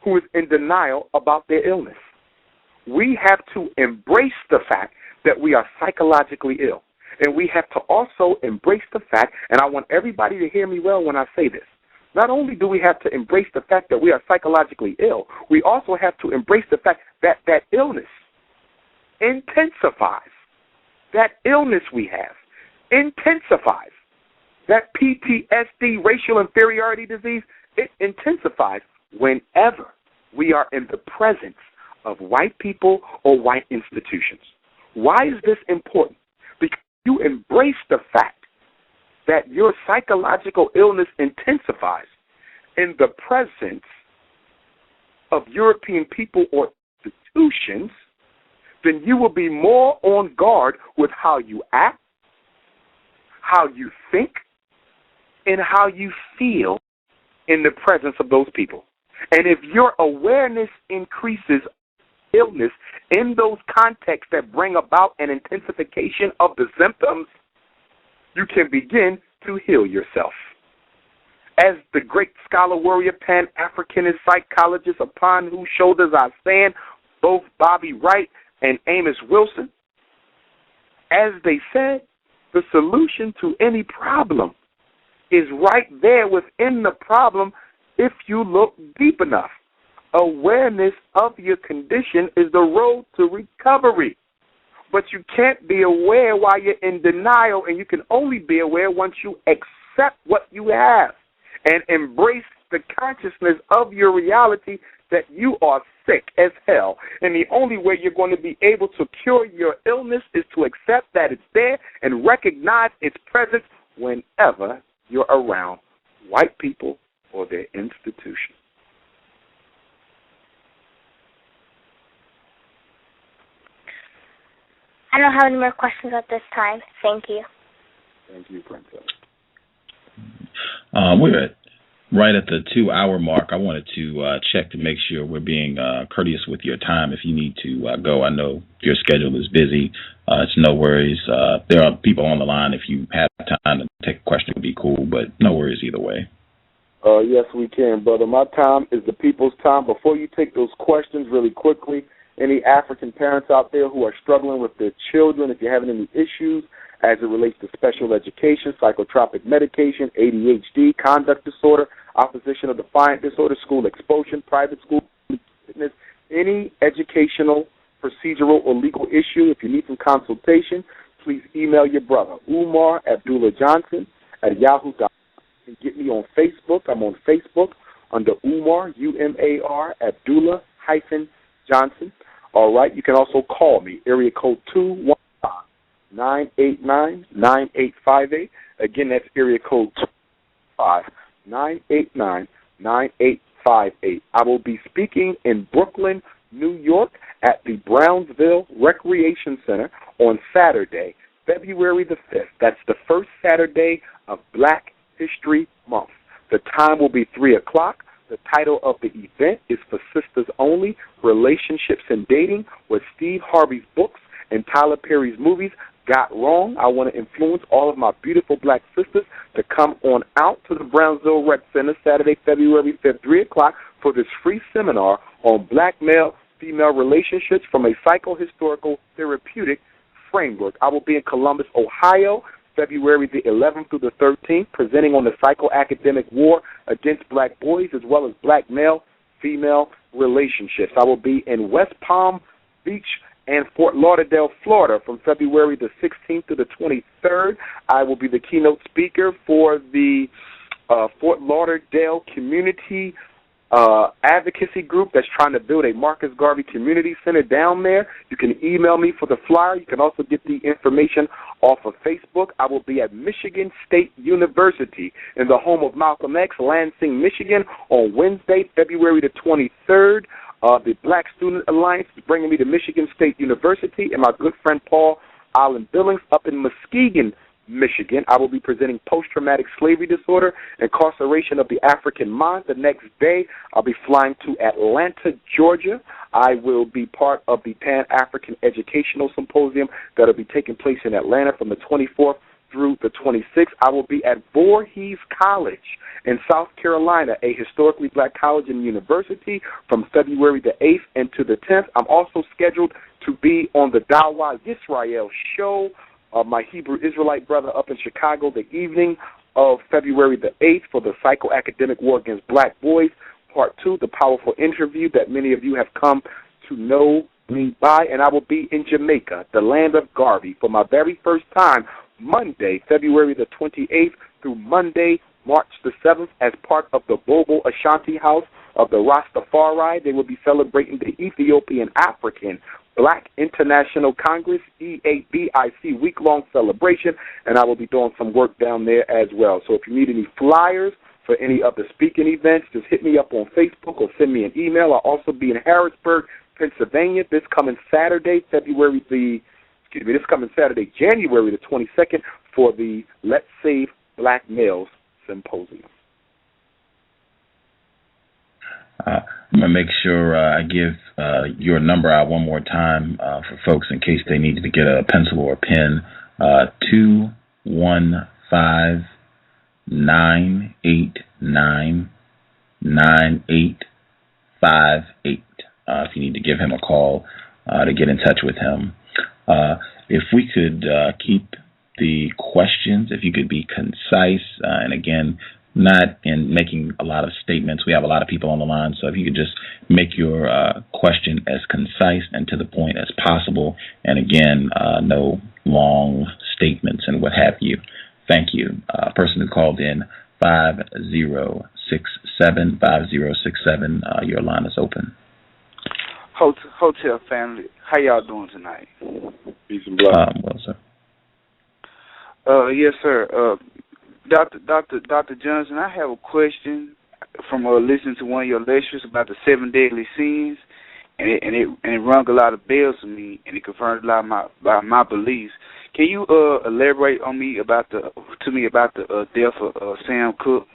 who is in denial about their illness? We have to embrace the fact that we are psychologically ill. And we have to also embrace the fact, and I want everybody to hear me well when I say this, not only do we have to embrace the fact that we are psychologically ill, we also have to embrace the fact that that illness intensifies. That illness we have intensifies. That PTSD, racial inferiority disease, it intensifies whenever we are in the presence of white people or white institutions. Why is this important? Because you embrace the fact that your psychological illness intensifies in the presence of European people or institutions, then you will be more on guard with how you act, how you think, and how you feel in the presence of those people. And if your awareness increases illness in those contexts that bring about an intensification of the symptoms, you can begin to heal yourself. As the great scholar, warrior, Pan-Africanist psychologist upon whose shoulders I stand, both Bobby Wright and Amos Wilson, as they said, the solution to any problem is right there within the problem if you look deep enough. Awareness of your condition is the road to recovery. But you can't be aware while you're in denial, and you can only be aware once you accept what you have and embrace the consciousness of your reality that you are sick as hell. And the only way you're going to be able to cure your illness is to accept that it's there and recognize its presence whenever you're around white people or their institutions. I don't have any more questions at this time. Thank you. Thank you, Princess. We're right at the 2-hour mark. I wanted to check to make sure we're being courteous with your time. If you need to go, I know your schedule is busy. It's no worries. There are people on the line. If you have time to take a question, it would be cool, but no worries either way. Yes, we can, brother. My time is the people's time. Before you take those questions really quickly, any African parents out there who are struggling with their children, if you're having any issues as it relates to special education, psychotropic medication, ADHD, conduct disorder, opposition or defiant disorder, school expulsion, private school fitness, any educational, procedural, or legal issue, if you need some consultation, please email your brother, Umar Abdullah Johnson at yahoo.com. You can get me on Facebook. I'm on Facebook under Umar, U-M-A-R, Abdullah-Johnson. All right, you can also call me, area code 215-989-9858. Again, that's area code 215-989-9858. I will be speaking in Brooklyn, New York at the Brownsville Recreation Center on Saturday, February the 5th. That's the first Saturday of Black History Month. The time will be 3 o'clock. The title of the event is For Sisters Only, Relationships and Dating, with Steve Harvey's books and Tyler Perry's movies got wrong. I want to influence all of my beautiful black sisters to come on out to the Brownsville Rec Center Saturday, February 5th, 3 o'clock for this free seminar on black male-female relationships from a psychohistorical, therapeutic, framework. I will be in Columbus, Ohio, February the 11th through the 13th, presenting on the psychoacademic war against black boys as well as black male-female relationships. I will be in West Palm Beach and Fort Lauderdale, Florida, from February the 16th to the 23rd. I will be the keynote speaker for the Fort Lauderdale Community Advocacy Group that's trying to build a Marcus Garvey Community Center down there. You can email me for the flyer. You can also get the information off of Facebook. I will be at Michigan State University in the home of Malcolm X, Lansing, Michigan, on Wednesday, February the 23rd. The Black Student Alliance is bringing me to Michigan State University, and my good friend Paul Allen Billings up in Muskegon, Michigan. I will be presenting post-traumatic slavery disorder, incarceration of the African mind. The next day, I'll be flying to Atlanta, Georgia. I will be part of the Pan-African Educational Symposium that will be taking place in Atlanta from the 24th through the 26th. I will be at Voorhees College in South Carolina, a historically black college and university, from February the 8th and to the 10th. I'm also scheduled to be on the Dawa Yisrael show, my Hebrew Israelite brother up in Chicago, the evening of February the 8th for the Psychoacademic War Against Black Boys, Part 2, the powerful interview that many of you have come to know me by. And I will be in Jamaica, the land of Garvey, for my very first time, Monday, February the 28th through Monday, March the 7th, as part of the Bobo Ashanti House of the Rastafari. They will be celebrating the Ethiopian African Black International Congress, EABIC, week-long celebration, and I will be doing some work down there as well. So if you need any flyers for any of the speaking events, just hit me up on Facebook or send me an email. I'll also be in Harrisburg, Pennsylvania, this coming Saturday, January the 22nd, for the Let's Save Black Males Symposium. I'm going to make sure I give your number out one more time for folks in case they needed to get a pencil or a pen. 215-989-9858. If you need to give him a call to get in touch with him. If we could keep the questions, if you could be concise, and again, not in making a lot of statements. We have a lot of people on the line, so if you could just make your question as concise and to the point as possible, and again, no long statements and what have you. Thank you. Person who called in, 5067, your line is open. Hotel family, how y'all doing tonight? Peace and blessings. Well, sir. Yes, sir. Dr. Johnson, I have a question from listening to one of your lectures about the 7 deadly sins, and it rung a lot of bells to me, and it confirmed a lot of my beliefs. Can you elaborate on about the death of Sam Cook?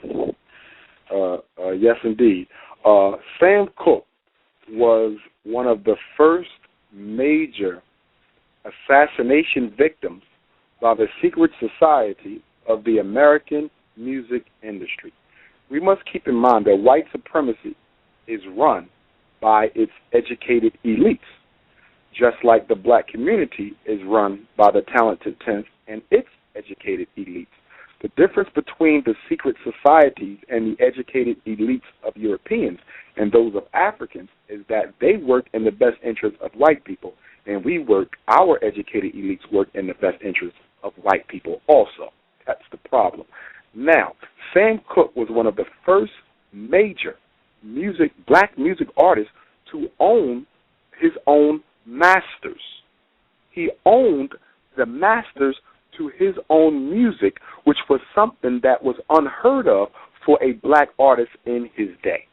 Yes, indeed. Sam Cook was one of the first major assassination victims by the secret society of the American music industry. We must keep in mind that white supremacy is run by its educated elites, just like the black community is run by the talented 10th and its educated elites. The difference between the secret societies and the educated elites of Europeans and those of Africans is that they work in the best interest of white people, and our educated elites work in the best interest of white people also. That's the problem. Now, Sam Cook was one of the first major black music artists to own his own masters. He owned the masters to his own music, which was something that was unheard of for a black artist in his day.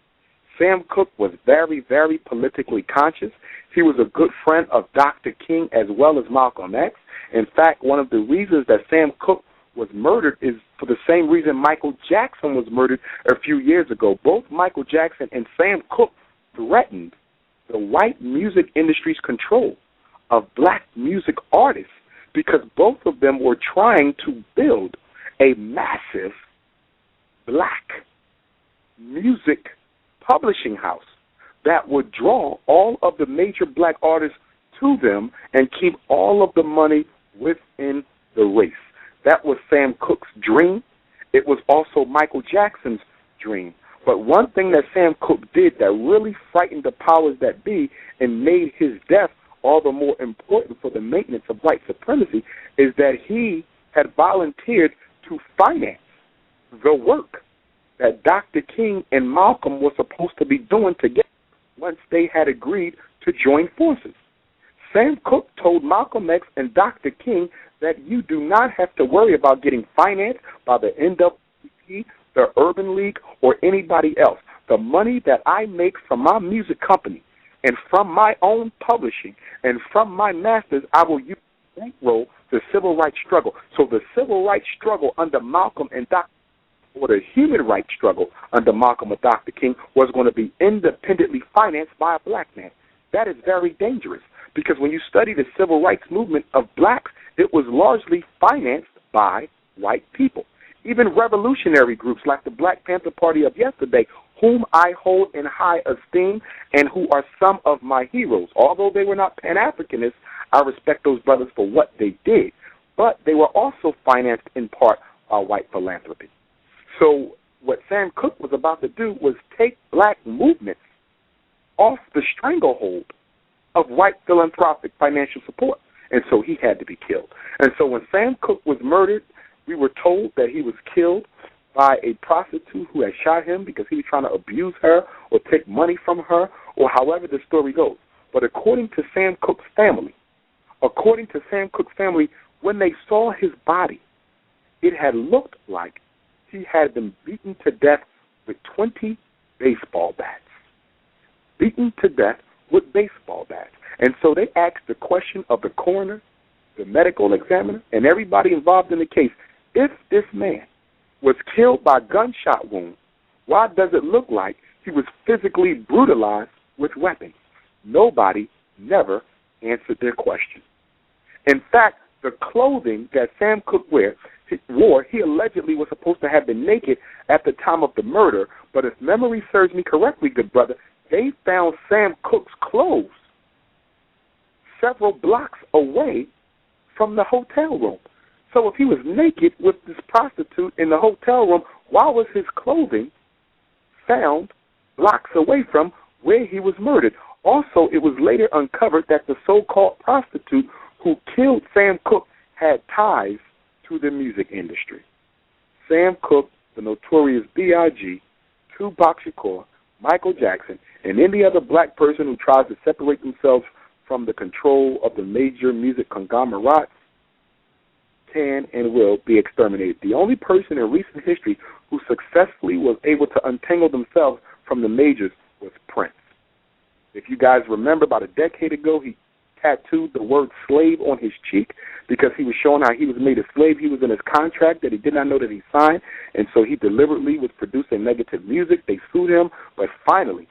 Sam Cook was very, very politically conscious. He was a good friend of Dr. King as well as Malcolm X. In fact, one of the reasons that Sam Cook was murdered is for the same reason Michael Jackson was murdered a few years ago. Both Michael Jackson and Sam Cook threatened the white music industry's control of black music artists because both of them were trying to build a massive black music publishing house that would draw all of the major black artists to them and keep all of the money within the race. That was Sam Cooke's dream. It was also Michael Jackson's dream. But one thing that Sam Cooke did that really frightened the powers that be and made his death all the more important for the maintenance of white supremacy is that he had volunteered to finance the work that Dr. King and Malcolm were supposed to be doing together once they had agreed to join forces. Sam Cooke told Malcolm X and Dr. King that you do not have to worry about getting financed by the NAACP, the Urban League, or anybody else. The money that I make from my music company and from my own publishing and from my masters, I will use to bankroll the civil rights struggle. So the civil rights struggle under Malcolm and Dr. or the human rights struggle under Malcolm and Dr. King was going to be independently financed by a black man. That is very dangerous because when you study the civil rights movement of blacks, it was largely financed by white people. Even revolutionary groups like the Black Panther Party of yesterday, whom I hold in high esteem and who are some of my heroes. Although they were not Pan-Africanists, I respect those brothers for what they did. But they were also financed in part by white philanthropy. So what Sam Cooke was about to do was take black movements off the stranglehold of white philanthropic financial support. And so he had to be killed. And so when Sam Cooke was murdered, we were told that he was killed by a prostitute who had shot him because he was trying to abuse her or take money from her or however the story goes. But according to Sam Cooke's family, when they saw his body, it had looked like he had been beaten to death with 20 baseball bats. Beaten to death with baseball bats. And so they asked the question of the coroner, the medical examiner, and everybody involved in the case, if this man was killed by gunshot wound, why does it look like he was physically brutalized with weapons? Nobody never answered their question. In fact, the clothing that Sam Cooke wore, he allegedly was supposed to have been naked at the time of the murder, but if memory serves me correctly, good brother, they found Sam Cooke's clothes several blocks away from the hotel room. So if he was naked with this prostitute in the hotel room, why was his clothing found blocks away from where he was murdered? Also, it was later uncovered that the so-called prostitute who killed Sam Cooke had ties to the music industry. Sam Cooke, the notorious B.I.G., Tupac Shakur, Michael Jackson, and any other black person who tries to separate themselves from the control of the major music conglomerates can and will be exterminated. The only person in recent history who successfully was able to untangle themselves from the majors was Prince. If you guys remember, about a decade ago, he tattooed the word slave on his cheek because he was showing how he was made a slave. He was in his contract that he did not know that he signed, and so he deliberately was producing negative music. They sued him, but finally,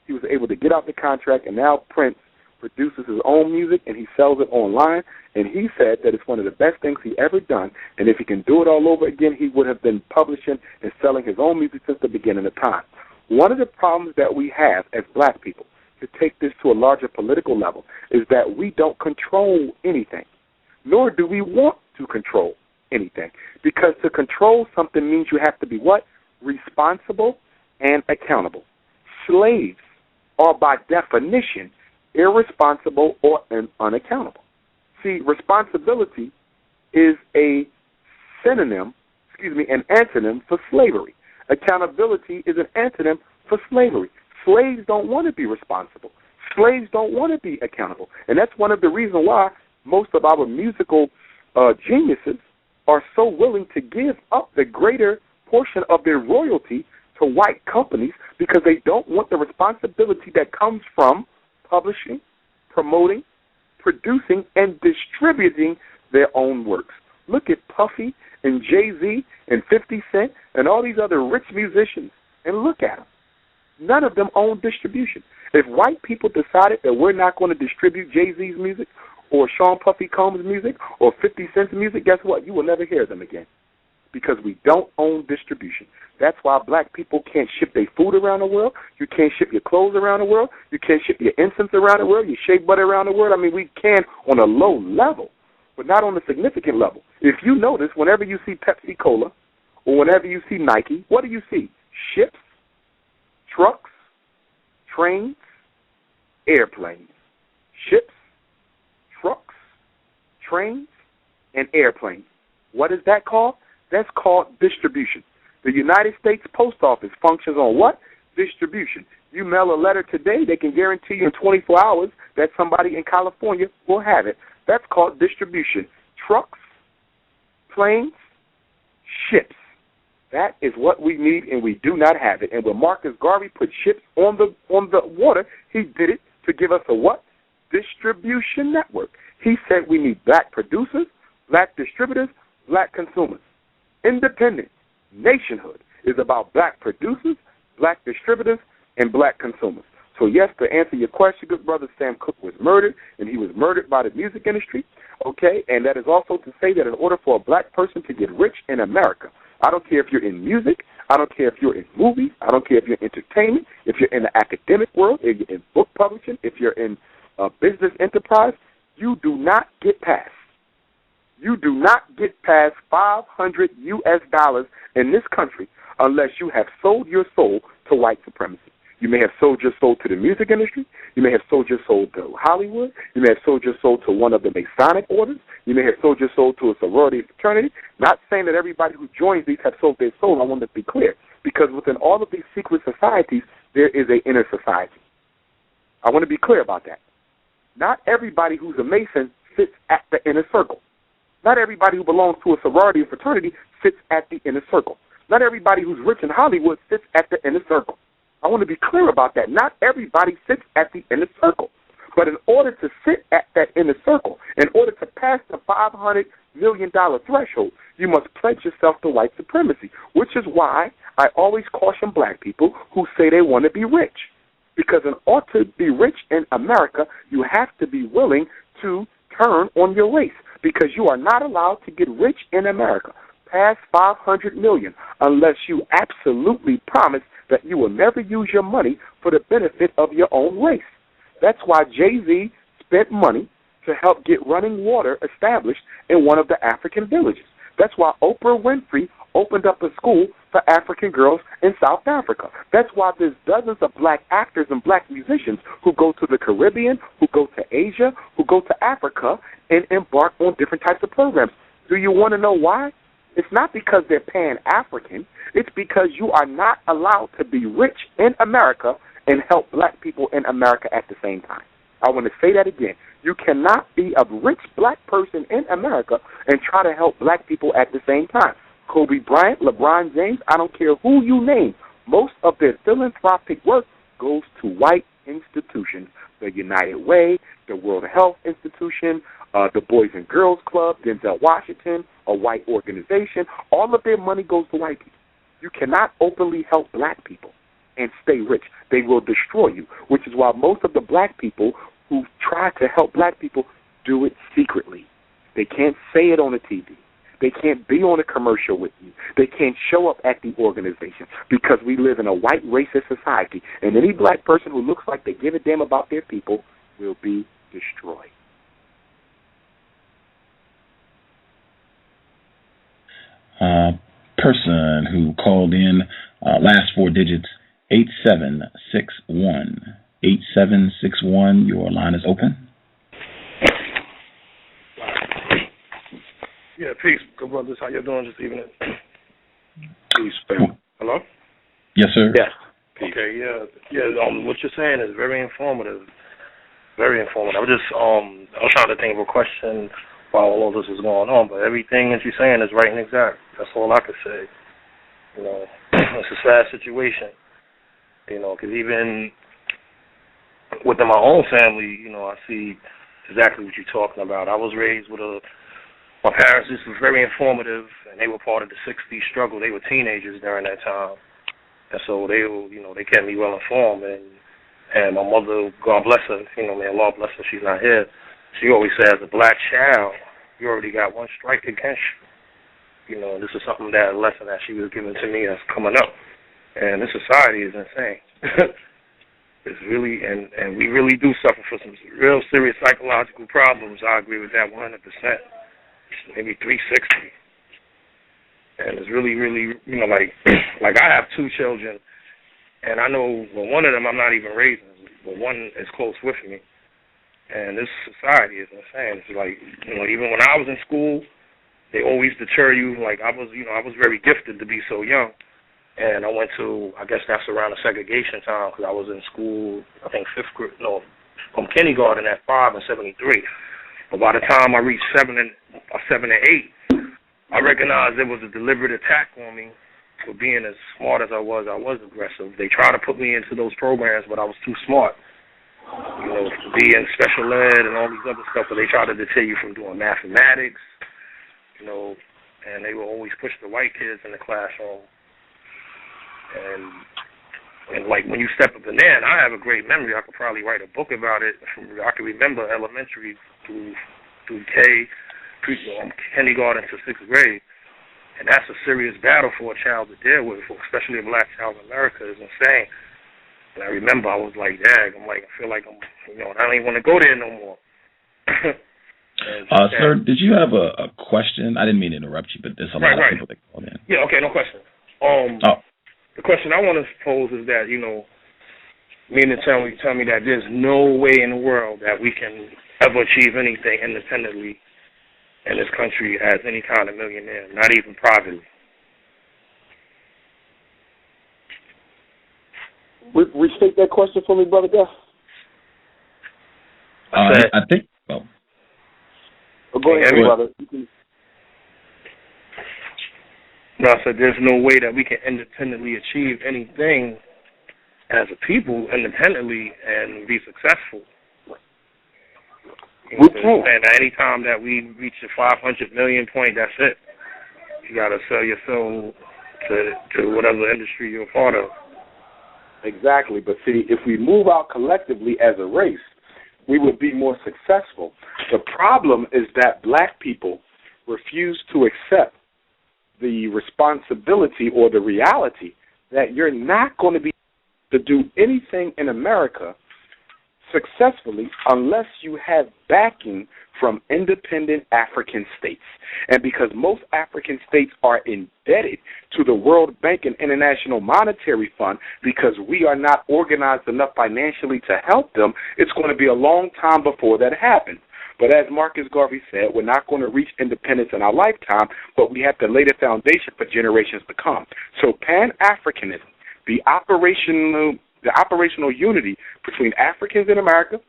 he was able to get out the contract, and now Prince produces his own music, and he sells it online, and he said that it's one of the best things he ever done, and if he can do it all over again, he would have been publishing and selling his own music since the beginning of time. One of the problems that we have as black people, to take this to a larger political level, is that we don't control anything, nor do we want to control anything, because to control something means you have to be what? Responsible and accountable. Slaves are by definition irresponsible or unaccountable. See, responsibility is an antonym for slavery. Accountability is an antonym for slavery. Slaves don't want to be responsible. Slaves don't want to be accountable. And that's one of the reasons why most of our musical geniuses are so willing to give up the greater portion of their royalty to white companies because they don't want the responsibility that comes from publishing, promoting, producing, and distributing their own works. Look at Puffy and Jay-Z and 50 Cent and all these other rich musicians and look at them. None of them own distribution. If white people decided that we're not going to distribute Jay-Z's music or Sean Puffy Combs' music or 50 Cent's music, guess what? You will never hear them again because we don't own distribution. That's why black people can't ship their food around the world. You can't ship your clothes around the world. You can't ship your incense around the world, your shea butter around the world. I mean, we can on a low level, but not on a significant level. If you notice, whenever you see Pepsi Cola or whenever you see Nike, what do you see? Ships, trucks, trains, airplanes. Ships, trucks, trains, and airplanes. What is that called? That's called distribution. The United States Post Office functions on what? Distribution. You mail a letter today, they can guarantee you in 24 hours that somebody in California will have it. That's called distribution. Trucks, planes, ships. That is what we need, and we do not have it. And when Marcus Garvey put ships on the water, he did it to give us a what? Distribution network. He said we need black producers, black distributors, black consumers. Independence, nationhood is about black producers, black distributors, and black consumers. So yes, to answer your question, good brother, Sam Cook was murdered, and he was murdered by the music industry, okay? And that is also to say that in order for a black person to get rich in America, I don't care if you're in music, I don't care if you're in movies, I don't care if you're in entertainment, if you're in the academic world, if you're in book publishing, if you're in business enterprise, you do not get past. You do not get past $500 in this country unless you have sold your soul to white supremacy. You may have sold your soul to the music industry. You may have sold your soul to Hollywood. You may have sold your soul to one of the Masonic orders. You may have sold your soul to a sorority fraternity. Not saying that everybody who joins these have sold their soul. I want to be clear. Because within all of these secret societies, there is an inner society. I want to be clear about that. Not everybody who's a Mason sits at the inner circle. Not everybody who belongs to a sorority or fraternity sits at the inner circle. Not everybody who's rich in Hollywood sits at the inner circle. I want to be clear about that. Not everybody sits at the inner circle. But in order to sit at that inner circle, in order to pass the $500 million threshold, you must pledge yourself to white supremacy, which is why I always caution black people who say they want to be rich. Because in order to be rich in America, you have to be willing to turn on your race, because you are not allowed to get rich in America past $500 million unless you absolutely promise that you will never use your money for the benefit of your own race. That's why Jay-Z spent money to help get running water established in one of the African villages. That's why Oprah Winfrey opened up a school for African girls in South Africa. That's why there's dozens of black actors and black musicians who go to the Caribbean, who go to Asia, who go to Africa and embark on different types of programs. Do you want to know why? It's not because they're Pan-African. It's because you are not allowed to be rich in America and help black people in America at the same time. I want to say that again. You cannot be a rich black person in America and try to help black people at the same time. Kobe Bryant, LeBron James, I don't care who you name, most of their philanthropic work goes to white institutions. The United Way, the World Health Institution, the Boys and Girls Club, Denzel Washington, a white organization. All of their money goes to white people. You cannot openly help black people and stay rich. They will destroy you, which is why most of the black people who try to help black people do it secretly. They can't say it on the TV. They can't be on a commercial with you. They can't show up at the organization because we live in a white racist society, and any black person who looks like they give a damn about their people will be destroyed. Person who called in, last four digits, 8761. 8761, your line is open. Yeah, peace, good brothers. How you doing this evening? Peace, fam. Hello? Yes, sir. Yes. Okay, yeah. What you're saying is very informative. Very informative. I was trying to think of a question while all of this was going on, but everything that you're saying is right and exact. That's all I could say. You know, it's a sad situation. You know, because even within my own family, you know, I see exactly what you're talking about. I was raised with my parents. This was very informative, and they were part of the '60s struggle. They were teenagers during that time, and so they kept me well informed. And my mother, God bless her, you know, may Allah bless her, she's not here. She always says, as a black child, you already got one strike against you. This is something that a lesson that she was giving to me that's coming up. And this society is insane. It's really, and we really do suffer from some real serious psychological problems. I agree with that 100%. Maybe 360. And it's really, really, like I have 2 children, and I know, one of them I'm not even raising, but one is close with me. And this society is insane. It's like, even when I was in school, they always deter you. Like I was very gifted to be so young. And I went to, I guess that's around the segregation time, because I was in school, I think from kindergarten at 5 and 73. But by the time I reached 7 and 8, I recognized there was a deliberate attack on me for being as smart as I was aggressive. They tried to put me into those programs, but I was too smart, to be in special ed and all these other stuff, but they tried to deter you from doing mathematics, and they would always push the white kids in the classroom. And like when you step up in there, and I have a great memory, I could probably write a book about it. I can remember elementary through kindergarten to 6th grade, and that's a serious battle for a child to deal with, especially a black child in America. Is insane. And I remember I was like, Dad, I feel like I don't even want to go there no more. Sir, did you have a question? I didn't mean to interrupt you, but there's a lot of people that call in. Yeah, okay, no question. The question I want to pose is that, meaning tell me that there's no way in the world that we can ever achieve anything independently in this country as any kind of millionaire, not even privately. Restate that question for me, Brother Gus. I think, well. Go ahead, brother. No, I said there's no way that we can independently achieve anything as a people independently and be successful. We can't. And any time that we reach the 500 million point, that's it. You got to sell your soul to whatever industry you're a part of. Exactly. But see, if we move out collectively as a race, we would be more successful. The problem is that black people refuse to accept the responsibility or the reality that you're not going to be able to do anything in America successfully unless you have backing from independent African states. And because most African states are indebted to the World Bank and International Monetary Fund because we are not organized enough financially to help them, it's going to be a long time before that happens. But as Marcus Garvey said, we're not going to reach independence in our lifetime, but we have to lay the foundation for generations to come. So Pan-Africanism, the operational unity between Africans in America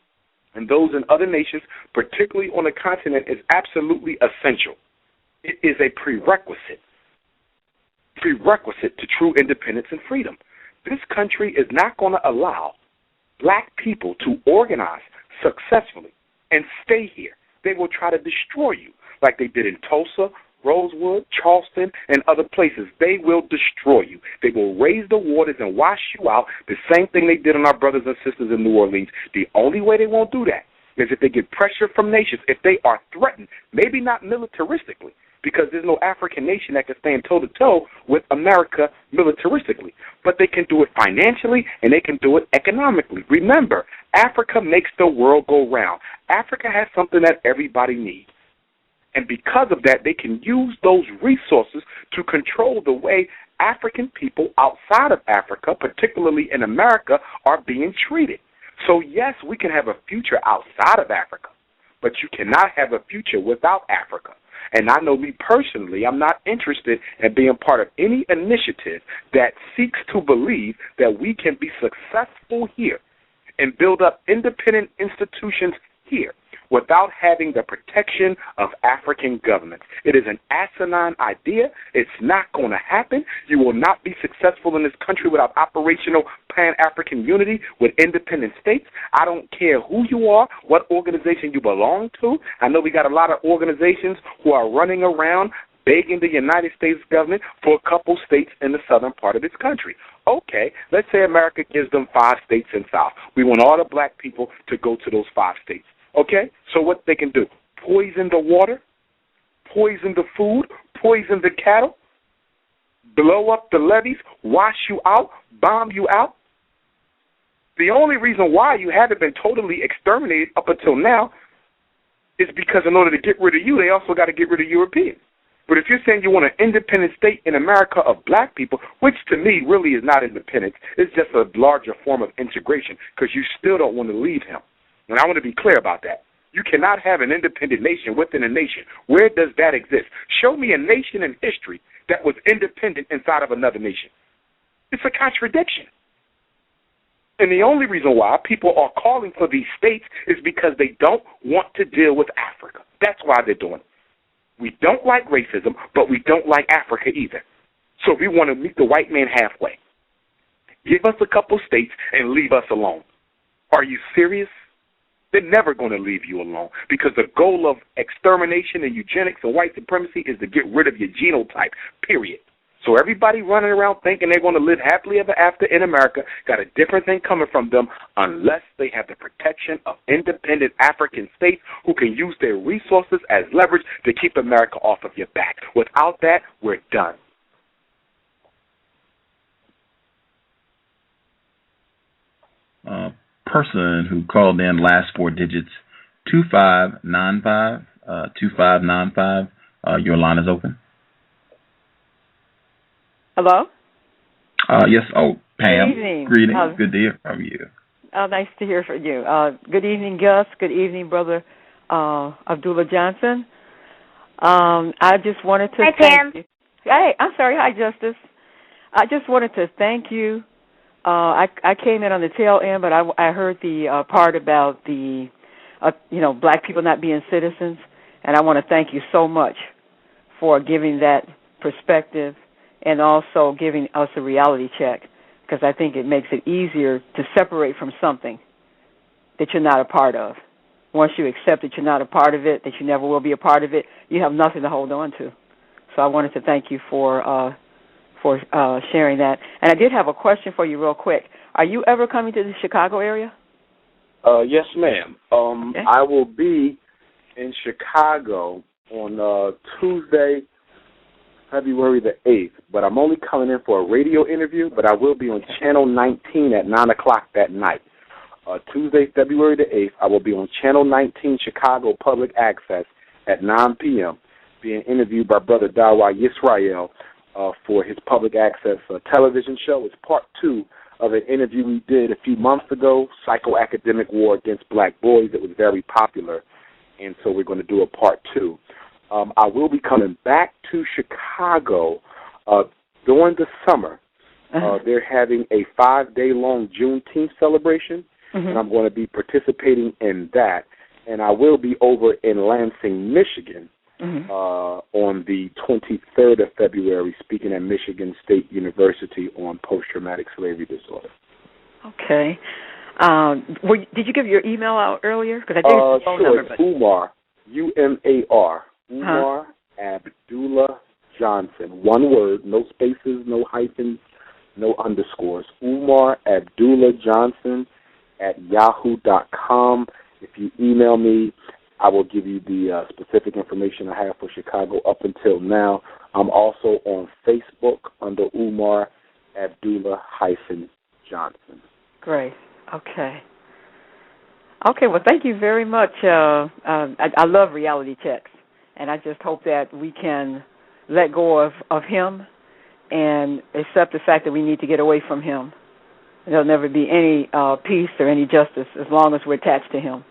and those in other nations, particularly on the continent, is absolutely essential. It is a prerequisite to true independence and freedom. This country is not going to allow black people to organize successfully and stay here. They will try to destroy you like they did in Tulsa, Rosewood, Charleston, and other places. They will destroy you. They will raise the waters and wash you out, the same thing they did on our brothers and sisters in New Orleans. The only way they won't do that is if they get pressure from nations, if they are threatened, maybe not militaristically, because there's no African nation that can stand toe-to-toe with America militaristically. But they can do it financially, and they can do it economically. Remember, Africa makes the world go round. Africa has something that everybody needs. And because of that, they can use those resources to control the way African people outside of Africa, particularly in America, are being treated. So, yes, we can have a future outside of Africa, but you cannot have a future without Africa. And I know me personally, I'm not interested in being part of any initiative that seeks to believe that we can be successful here and build up independent institutions here without having the protection of African governments. It is an asinine idea. It's not going to happen. You will not be successful in this country without operational Pan-African unity with independent states. I don't care who you are, what organization you belong to. I know we got a lot of organizations who are running around begging the United States government for a couple states in the southern part of this country. Okay, let's say America gives them 5 states in the South. We want all the black people to go to those 5 states. Okay, so what they can do? Poison the water, poison the food, poison the cattle, blow up the levees, wash you out, bomb you out. The only reason why you haven't been totally exterminated up until now is because in order to get rid of you, they also got to get rid of Europeans. But if you're saying you want an independent state in America of black people, which to me really is not independence, it's just a larger form of integration because you still don't want to leave him. And I want to be clear about that. You cannot have an independent nation within a nation. Where does that exist? Show me a nation in history that was independent inside of another nation. It's a contradiction. And the only reason why people are calling for these states is because they don't want to deal with Africa. That's why they're doing it. We don't like racism, but we don't like Africa either. So we want to meet the white man halfway. Give us a couple states and leave us alone. Are you serious? They're never going to leave you alone because the goal of extermination and eugenics and white supremacy is to get rid of your genotype, period. So everybody running around thinking they're going to live happily ever after in America got a different thing coming from them unless they have the protection of independent African states who can use their resources as leverage to keep America off of your back. Without that, we're done. Person who called in last four digits 2595 2595. Your line is open. Hello? Yes. Oh, Pam. Good evening. Greetings. Good to hear from you. Nice to hear from you. Good evening, Gus. Good evening, Brother Abdullah Johnson. I just wanted to thank you. Hey, I'm sorry. Hi, Justice. I just wanted to thank you. I came in on the tail end, but I heard the part about the, black people not being citizens, and I want to thank you so much for giving that perspective and also giving us a reality check, because I think it makes it easier to separate from something that you're not a part of. Once you accept that you're not a part of it, that you never will be a part of it, you have nothing to hold on to. So I wanted to thank you for sharing that. And I did have a question for you real quick. Are you ever coming to the Chicago area? Yes, ma'am. Okay. I will be in Chicago on Tuesday, February the 8th, but I'm only coming in for a radio interview, but I will be on Channel 19 at 9 o'clock that night. Tuesday, February the 8th, I will be on Channel 19 Chicago Public Access at 9 p.m. being interviewed by Brother Dawa Yisrael for his public access television show. It's part 2 of an interview we did a few months ago, Psychoacademic War Against Black Boys. It was very popular, and so we're going to do a part 2. I will be coming back to Chicago during the summer. They're having a 5-day-long Juneteenth celebration, and I'm going to be participating in that. And I will be over in Lansing, Michigan, on the 23rd of February, speaking at Michigan State University on post-traumatic slavery disorder. Okay. Did you give your email out earlier? Because I did your phone sure, number. It's Umar, U-M-A-R, Umar Abdullah Johnson. One word, no spaces, no hyphens, no underscores. Umar Abdullah Johnson at yahoo.com. If you email me, I will give you the specific information I have for Chicago up until now. I'm also on Facebook under Umar Abdullah-Johnson. Great. Okay. Okay, well, thank you very much. I love reality checks, and I just hope that we can let go of him and accept the fact that we need to get away from him. There'll never be any peace or any justice as long as we're attached to him.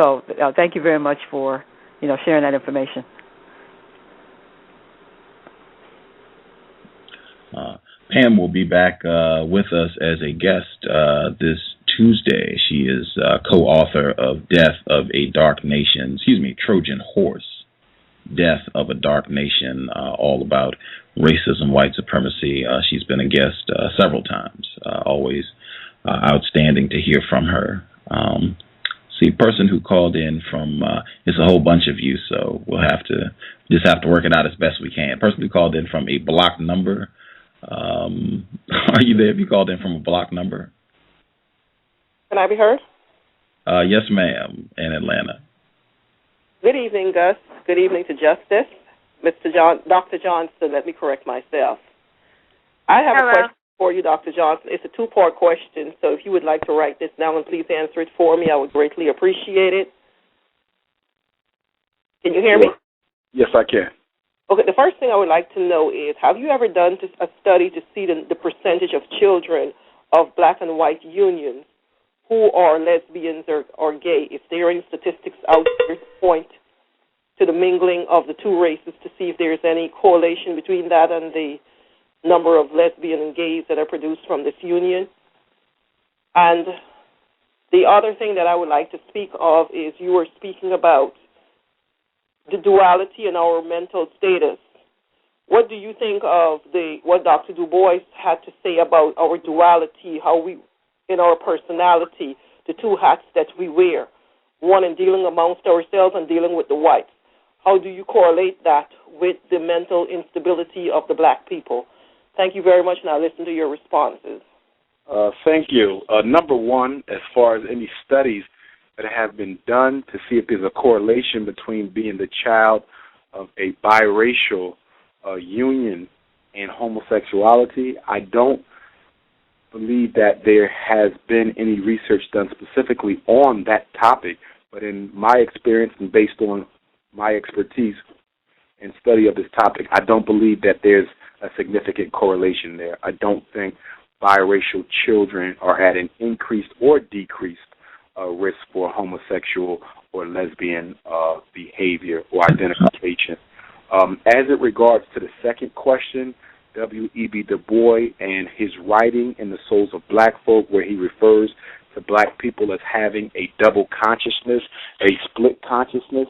So thank you very much for, sharing that information. Pam will be back with us as a guest this Tuesday. She is co-author of Trojan Horse, Death of a Dark Nation, all about racism, white supremacy. She's been a guest several times. Always outstanding to hear from her. See, person who called in from, it's a whole bunch of you, so we'll have to work it out as best we can. Person who called in from a blocked number. Are you there if you called in from a blocked number? Can I be heard? Yes, ma'am, in Atlanta. Good evening, Gus. Good evening to Justice. Dr. Johnson, let me correct myself. I have a question for you, Dr. Johnson. It's a two-part question, so if you would like to write this down and please answer it for me, I would greatly appreciate it. Can you hear me? Yes, I can. Okay, the first thing I would like to know is, have you ever done a study to see the percentage of children of black and white unions who are lesbians or gay? If there are any statistics out there to point to the mingling of the two races to see if there's any correlation between that and the number of lesbian and gays that are produced from this union. And the other thing that I would like to speak of is you were speaking about the duality in our mental status. What do you think of what Dr. Du Bois had to say about our duality, how we, in our personality, the two hats that we wear, one in dealing amongst ourselves and dealing with the whites? How do you correlate that with the mental instability of the black people? Thank you very much. Now listen to your responses. Thank you. Number one, as far as any studies that have been done to see if there's a correlation between being the child of a biracial union and homosexuality, I don't believe that there has been any research done specifically on that topic. But in my experience and based on my expertise and study of this topic, I don't believe that there's a significant correlation there. I don't think biracial children are at an increased or decreased risk for homosexual or lesbian behavior or identification. As it regards to the second question, W.E.B. Du Bois and his writing in The Souls of Black Folk, where he refers to black people as having a double consciousness, a split consciousness,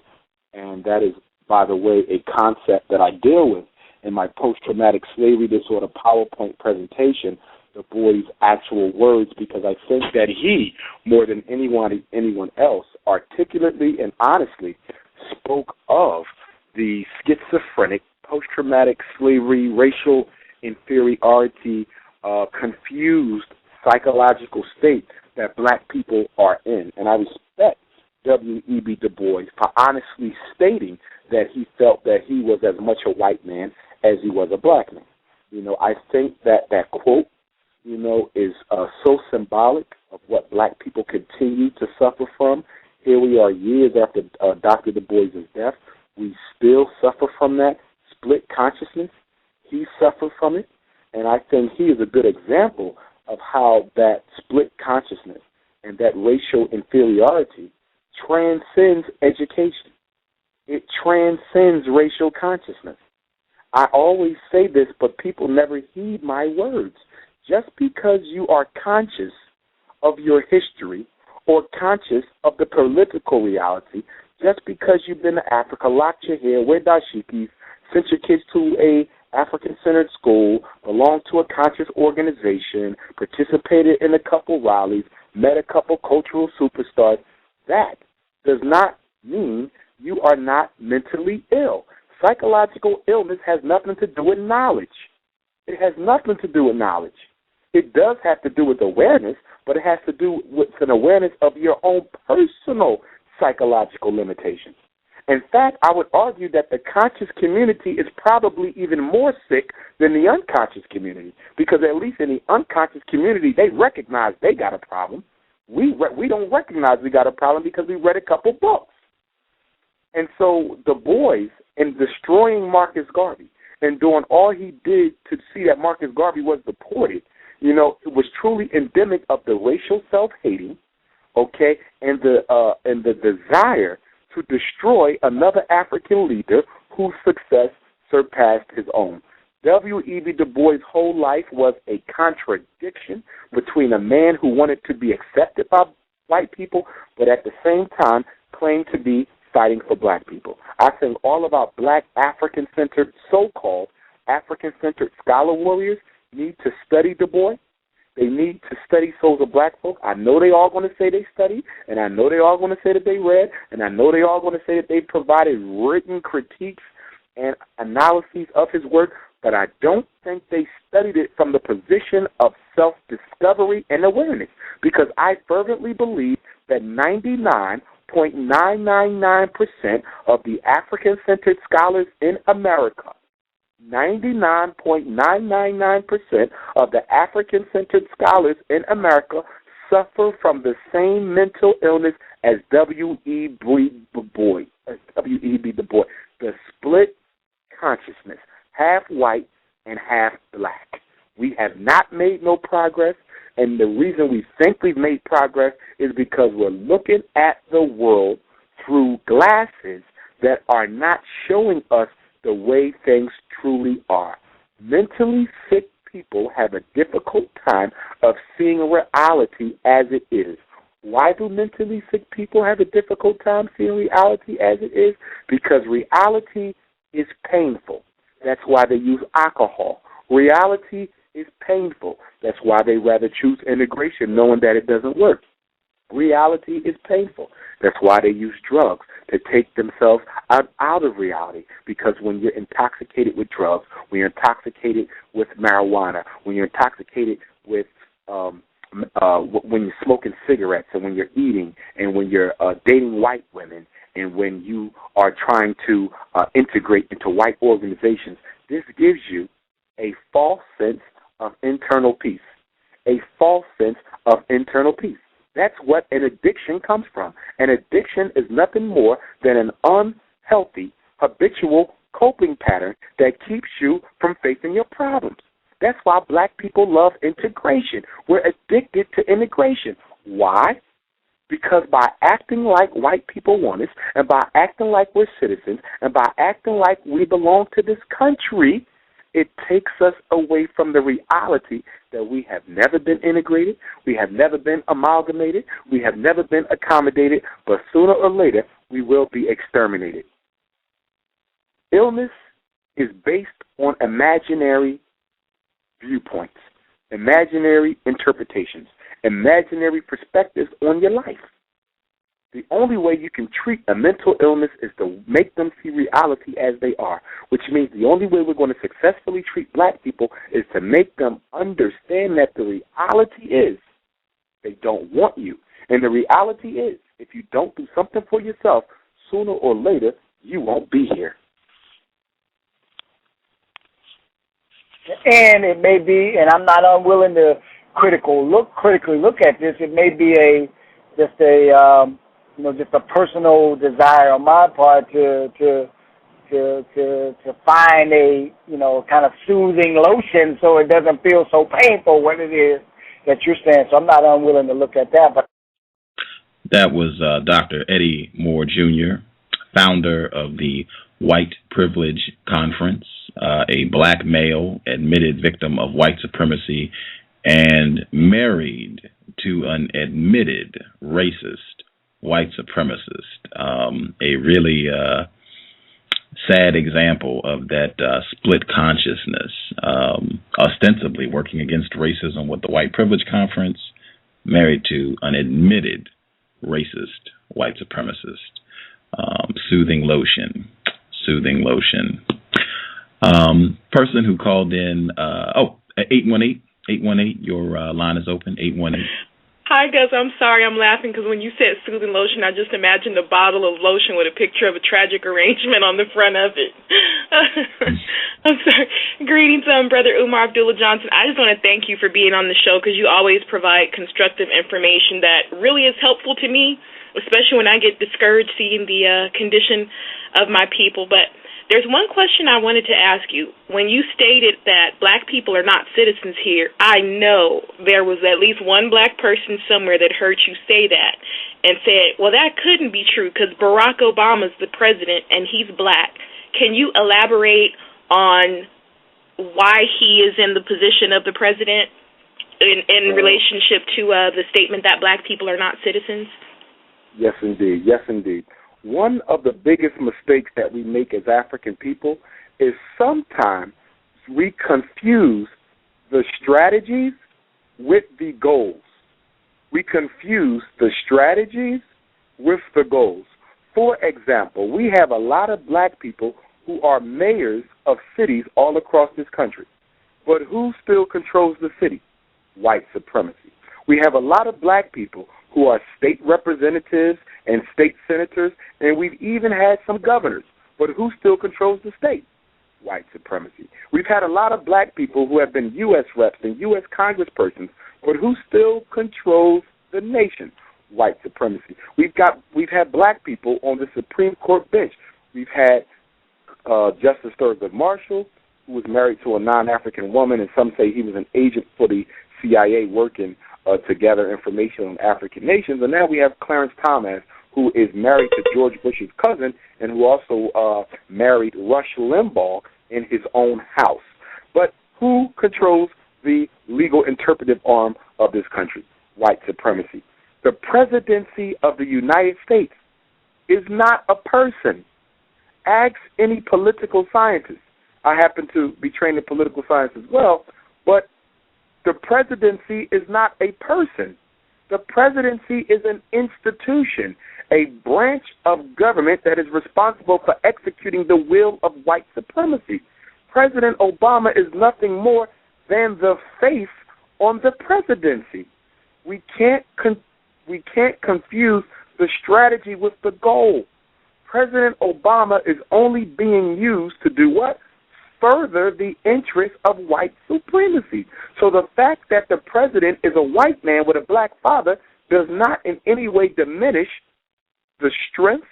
and that is, by the way, a concept that I deal with in my post-traumatic slavery disorder PowerPoint presentation, Du Bois' actual words, because I think that he, more than anyone else, articulately and honestly spoke of the schizophrenic, post-traumatic slavery, racial inferiority, confused psychological state that black people are in. And I respect W.E.B. Du Bois for honestly stating that he felt that he was as much a white man as he was a black man. You know, I think that quote, you know, is so symbolic of what black people continue to suffer from. Here we are years after Dr. Du Bois' death. We still suffer from that split consciousness. He suffered from it, and I think he is a good example of how that split consciousness and that racial inferiority transcends education. It transcends racial consciousness. I always say this, but people never heed my words. Just because you are conscious of your history or conscious of the political reality, just because you've been to Africa, locked your hair, wear dashikis, sent your kids to a African-centered school, belonged to a conscious organization, participated in a couple rallies, met a couple cultural superstars, that does not mean you are not mentally ill. Psychological illness has nothing to do with knowledge. It has nothing to do with knowledge. It does have to do with awareness, but it has to do with an awareness of your own personal psychological limitations. In fact, I would argue that the conscious community is probably even more sick than the unconscious community, because at least in the unconscious community, they recognize they got a problem. We don't recognize we got a problem because we read a couple books. And so Du Bois, in destroying Marcus Garvey and doing all he did to see that Marcus Garvey was deported, you know, it was truly endemic of the racial self-hating, okay, and the desire to destroy another African leader whose success surpassed his own. W.E.B. Du Bois' whole life was a contradiction between a man who wanted to be accepted by white people, but at the same time claimed to be fighting for black people. I think all of our black African-centered, so-called African-centered scholar warriors need to study Du Bois. They need to study Souls of Black Folk. I know they all going to say they study, and I know they all going to say that they read, and I know they all going to say that they provided written critiques and analyses of his work, but I don't think they studied it from the position of self-discovery and awareness, because I fervently believe that 99 99.999% of the African-centered scholars in America, 99.999% of the African-centered scholars in America suffer from the same mental illness as W.E.B. Du Bois, the split consciousness, half white and half black. We have not made no progress, and the reason we think we've made progress is because we're looking at the world through glasses that are not showing us the way things truly are. Mentally sick people have a difficult time of seeing reality as it is. Why do mentally sick people have a difficult time seeing reality as it is? Because reality is painful. That's why they use alcohol. Reality is painful. That's why they rather choose integration, knowing that it doesn't work. Reality is painful. That's why they use drugs, to take themselves out of reality. Because when you're intoxicated with drugs, when you're intoxicated with marijuana, when you're intoxicated with when you're smoking cigarettes, and when you're eating, and when you're dating white women, and when you are trying to integrate into white organizations, this gives you a false sense of internal peace. A false sense of internal peace. That's what an addiction comes from. An addiction is nothing more than an unhealthy, habitual coping pattern that keeps you from facing your problems. That's why black people love integration. We're addicted to integration. Why? Because by acting like white people want us, and by acting like we're citizens, and by acting like we belong to this country, it takes us away from the reality that we have never been integrated, we have never been amalgamated, we have never been accommodated, but sooner or later we will be exterminated. Illness is based on imaginary viewpoints, imaginary interpretations, imaginary perspectives on your life. The only way you can treat a mental illness is to make them see reality as they are, which means the only way we're going to successfully treat black people is to make them understand that the reality is they don't want you. And the reality is, if you don't do something for yourself, sooner or later, you won't be here. And it may be, and I'm not unwilling to critically look at this, it may be just a personal desire on my part to find a kind of soothing lotion so it doesn't feel so painful what it is that you're saying. So I'm not unwilling to look at that. But that was Dr. Eddie Moore Jr., founder of the White Privilege Conference, a black male admitted victim of white supremacy and married to an admitted racist white supremacist. A really sad example of that split consciousness, ostensibly working against racism with the White Privilege Conference, married to an admitted racist white supremacist. Soothing lotion. Person who called in, 818, your line is open, 818. Hi, Gus. I'm sorry I'm laughing because when you said soothing lotion, I just imagined a bottle of lotion with a picture of a tragic arrangement on the front of it. I'm sorry. Greetings, Brother Umar Abdullah Johnson. I just want to thank you for being on the show because you always provide constructive information that really is helpful to me, especially when I get discouraged seeing the condition of my people. But there's one question I wanted to ask you. When you stated that black people are not citizens here, I know there was at least one black person somewhere that heard you say that and said, well, that couldn't be true because Barack Obama's the president and he's black. Can you elaborate on why he is in the position of the president in relationship to the statement that black people are not citizens? Yes, indeed. Yes, indeed. One of the biggest mistakes that we make as African people is sometimes we confuse the strategies with the goals. We confuse the strategies with the goals. For example, we have a lot of black people who are mayors of cities all across this country. But who still controls the city? White supremacy. We have a lot of black people who are state representatives and state senators, and we've even had some governors. But who still controls the state? White supremacy. We've had a lot of black people who have been U.S. reps and U.S. congresspersons, but who still controls the nation? White supremacy. We've had black people on the Supreme Court bench. We've had Justice Thurgood Marshall, who was married to a non-African woman, and some say he was an agent for the CIA working to gather information on African nations. And now we have Clarence Thomas, who is married to George Bush's cousin and who also married Rush Limbaugh in his own house. But who controls the legal interpretive arm of this country? White supremacy. The presidency of the United States is not a person. Ask any political scientist. I happen to be trained in political science as well, but the presidency is not a person. The presidency is an institution, a branch of government that is responsible for executing the will of white supremacy. President Obama is nothing more than the face on the presidency. We can't confuse the strategy with the goal. President Obama is only being used to do what? Further the interests of white supremacy. So the fact that the president is a white man with a black father does not in any way diminish the strength,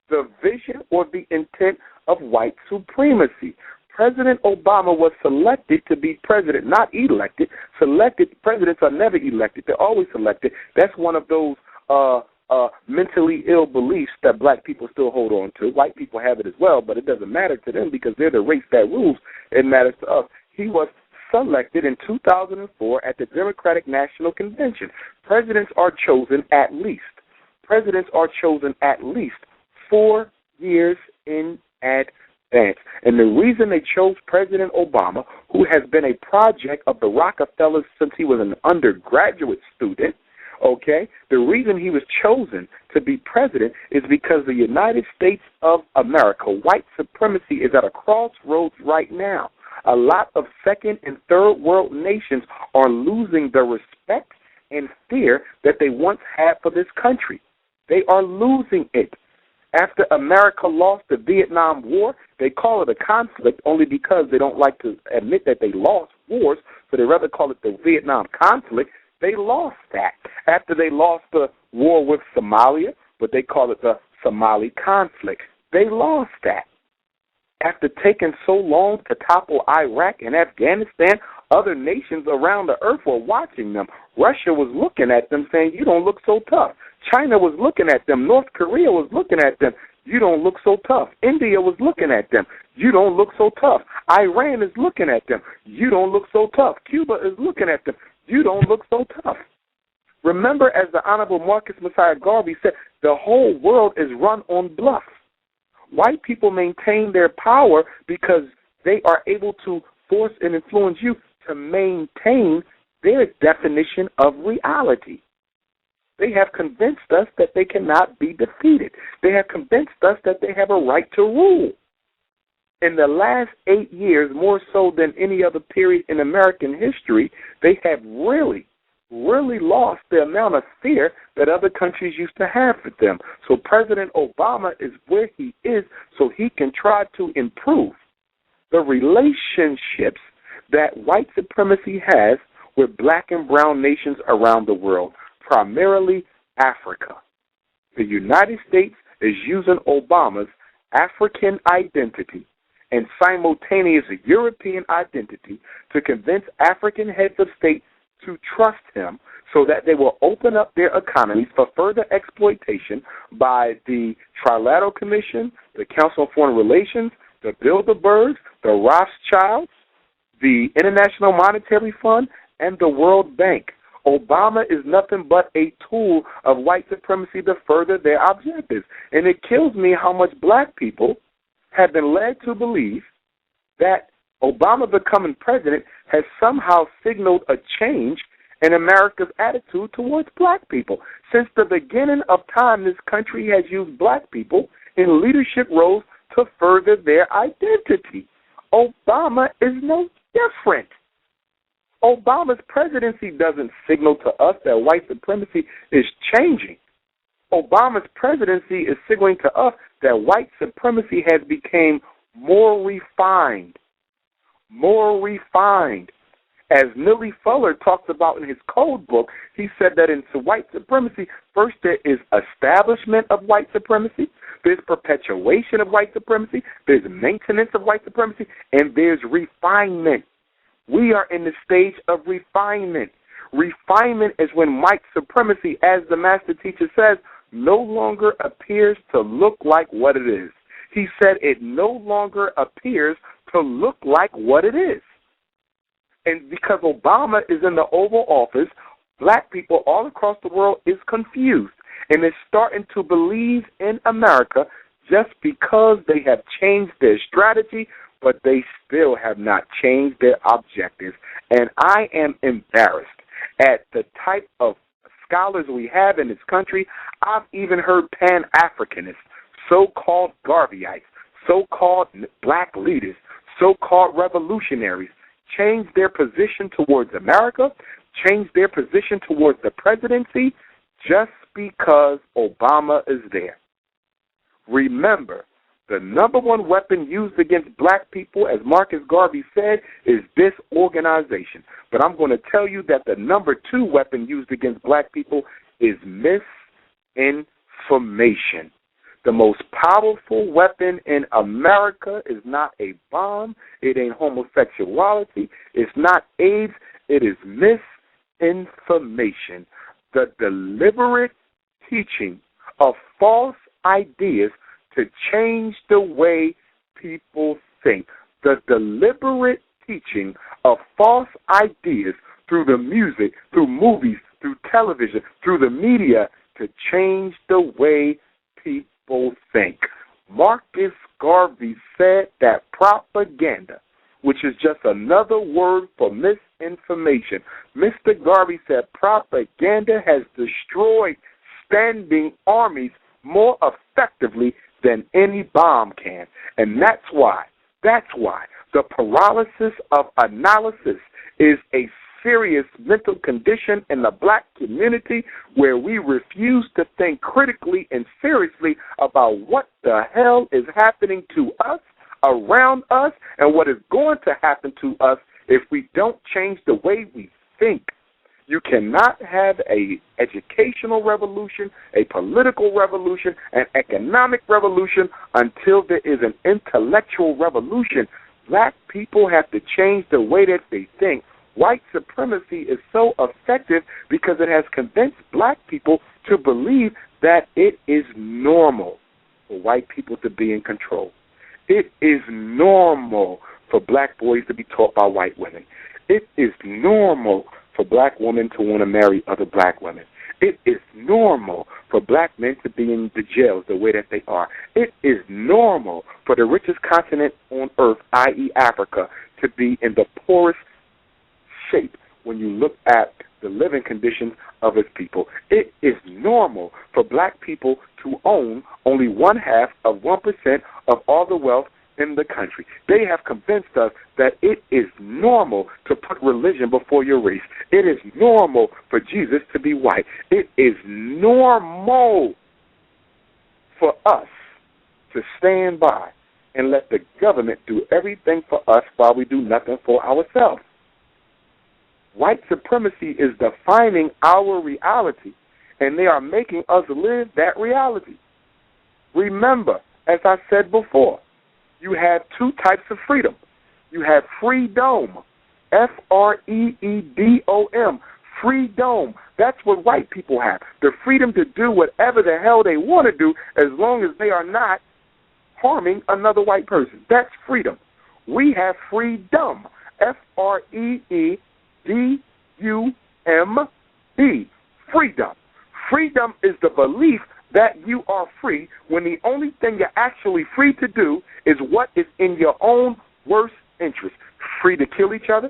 the vision, or the intent of white supremacy. President Obama was selected to be president, not elected. Selected presidents are never elected. They're always selected. That's one of those mentally ill beliefs that black people still hold on to. White people have it as well, but it doesn't matter to them because they're the race that rules. It matters to us. He was selected in 2004 at the Democratic National Convention. Presidents are chosen at least 4 years in advance. And the reason they chose President Obama, who has been a project of the Rockefellers since he was an undergraduate student, okay, the reason he was chosen to be president is because the United States of America, white supremacy, is at a crossroads right now. A lot of second and third world nations are losing the respect and fear that they once had for this country. They are losing it. After America lost the Vietnam War, they call it a conflict only because they don't like to admit that they lost wars, so they rather call it the Vietnam conflict. They lost that. After they lost the war with Somalia, but they call it the Somali conflict. They lost that. After taking so long to topple Iraq and Afghanistan, other nations around the earth were watching them. Russia was looking at them saying, you don't look so tough. China was looking at them. North Korea was looking at them. You don't look so tough. India was looking at them. You don't look so tough. Iran is looking at them. You don't look so tough. Cuba is looking at them. You don't look so tough. Remember, as the Honorable Marcus Messiah Garvey said, the whole world is run on bluff. White people maintain their power because they are able to force and influence you to maintain their definition of reality. They have convinced us that they cannot be defeated. They have convinced us that they have a right to rule. In the last 8 years, more so than any other period in American history, they have really lost the amount of fear that other countries used to have for them. So President Obama is where he is so he can try to improve the relationships that white supremacy has with black and brown nations around the world, primarily Africa. The United States is using Obama's African identity and simultaneous European identity to convince African heads of state to trust him so that they will open up their economies for further exploitation by the Trilateral Commission, the Council on Foreign Relations, the Bilderbergs, the Rothschilds, the International Monetary Fund, and the World Bank. Obama is nothing but a tool of white supremacy to further their objectives. And it kills me how much black people have been led to believe that Obama becoming president has somehow signaled a change in America's attitude towards black people. Since the beginning of time, this country has used black people in leadership roles to further their identity. Obama is no different. Obama's presidency doesn't signal to us that white supremacy is changing. Obama's presidency is signaling to us that white supremacy has become more refined. More refined. As Millie Fuller talks about in his code book, he said that in white supremacy, first there is establishment of white supremacy, there's perpetuation of white supremacy, there's maintenance of white supremacy, and there's refinement. We are in the stage of refinement. Refinement is when white supremacy, as the master teacher says, no longer appears to look like what it is. He said it no longer appears to look like what it is. And because Obama is in the Oval Office, black people all across the world is confused and is starting to believe in America just because they have changed their strategy, but they still have not changed their objectives. And I am embarrassed at the type of scholars we have in this country. I've even heard Pan-Africanists, so-called Garveyites, so-called black leaders, so-called revolutionaries, change their position towards America, change their position towards the presidency just because Obama is there. Remember, the number one weapon used against black people, as Marcus Garvey said, is disorganization. But I'm going to tell you that the number two weapon used against black people is misinformation. The most powerful weapon in America is not a bomb. It ain't homosexuality. It's not AIDS. It is misinformation. The deliberate teaching of false ideas to change the way people think. The deliberate teaching of false ideas through the music, through movies, through television, through the media to change the way people think. Marcus Garvey said that propaganda, which is just another word for misinformation. Mr. Garvey said propaganda has destroyed standing armies more effectively than any bomb can. And that's why the paralysis of analysis is a serious mental condition in the black community where we refuse to think critically and seriously about what the hell is happening to us, around us, and what is going to happen to us if we don't change the way we think. You cannot have an educational revolution, a political revolution, an economic revolution until there is an intellectual revolution. Black people have to change the way that they think. White supremacy is so effective because it has convinced black people to believe that it is normal for white people to be in control. It is normal for black boys to be taught by white women. It is normal for black women to want to marry other black women. It is normal for black men to be in the jails the way that they are. It is normal for the richest continent on earth, i.e. Africa, to be in the poorest shape when you look at the living conditions of its people. It is normal for black people to own only 0.5% of all the wealth in the country. They have convinced us that it is normal to put religion before your race. It is normal for Jesus to be white. It is normal for us to stand by and let the government do everything for us while we do nothing for ourselves. White supremacy is defining our reality, and they are making us live that reality. Remember, as I said before, you have two types of freedom. You have freedom, F-R-E-E-D-O-M, freedom. That's what white people have, the freedom to do whatever the hell they want to do as long as they are not harming another white person. That's freedom. We have freedom, F-R-E-E-D-U-M-B, freedom. Freedom is the belief that you are free when the only thing you're actually free to do is what is in your own worst interest. Free to kill each other,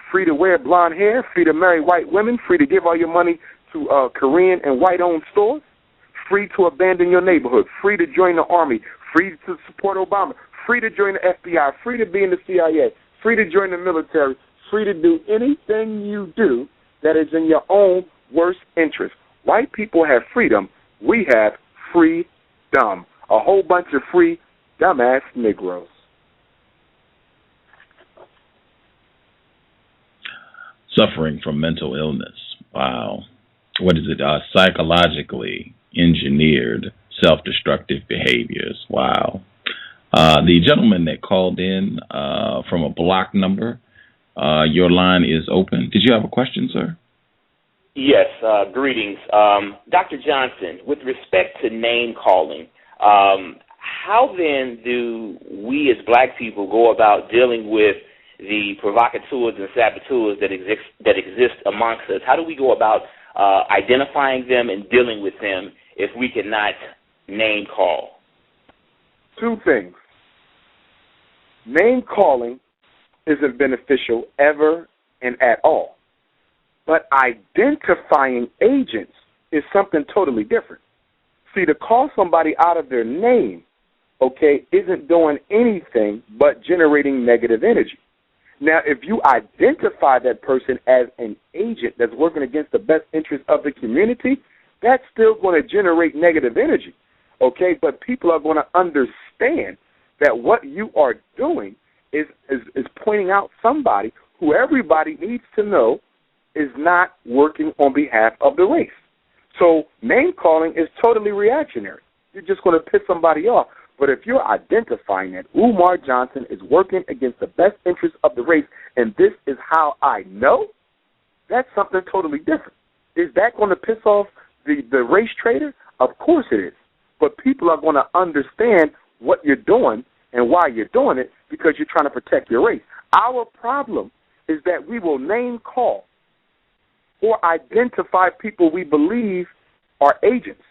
free to wear blonde hair, free to marry white women, free to give all your money to Korean and white-owned stores, free to abandon your neighborhood, free to join the army, free to support Obama, free to join the FBI, free to be in the CIA, free to join the military, free to do anything you do that is in your own worst interest. White people have freedom. We have freedom. A whole bunch of free, dumbass Negroes. Suffering from mental illness. Wow. What is it? Psychologically engineered self-destructive behaviors. Wow. The gentleman that called in from a block number, your line is open. Did you have a question, sir? Yes, greetings. Dr. Johnson, with respect to name calling, how then do we as black people go about dealing with the provocateurs and saboteurs that exist amongst us? How do we go about identifying them and dealing with them if we cannot name call? Two things. Name calling isn't beneficial ever and at all. But identifying agents is something totally different. See, to call somebody out of their name, okay, isn't doing anything but generating negative energy. Now, if you identify that person as an agent that's working against the best interest of the community, that's still going to generate negative energy, okay? But people are going to understand that what you are doing is pointing out somebody who everybody needs to know is not working on behalf of the race. So name calling is totally reactionary. You're just going to piss somebody off. But if you're identifying that Umar Johnson is working against the best interest of the race, and this is how I know, that's something totally different. Is that going to piss off the race trader? Of course it is. But people are going to understand what you're doing and why you're doing it because you're trying to protect your race. Our problem is that we will name call or identify people we believe are agents,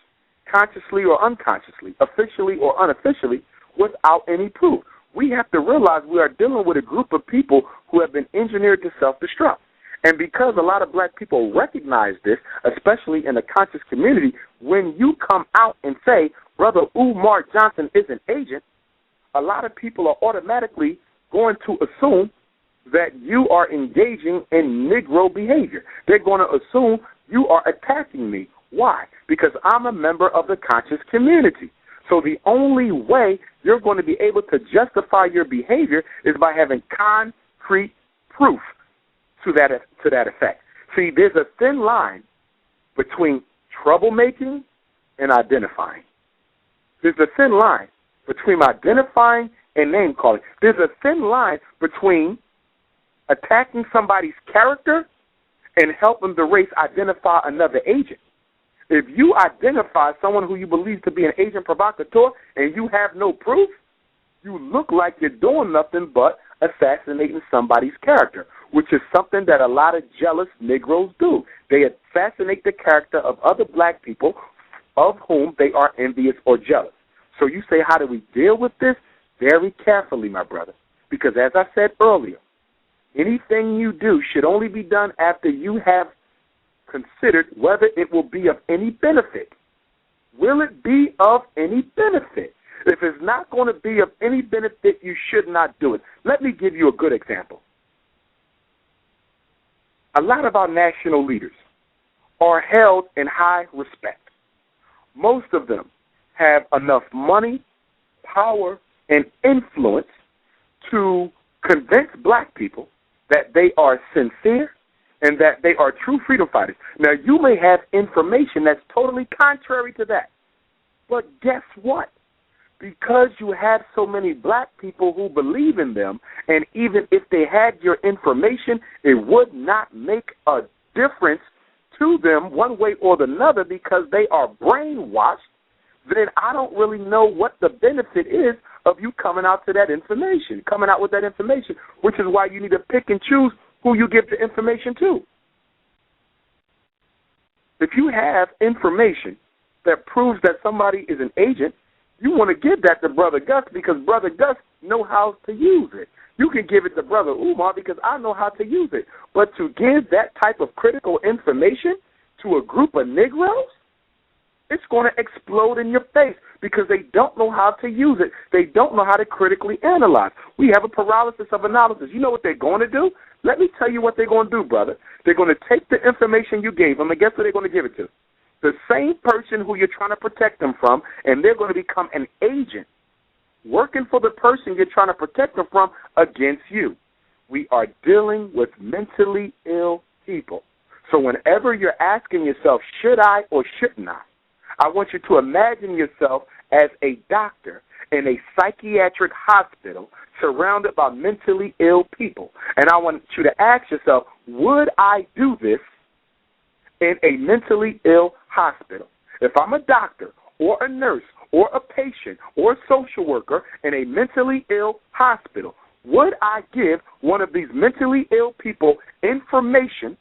consciously or unconsciously, officially or unofficially, without any proof. We have to realize we are dealing with a group of people who have been engineered to self-destruct. And because a lot of black people recognize this, especially in the conscious community, when you come out and say, Brother Umar Johnson is an agent, a lot of people are automatically going to assume that you are engaging in Negro behavior. They're going to assume you are attacking me. Why? Because I'm a member of the conscious community. So the only way you're going to be able to justify your behavior is by having concrete proof to that effect. See, there's a thin line between troublemaking and identifying. There's a thin line between identifying and name-calling. There's a thin line between attacking somebody's character and helping the race identify another agent. If you identify someone who you believe to be an agent provocateur and you have no proof, you look like you're doing nothing but assassinating somebody's character, which is something that a lot of jealous Negroes do. They assassinate the character of other black people of whom they are envious or jealous. So you say, how do we deal with this? Very carefully, my brother, because as I said earlier, anything you do should only be done after you have considered whether it will be of any benefit. Will it be of any benefit? If it's not going to be of any benefit, you should not do it. Let me give you a good example. A lot of our national leaders are held in high respect. Most of them have enough money, power, and influence to convince black people that they are sincere and that they are true freedom fighters. Now, you may have information that's totally contrary to that. But guess what? Because you have so many black people who believe in them, and even if they had your information, it would not make a difference to them one way or another because they are brainwashed, then I don't really know what the benefit is of you coming out with that information, which is why you need to pick and choose who you give the information to. If you have information that proves that somebody is an agent, you want to give that to Brother Gus because Brother Gus knows how to use it. You can give it to Brother Umar because I know how to use it. But to give that type of critical information to a group of Negroes, it's going to explode in your face because they don't know how to use it. They don't know how to critically analyze. We have a paralysis of analysis. You know what they're going to do? Let me tell you what they're going to do, brother. They're going to take the information you gave them, and guess who they're going to give it to? The same person who you're trying to protect them from, and they're going to become an agent working for the person you're trying to protect them from against you. We are dealing with mentally ill people. So whenever you're asking yourself, should I or shouldn't I want you to imagine yourself as a doctor in a psychiatric hospital surrounded by mentally ill people. And I want you to ask yourself, would I do this in a mentally ill hospital? If I'm a doctor or a nurse or a patient or a social worker in a mentally ill hospital, would I give one of these mentally ill people information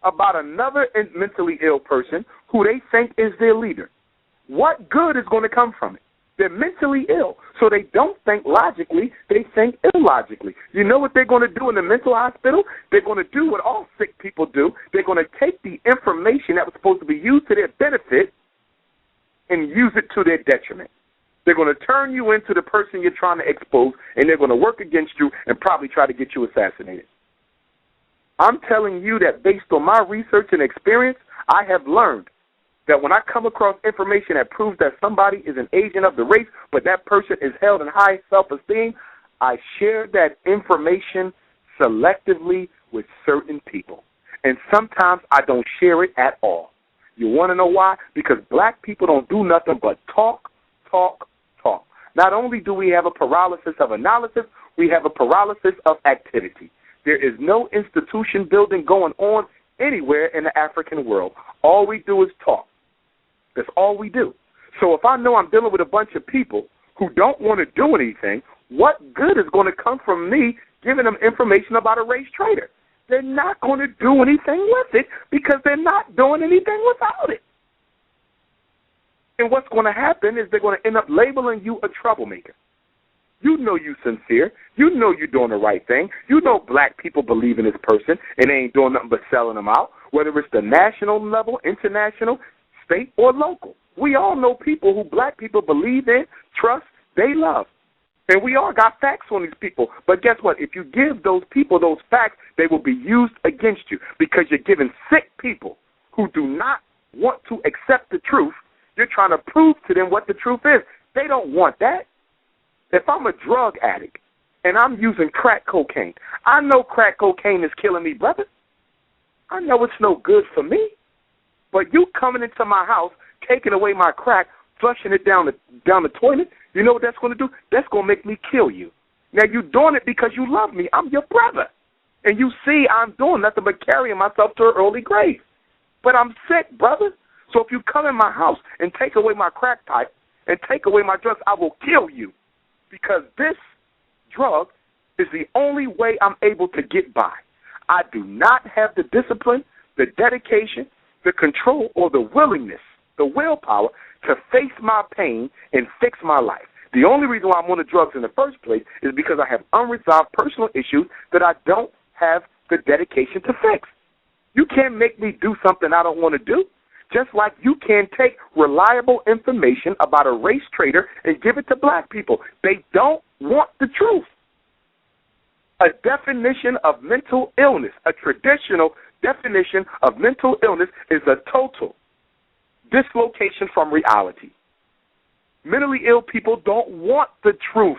about another mentally ill person who they think is their leader? What good is going to come from it? They're mentally ill, so they don't think logically, they think illogically. You know what they're going to do in the mental hospital? They're going to do what all sick people do. They're going to take the information that was supposed to be used to their benefit and use it to their detriment. They're going to turn you into the person you're trying to expose, and they're going to work against you and probably try to get you assassinated. I'm telling you that based on my research and experience, I have learned that when I come across information that proves that somebody is an agent of the race, but that person is held in high self-esteem, I share that information selectively with certain people. And sometimes I don't share it at all. You want to know why? Because black people don't do nothing but talk, talk, talk. Not only do we have a paralysis of analysis, we have a paralysis of activity. There is no institution building going on anywhere in the African world. All we do is talk. That's all we do. So if I know I'm dealing with a bunch of people who don't want to do anything, what good is going to come from me giving them information about a race traitor? They're not going to do anything with it because they're not doing anything without it. And what's going to happen is they're going to end up labeling you a troublemaker. You know you sincere. You know you're doing the right thing. You know black people believe in this person and they ain't doing nothing but selling them out, whether it's the national level, international, state, or local. We all know people who black people believe in, trust, they love. And we all got facts on these people. But guess what? If you give those people those facts, they will be used against you because you're giving sick people who do not want to accept the truth. You're trying to prove to them what the truth is. They don't want that. If I'm a drug addict and I'm using crack cocaine, I know crack cocaine is killing me, brother. I know it's no good for me. But you coming into my house, taking away my crack, flushing it down the toilet, you know what that's going to do? That's going to make me kill you. Now, you're doing it because you love me. I'm your brother. And you see I'm doing nothing but carrying myself to an early grave. But I'm sick, brother. So if you come in my house and take away my crack pipe and take away my drugs, I will kill you. Because this drug is the only way I'm able to get by. I do not have the discipline, the dedication, the control, or the willingness, the willpower to face my pain and fix my life. The only reason why I'm on the drugs in the first place is because I have unresolved personal issues that I don't have the dedication to fix. You can't make me do something I don't want to do. Just like you can't take reliable information about a race traitor and give it to black people. They don't want the truth. A definition of mental illness, a traditional definition of mental illness, is a total dislocation from reality. Mentally ill people don't want the truth.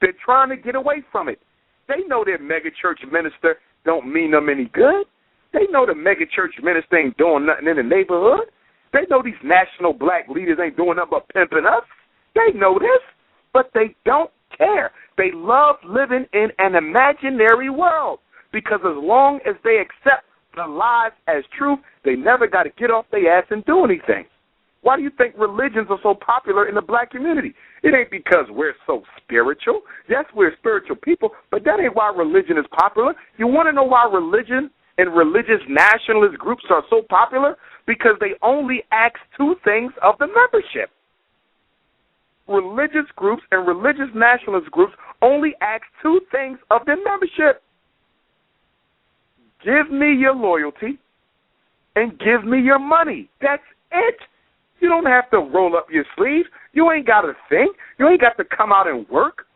They're trying to get away from it. They know their megachurch minister don't mean them any good. They know the megachurch minister ain't doing nothing in the neighborhood. They know these national black leaders ain't doing nothing but pimping us. They know this, but they don't care. They love living in an imaginary world because as long as they accept the lies as truth, they never got to get off their ass and do anything. Why do you think religions are so popular in the black community? It ain't because we're so spiritual. Yes, we're spiritual people, but that ain't why religion is popular. You want to know why religion and religious nationalist groups are so popular? Because they only ask two things of the membership. Religious groups and religious nationalist groups only ask two things of their membership. Give me your loyalty and give me your money. That's it. You don't have to roll up your sleeves. You ain't got to think. You ain't got to come out and work.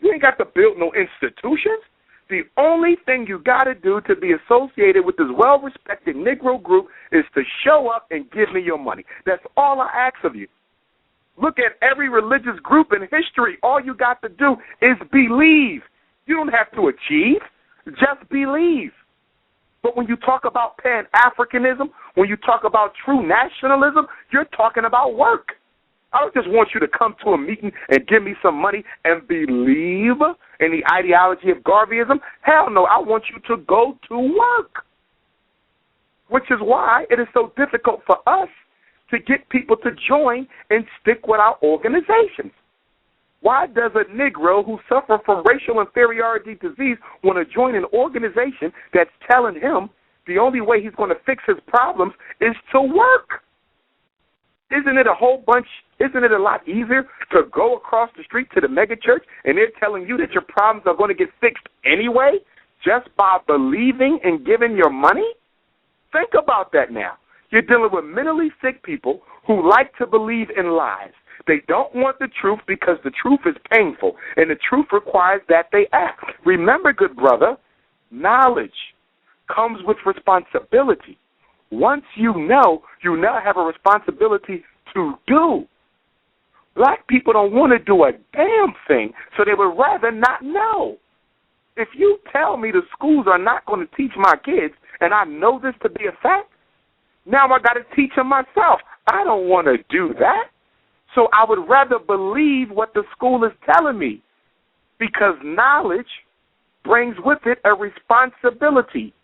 You ain't got to build no institutions. The only thing you got to do to be associated with this well-respected Negro group is to show up and give me your money. That's all I ask of you. Look at every religious group in history. All you got to do is believe. You don't have to achieve. Just believe. But when you talk about Pan-Africanism, when you talk about true nationalism, you're talking about work. I don't just want you to come to a meeting and give me some money and believe in the ideology of Garveyism. Hell no, I want you to go to work, which is why it is so difficult for us to get people to join and stick with our organizations. Why does a Negro who suffers from racial inferiority disease want to join an organization that's telling him the only way he's going to fix his problems is to work? Isn't it a lot easier to go across the street to the mega church and they're telling you that your problems are going to get fixed anyway just by believing and giving your money? Think about that now. You're dealing with mentally sick people who like to believe in lies. They don't want the truth because the truth is painful, and the truth requires that they act. Remember, good brother, knowledge comes with responsibility. Once you now have a responsibility to do. Black people don't want to do a damn thing, so they would rather not know. If you tell me the schools are not going to teach my kids, and I know this to be a fact, now I got to teach them myself. I don't want to do that. So I would rather believe what the school is telling me, because knowledge brings with it a responsibility,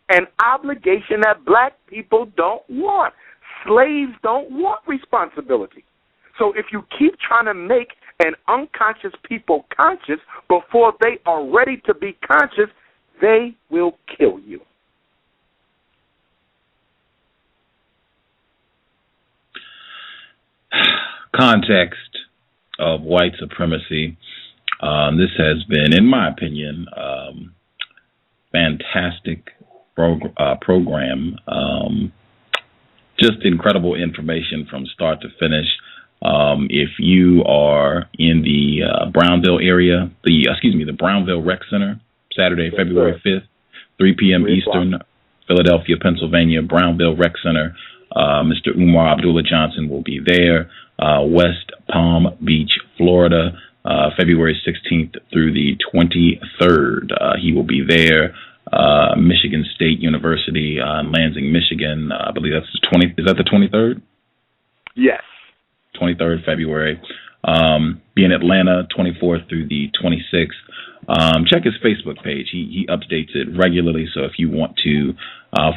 an obligation that black people don't want. Slaves don't want responsibility. So if you keep trying to make an unconscious people conscious before they are ready to be conscious, they will kill you. Context of white supremacy. This has been, in my opinion, fantastic program. Just incredible information from start to finish. If you are in the Brownville area, the Brownville Rec Center, Saturday, February 5th, 3 p.m. Eastern, Philadelphia, Pennsylvania, Brownville Rec Center. Mr. Umar Abdullah Johnson will be there. West Palm Beach, Florida, February 16th through the 23rd. He will be there. Michigan State University in Lansing, Michigan. I believe that's is that the 23rd? Yes. 23rd February. Be in Atlanta, 24th through the 26th. Check his Facebook page. He updates it regularly, so if you want to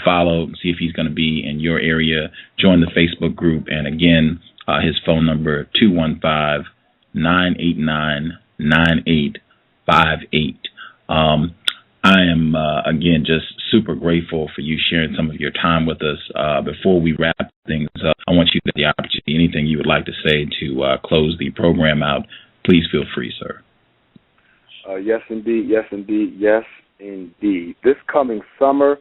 follow, see if he's going to be in your area, join the Facebook group. And again, his phone number, 215-989-9858. I am, again, just super grateful for you sharing some of your time with us. Before we wrap things up, I want you to get the opportunity. Anything you would like to say to close the program out, please feel free, sir. Yes, indeed. Yes, indeed. Yes, indeed. This coming summer,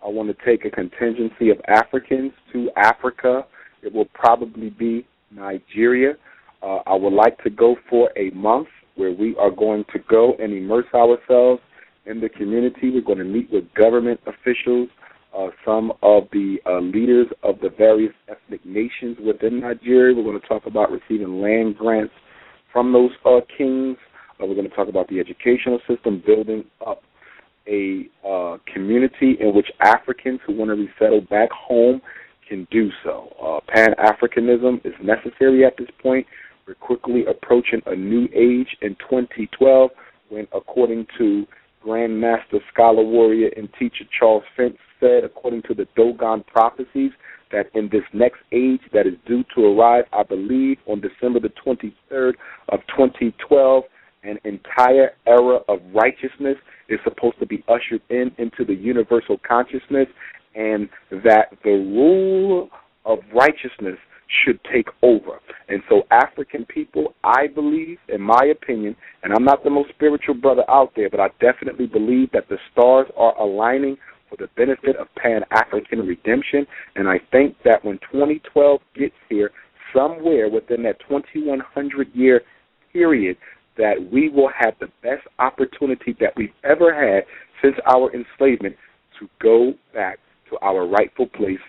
I want to take a contingency of Africans to Africa. It will probably be Nigeria. I would like to go for a month where we are going to go and immerse ourselves in the community. We're going to meet with government officials, some of the leaders of the various ethnic nations within Nigeria. We're going to talk about receiving land grants from those kings. We're going to talk about the educational system, building up a community in which Africans who want to resettle back home can do so. Pan-Africanism is necessary at this point. We're quickly approaching a new age in 2012 when, according to Grandmaster, Scholar, Warrior, and Teacher Charles Fentz said, according to the Dogon prophecies, that in this next age that is due to arrive, I believe, on December the 23rd of 2012, an entire era of righteousness is supposed to be ushered into the universal consciousness, and that the rule of righteousness should take over. And so African people, I believe, in my opinion, and I'm not the most spiritual brother out there, but I definitely believe that the stars are aligning for the benefit of Pan-African redemption, and I think that when 2012 gets here, somewhere within that 2100-year period that we will have the best opportunity that we've ever had since our enslavement to go back to our rightful place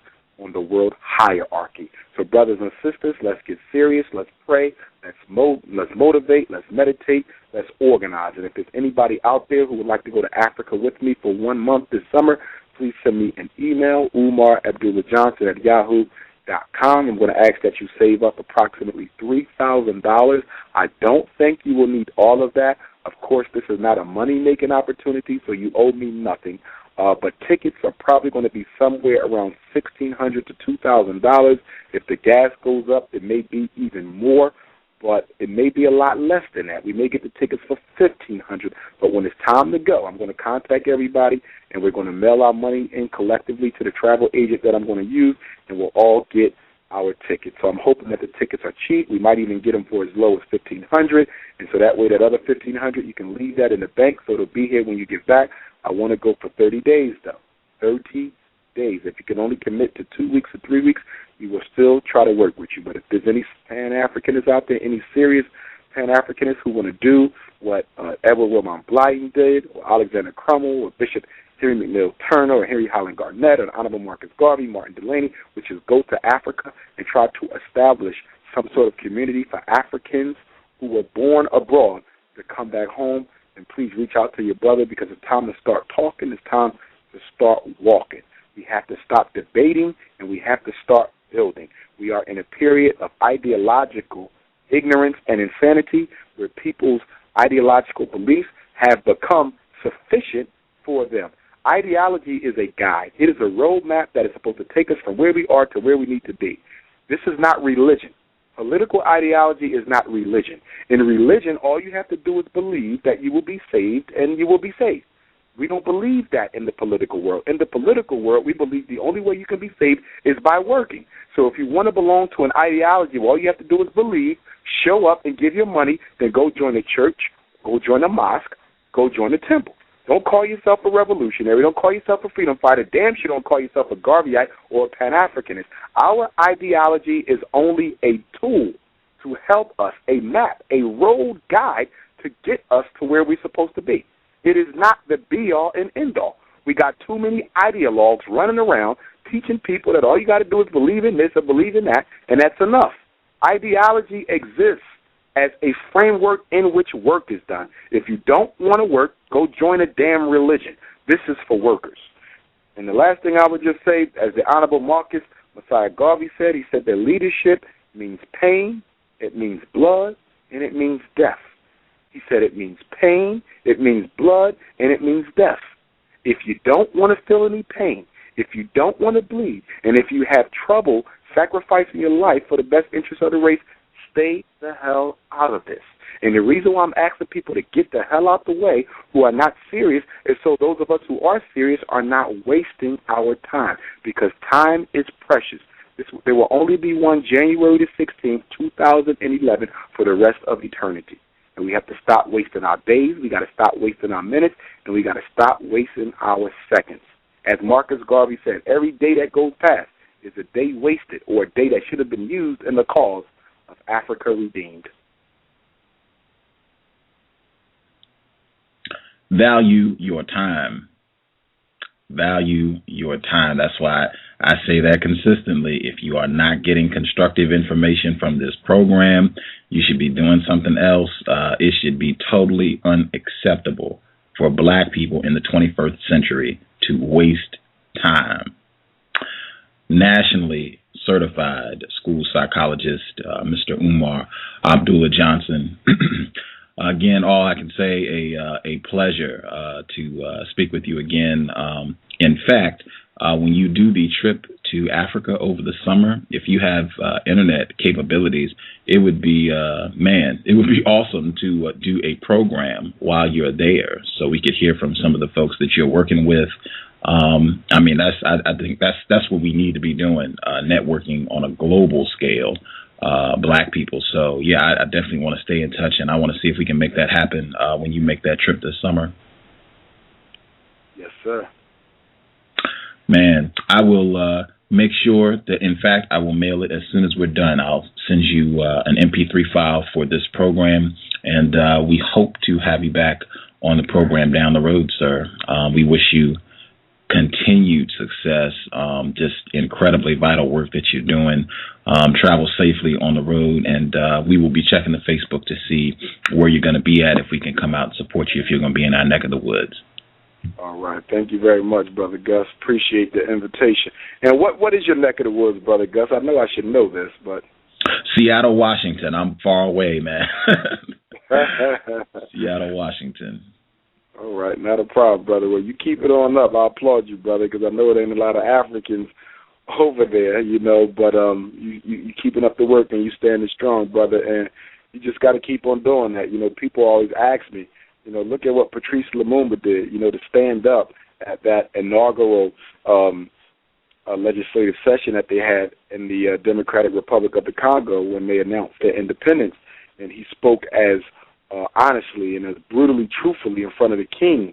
on the world hierarchy. So brothers and sisters, let's get serious, let's pray, let's motivate, let's meditate, let's organize. And if there's anybody out there who would like to go to Africa with me for 1 month this summer, please send me an email, Umar Abdullah Johnson at yahoo.com. I'm going to ask that you save up approximately $3,000. I don't think you will need all of that. Of course, this is not a money-making opportunity, so you owe me nothing. But tickets are probably going to be somewhere around $1,600 to $2,000. If the gas goes up, it may be even more, but it may be a lot less than that. We may get the tickets for $1,500. But when it's time to go, I'm going to contact everybody, and we're going to mail our money in collectively to the travel agent that I'm going to use, and we'll all get our tickets. So I'm hoping that the tickets are cheap. We might even get them for as low as $1,500, and so that way that other $1,500, you can leave that in the bank so it'll be here when you get back. I want to go for 30 days, though. 30 days. If you can only commit to 2 weeks or 3 weeks, we will still try to work with you. But if there's any Pan-Africanists out there, any serious Pan-Africanists who want to do what Edward Wilmot Blyden did, or Alexander Crummell, or Bishop Henry McNeil Turner, or Henry Highland Garnett, or Honorable Marcus Garvey, Martin Delany, which is go to Africa and try to establish some sort of community for Africans who were born abroad to come back home. And please reach out to your brother, because it's time to start talking. It's time to start walking. We have to stop debating, and we have to start building. We are in a period of ideological ignorance and insanity where people's ideological beliefs have become sufficient for them. Ideology is a guide. It is a roadmap that is supposed to take us from where we are to where we need to be. This is not religion. Political ideology is not religion. In religion, all you have to do is believe that you will be saved, and you will be saved. We don't believe that in the political world. In the political world, we believe the only way you can be saved is by working. So if you want to belong to an ideology, all you have to do is believe, show up and give your money, then go join a church, go join a mosque, go join a temple. Don't call yourself a revolutionary. Don't call yourself a freedom fighter. Damn sure don't call yourself a Garveyite or a Pan-Africanist. Our ideology is only a tool to help us, a map, a road guide to get us to where we're supposed to be. It is not the be-all and end-all. We got too many ideologues running around teaching people that all you got to do is believe in this or believe in that, and that's enough. Ideology exists as a framework in which work is done. If you don't want to work, go join a damn religion. This is for workers. And the last thing I would just say, as the Honorable Marcus Messiah Garvey said, he said that leadership means pain, it means blood, and it means death. He said it means pain, it means blood, and it means death. If you don't want to feel any pain, if you don't want to bleed, and if you have trouble sacrificing your life for the best interest of the race, stay the hell out of this. And the reason why I'm asking people to get the hell out the way who are not serious is so those of us who are serious are not wasting our time, because time is precious. There will only be one January the 16th, 2011 for the rest of eternity. And we have to stop wasting our days, we got to stop wasting our minutes, and we got to stop wasting our seconds. As Marcus Garvey said, every day that goes past is a day wasted, or a day that should have been used in the cause of Africa redeemed. Value your time. Value your time. That's why I say that consistently. If you are not getting constructive information from this program, you should be doing something else. It should be totally unacceptable for black people in the 21st century to waste time. Nationally certified school psychologist, Mr. Umar Abdullah Johnson. Again, all I can say, a pleasure to speak with you again. In fact, when you do the trip to Africa over the summer, if you have internet capabilities, it would be, it would be awesome to do a program while you're there, so we could hear from some of the folks that you're working with. I think that's what we need to be doing, networking on a global scale. Black people. So, yeah, I definitely want to stay in touch, and I want to see if we can make that happen when you make that trip this summer. Yes, sir. Man, I will make sure that, in fact, I will mail it as soon as we're done. I'll send you an MP3 file for this program, and we hope to have you back on the program down the road, sir. We wish you continued success, just incredibly vital work that you're doing. Travel safely on the road, and we will be checking the Facebook to see where you're going to be at, if we can come out and support you if you're going to be in our neck of the woods. All right. Thank you very much, Brother Gus. Appreciate the invitation. And what is your neck of the woods, Brother Gus? I know I should know this, but... Seattle, Washington. I'm far away, man. Seattle, Washington. All right. Not a problem, brother. Well, you keep it on up. I applaud you, brother, because I know there ain't a lot of Africans over there, but you keeping up the work and you standing strong, brother, and you just got to keep on doing that. People always ask me, look at what Patrice Lumumba did, to stand up at that inaugural legislative session that they had in the Democratic Republic of the Congo when they announced their independence, and he spoke as honestly and as brutally truthfully in front of the king,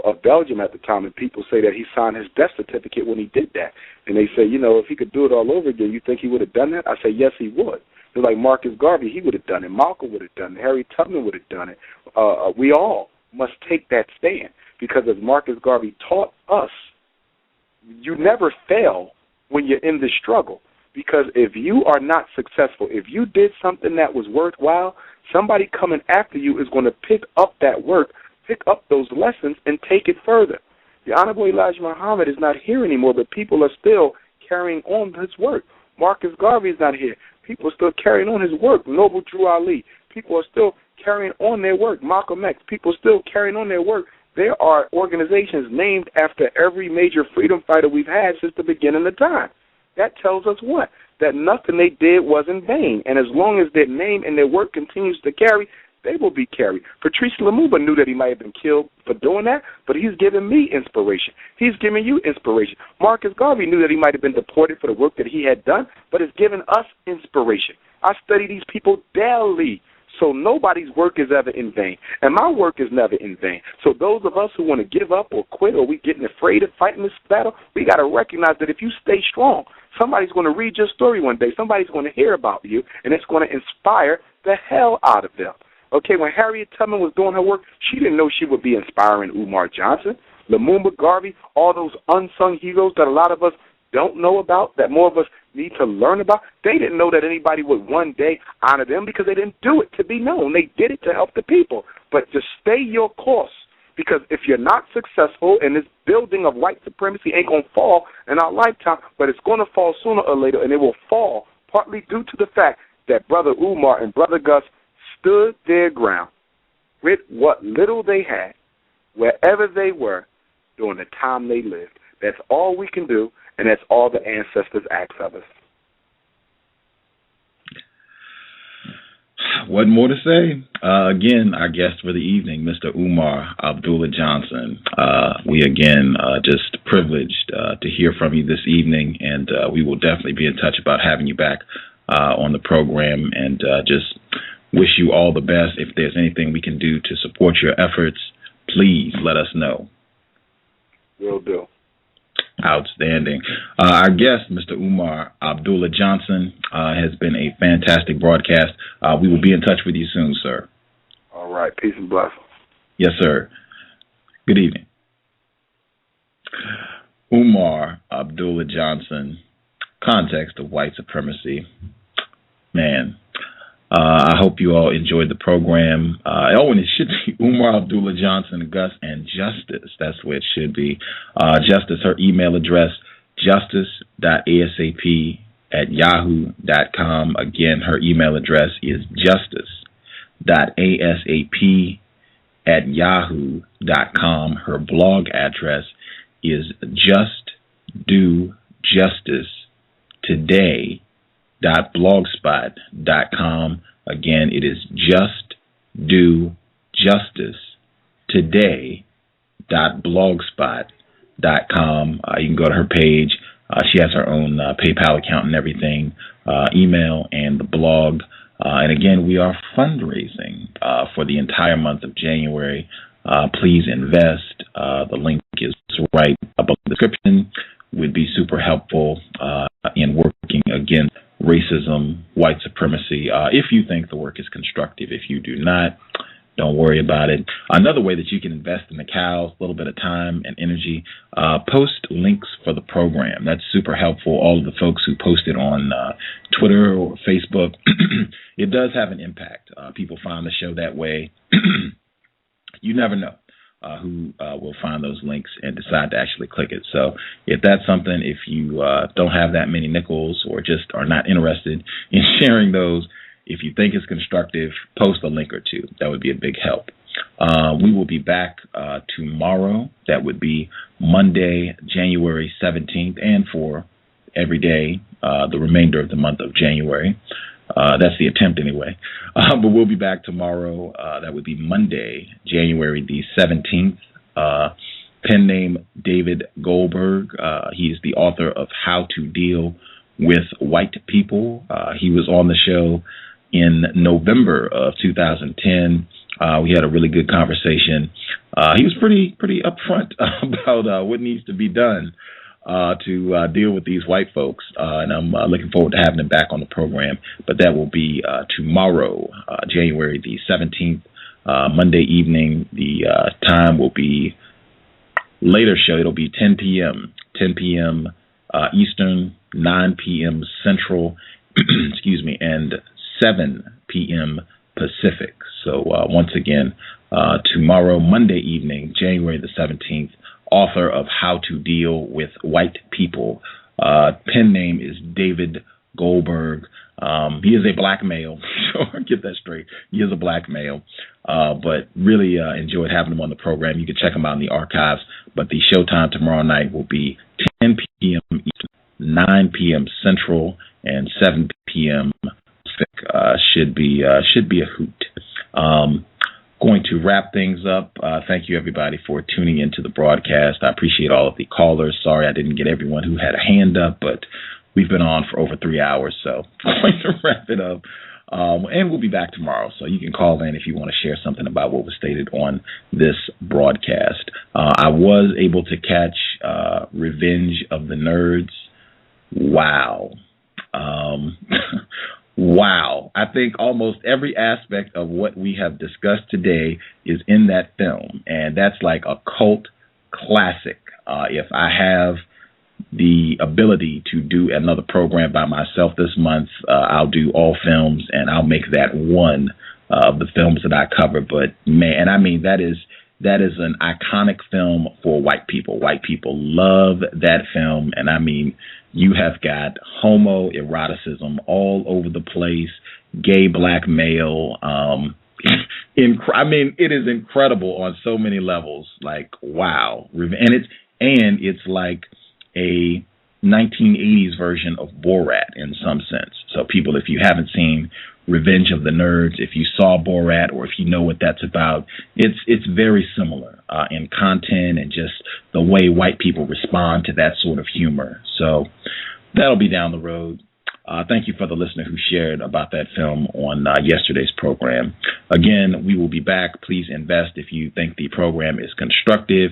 of Belgium at the time, and people say that he signed his death certificate when he did that. And they say, if he could do it all over again, you think he would have done that? I say, yes, he would. They're like Marcus Garvey, he would have done it. Malcolm would have done it. Harry Tubman would have done it. We all must take that stand, because as Marcus Garvey taught us, you never fail when you're in the struggle. Because if you are not successful, if you did something that was worthwhile, somebody coming after you is going to pick up that work, pick up those lessons, and take it further. The Honorable Elijah Muhammad is not here anymore, but people are still carrying on his work. Marcus Garvey is not here. People are still carrying on his work. Noble Drew Ali. People are still carrying on their work. Malcolm X. People are still carrying on their work. There are organizations named after every major freedom fighter we've had since the beginning of time. That tells us what? That nothing they did was in vain. And as long as their name and their work continues to carry, they will be carried. Patrice Lumumba knew that he might have been killed for doing that, but he's giving me inspiration. He's giving you inspiration. Marcus Garvey knew that he might have been deported for the work that he had done, but it's given us inspiration. I study these people daily, so nobody's work is ever in vain, and my work is never in vain. So those of us who want to give up or quit, or we getting afraid of fighting this battle, we got to recognize that if you stay strong, somebody's going to read your story one day. Somebody's going to hear about you, and it's going to inspire the hell out of them. Okay, when Harriet Tubman was doing her work, she didn't know she would be inspiring Umar Johnson, Lumumba, Garvey, all those unsung heroes that a lot of us don't know about, that more of us need to learn about. They didn't know that anybody would one day honor them because they didn't do it to be known. They did it to help the people. But just stay your course, because if you're not successful, and this building of white supremacy ain't going to fall in our lifetime, but it's going to fall sooner or later, and it will fall partly due to the fact that Brother Umar and Brother Gus stood their ground with what little they had, wherever they were, during the time they lived. That's all we can do, and that's all the ancestors ask of us. What more to say? Again, our guest for the evening, Mr. Umar Abdullah Johnson. We again just privileged to hear from you this evening, and we will definitely be in touch about having you back on the program, and just wish you all the best. If there's anything we can do to support your efforts, please let us know. Will do. Outstanding. Our guest, Mr. Umar Abdullah Johnson, has been a fantastic broadcast. We will be in touch with you soon, sir. All right. Peace and blessings. Yes, sir. Good evening. Umar Abdullah Johnson, Context of White Supremacy. Man, I hope you all enjoyed the program. And it should be Umar Abdullah Johnson, Gus, and Justice. That's where it should be. Justice, her email address, justice.asap@yahoo.com. Again, her email address is justice.asap@yahoo.com. Her blog address is justdojustice.blogspot.com. Again, it is justdojustice.blogspot.com. You can go to her page. She has her own PayPal account and everything, email and the blog. And again, we are fundraising for the entire month of January. Please invest. The link is right above the description. We'd be super super helpful in working against racism, white supremacy, if you think the work is constructive. If you do not, don't worry about it. Another way that you can invest in the cows, a little bit of time and energy, post links for the program. That's super helpful. All of the folks who posted on Twitter or Facebook, it does have an impact. People find the show that way. You never know who will find those links and decide to actually click it. So if that's something, if you don't have that many nickels or just are not interested in sharing those, if you think it's constructive, post a link or two. That would be a big help. We will be back tomorrow. That would be Monday, January 17th, and for every day, the remainder of the month of January. That's the attempt anyway. But we'll be back tomorrow. That would be Monday, January the 17th. Pen name David Goldberg. He is the author of How to Deal with White People. He was on the show in November of 2010. We had a really good conversation. He was pretty upfront about what needs to be done to deal with these white folks, and I'm looking forward to having him back on the program. But that will be tomorrow, January the 17th, Monday evening. The time will be later show. It'll be 10 p.m. Eastern, 9 p.m. Central, excuse me, and 7 p.m. Pacific. So once again, tomorrow, Monday evening, January the 17th, author of How to Deal with White People. Pen name is David Goldberg. He is a black male. Sure, get that straight. He is a black male. But really enjoyed having him on the program. You can check him out in the archives. But the showtime tomorrow night will be 10 p.m. Eastern, 9 p.m. Central, and 7 p.m. Pacific. Should be a hoot. Going to wrap things up. Thank you, everybody, for tuning into the broadcast. I appreciate all of the callers. Sorry I didn't get everyone who had a hand up, but we've been on for over 3 hours, so I'm going to wrap it up. And we'll be back tomorrow, so you can call in if you want to share something about what was stated on this broadcast. I was able to catch Revenge of the Nerds. Wow. Wow. I think almost every aspect of what we have discussed today is in that film, and that's like a cult classic. If I have the ability to do another program by myself this month, I'll do all films, and I'll make that one of the films that I cover. But man, and I mean, that is an iconic film for white people. White people love that film, and I mean, you have got homoeroticism all over the place, gay black male. I mean, it is incredible on so many levels. Like, wow. And it's like a 1980s version of Borat in some sense. So people, if you haven't seen Revenge of the Nerds, if you saw Borat, or if you know what that's about, it's very similar in content and just the way white people respond to that sort of humor. So that'll be down the road. Thank you for the listener who shared about that film on yesterday's program. Again, we will be back. Please invest if you think the program is constructive.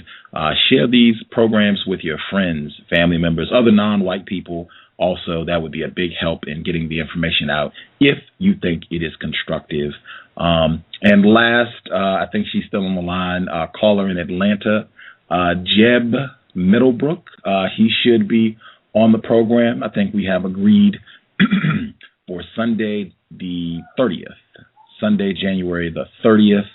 Share these programs with your friends, family members, other non-white people. Also, that would be a big help in getting the information out if you think it is constructive. And last, I think she's still on the line, caller in Atlanta, Jeb Middlebrook. He should be on the program. I think we have agreed for Sunday the 30th, Sunday, January the 30th.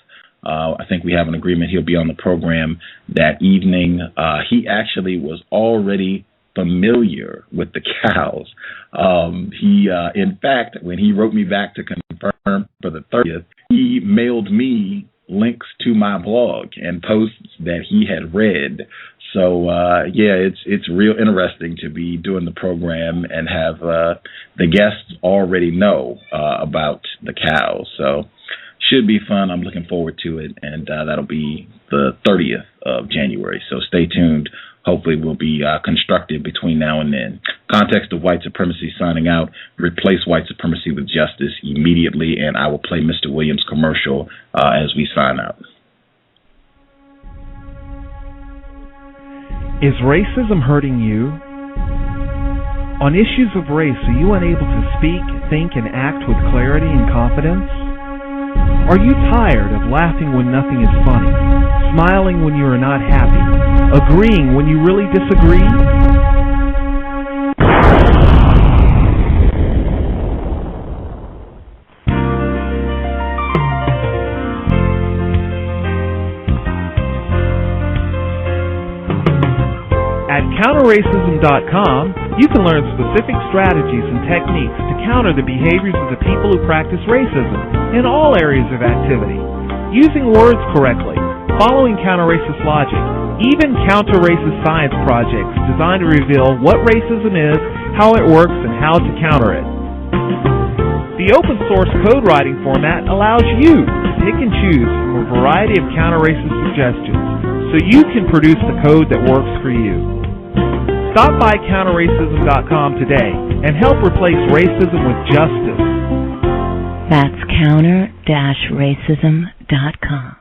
I think we have an agreement. He'll be on the program that evening. He actually was already familiar with the cows. In fact, when he wrote me back to confirm for the 30th, he mailed me links to my blog and posts that he had read. So, it's real interesting to be doing the program and have the guests already know about the cows. So, should be fun. I'm looking forward to it, and that'll be the 30th of January. So, stay tuned. Hopefully we'll be constructive between now and then. Context of White Supremacy signing out. Replace white supremacy with justice immediately, and I will play Mr. Williams' commercial as we sign out. Is racism hurting you? On issues of race, are you unable to speak, think, and act with clarity and confidence? Are you tired of laughing when nothing is funny, smiling when you are not happy, agreeing when you really disagree? At counterracism.com, you can learn specific strategies and techniques to counter the behaviors of the people who practice racism in all areas of activity, using words correctly, following counter-racist logic, even counter-racist science projects designed to reveal what racism is, how it works, and how to counter it. The open-source code writing format allows you to pick and choose from a variety of counter-racist suggestions so you can produce the code that works for you. Stop by counterracism.com today and help replace racism with justice. That's counter-racism.com.